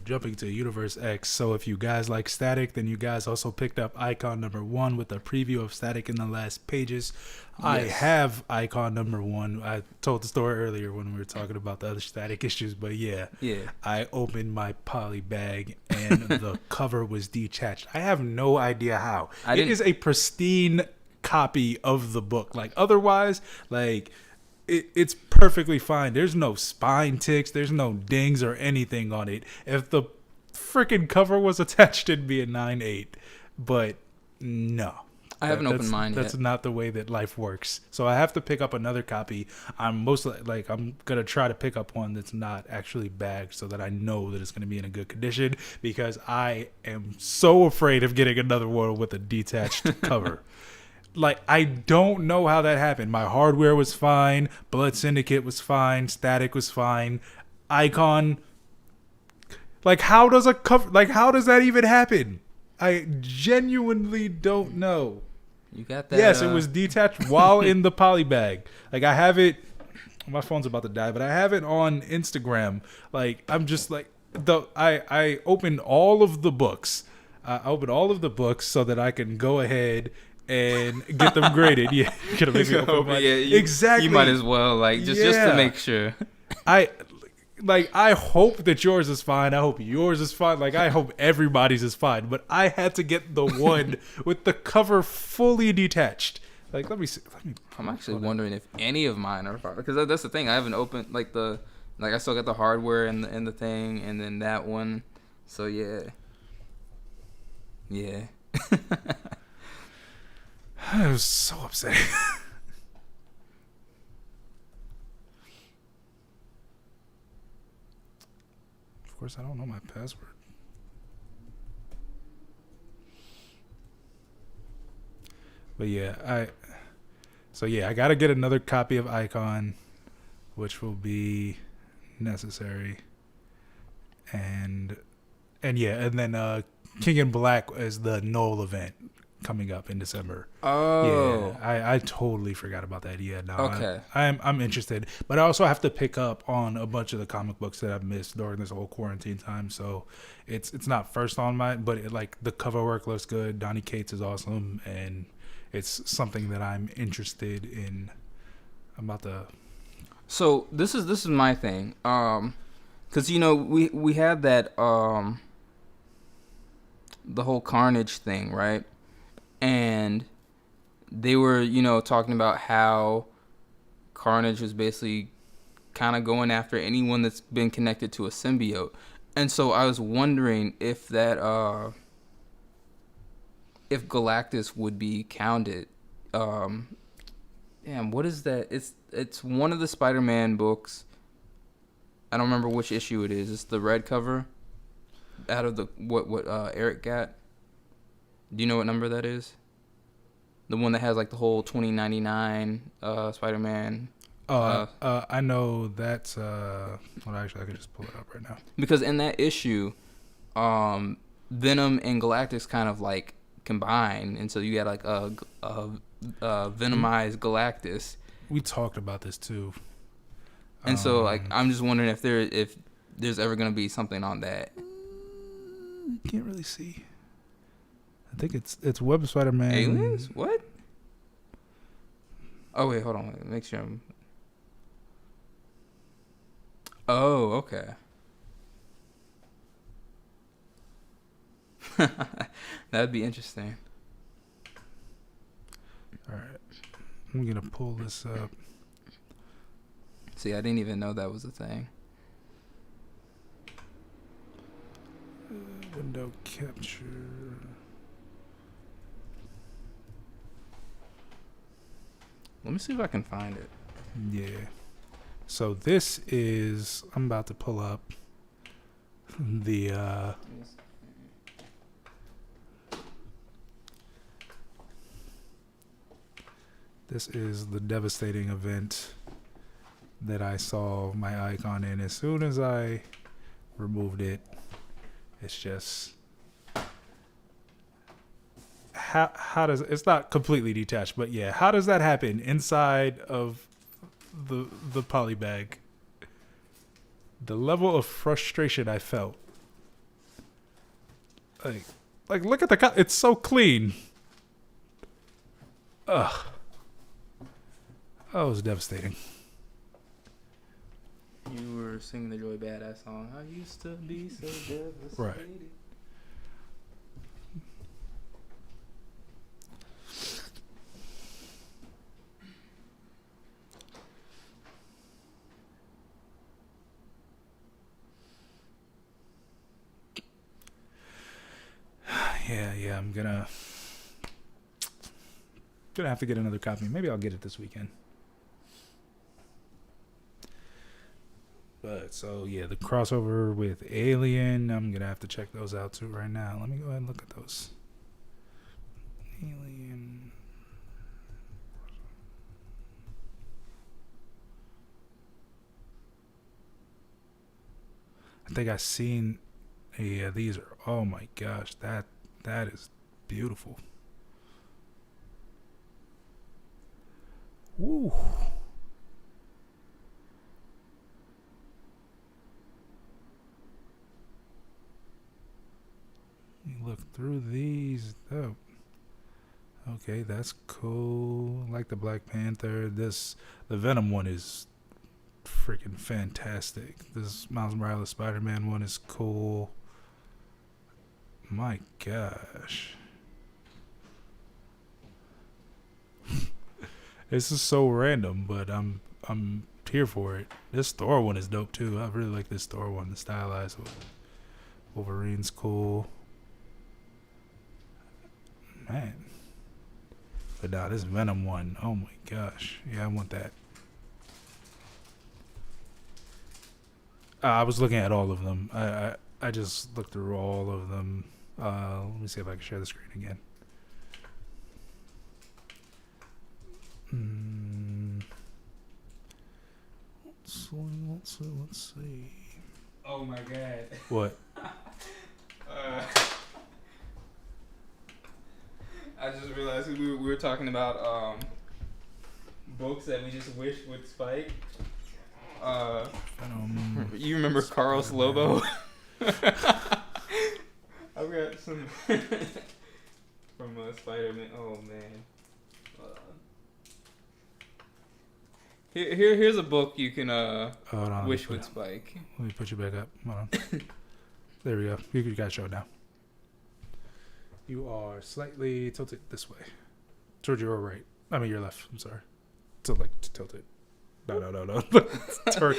jumping to Universe X, so if you guys like Static, then you guys also picked up Icon number 1 with a preview of Static in the last pages. Yes. I have Icon number 1. I told the story earlier when we were talking about the other Static issues, but yeah. I opened my poly bag and the cover was detached. I have no idea how. It is a pristine copy of the book. Like otherwise, like it's perfectly fine. There's no spine ticks. There's no dings or anything on it. If the freaking cover was attached, it'd be a 9.8. But no. I have an open mind. That's not the way that life works. So I have to pick up another copy. I'm going to try to pick up one that's not actually bagged so that I know that it's going to be in a good condition because I am so afraid of getting another one with a detached cover. Like, I don't know how that happened. My hardware was fine. Blood Syndicate was fine. Static was fine. Icon. Like, how does that even happen? I genuinely don't know. You got that? Yes, it was detached while in the poly bag. Like, I have it. My phone's about to die, but I have it on Instagram. Like I'm just like I opened all of the books. I opened all of the books so that I can go ahead and get them graded. Yeah, you're gonna make me open mine. Yeah, Exactly. You might as well, like, just to make sure. I I hope that yours is fine. I hope yours is fine. Like I hope everybody's is fine. But I had to get the one with the cover fully detached. Like let me see. I'm actually wondering if any of mine are fine, because that's the thing. I haven't opened I still got the hardware and the thing, and then that one. So yeah. It was so upsetting. Of course, I don't know my password. But yeah, I gotta get another copy of Icon, which will be necessary, and then King in Black is the Knoll event coming up in December. Oh, yeah, I totally forgot about that. Yeah, no, okay. I'm interested, but I also have to pick up on a bunch of the comic books that I've missed during this whole quarantine time. So it's not first on my, but the cover work looks good. Donny Cates is awesome, and it's something that I'm interested in. I'm about to. So this is my thing, because we had that the whole Carnage thing, right? And they were, talking about how Carnage was basically kind of going after anyone that's been connected to a symbiote. And so I was wondering if that, if Galactus would be counted. Damn, what is that? It's one of the Spider-Man books. I don't remember which issue it is. It's the red cover out of the what Eric got. Do you know what number that is? The one that has like the whole 2099 Spider-Man. I know that's well, actually I could just pull it up right now. Because in that issue, Venom and Galactus kind of like combine, and so you got like a venomized Galactus. We talked about this too. And so like I'm just wondering if there's ever gonna be something on that. Can't really see. I think it's Web Spider-Man. Aliens? What? Oh wait, hold on. Make sure I'm. Oh, okay. That'd be interesting. All right, I'm gonna pull this up. See, I didn't even know that was a thing. Window capture. Let me see if I can find it. Yeah. So this is, I'm about to pull up the this is the devastating event that I saw my icon in. As soon as I removed it, it's just how does, it's not completely detached, but yeah, how does that happen inside of the poly bag? The level of frustration I felt. Like look at it's so clean. Ugh. Oh, it was devastating. You were singing the Joey Badass song. I used to be so devastated. Right. Yeah, I'm gonna have to get another copy. Maybe I'll get it this weekend. But so yeah, the crossover with Alien, I'm gonna have to check those out too right now. Let me go ahead and look at those. Alien. I think I've seen. Yeah, these are. Oh my gosh, that is beautiful. Woo. through these. Oh, okay, that's cool. Like the Black Panther. The Venom one is freaking fantastic. This Miles Morales Spider-Man one is cool. My gosh. This is so random, but I'm here for it. This Thor one is dope too. I really like this Thor one. The stylized Wolverine's cool. Man. But nah, this Venom one, oh my gosh. Yeah, I want that. I was looking at all of them. I just looked through all of them. Let me see if I can share the screen again. Let's see. Oh my god. What? I just realized we were talking about books that we just wish would spike. You remember Carlos Lobo? I've got some from Spider-Man. Oh man. Here's a book you can wish would spike. Let me put you back up. Hold on. There we go. You got to show it now. You are slightly tilted this way. Towards your right. I mean your left. I'm sorry. So like tilt it. No. turn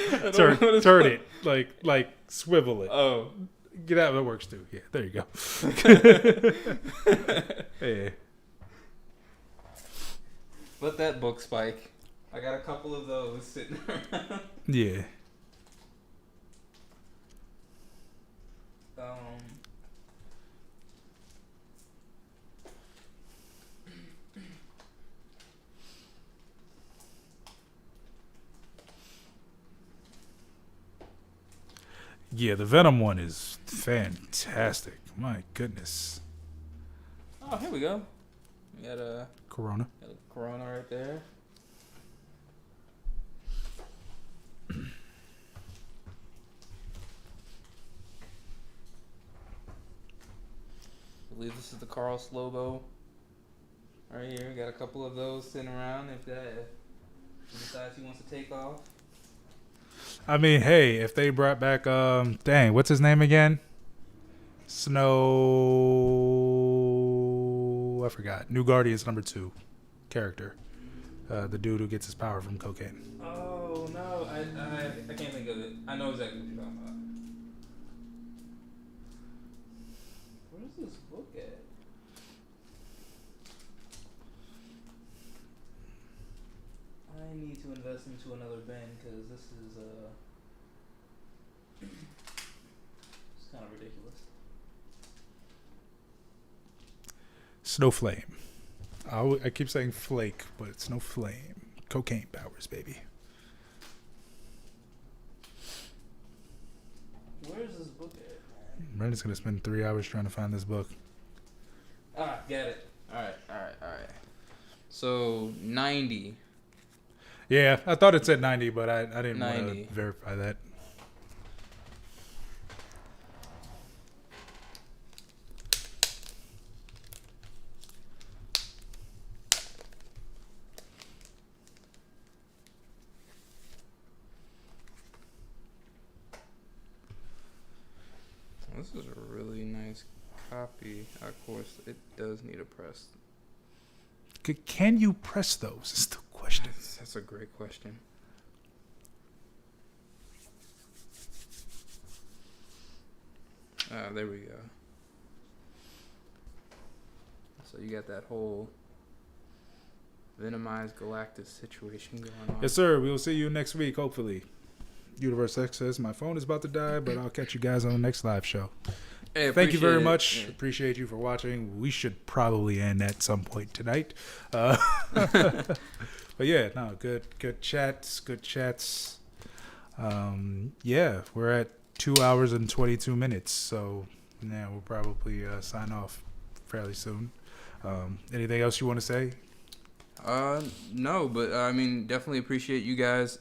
it. Like swivel it. Oh. Get out. That works too. Yeah, there you go. Hey. Let that book spike. I got a couple of those sitting around. Yeah. Yeah, the Venom one is fantastic. My goodness. Oh, here we go. We got a Corona. right there. I believe this is the Carlos Lobo right here. Got a couple of those sitting around if he decides he wants to take off. I mean, hey, if they brought back dang, what's his name again? Snow, I forgot. New Guardians #2 character. The dude who gets his power from cocaine. Oh no, I can't think of it. I know exactly what you're talking about. Where's this book at? I need to invest into another bin because this is it's kind of ridiculous. Snowflame. I keep saying flake, but it's no flame. Cocaine powers, baby. Where's this book at, man? Brendan's gonna spend 3 hours trying to find this book. Ah, get it. All right. So 90. Yeah, I thought it said 90, but I didn't want 90. to verify that. This is a really nice copy. Of course, it does need a press. Can you press those? Is the question. That's a great question. There we go. So you got that whole Venomized Galactus situation going on. Yes, sir. We will see you next week, hopefully. Universe X says my phone is about to die, but I'll catch you guys on the next live show. Hey, thank you very much. Yeah. Appreciate you for watching. We should probably end at some point tonight. But yeah, no, good chats. Yeah, we're at 2 hours and 22 minutes. So yeah, we'll probably sign off fairly soon. Anything else you want to say? No, but I mean, definitely appreciate you guys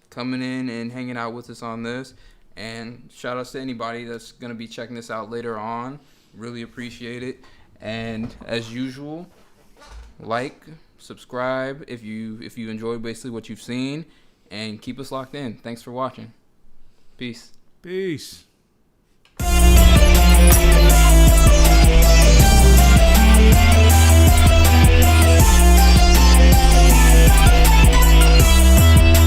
coming in and hanging out with us on this. And shout outs to anybody that's going to be checking this out later on. Really appreciate it. And as usual, like, subscribe if you enjoy basically what you've seen, and keep us locked in. Thanks for watching. Peace. Peace.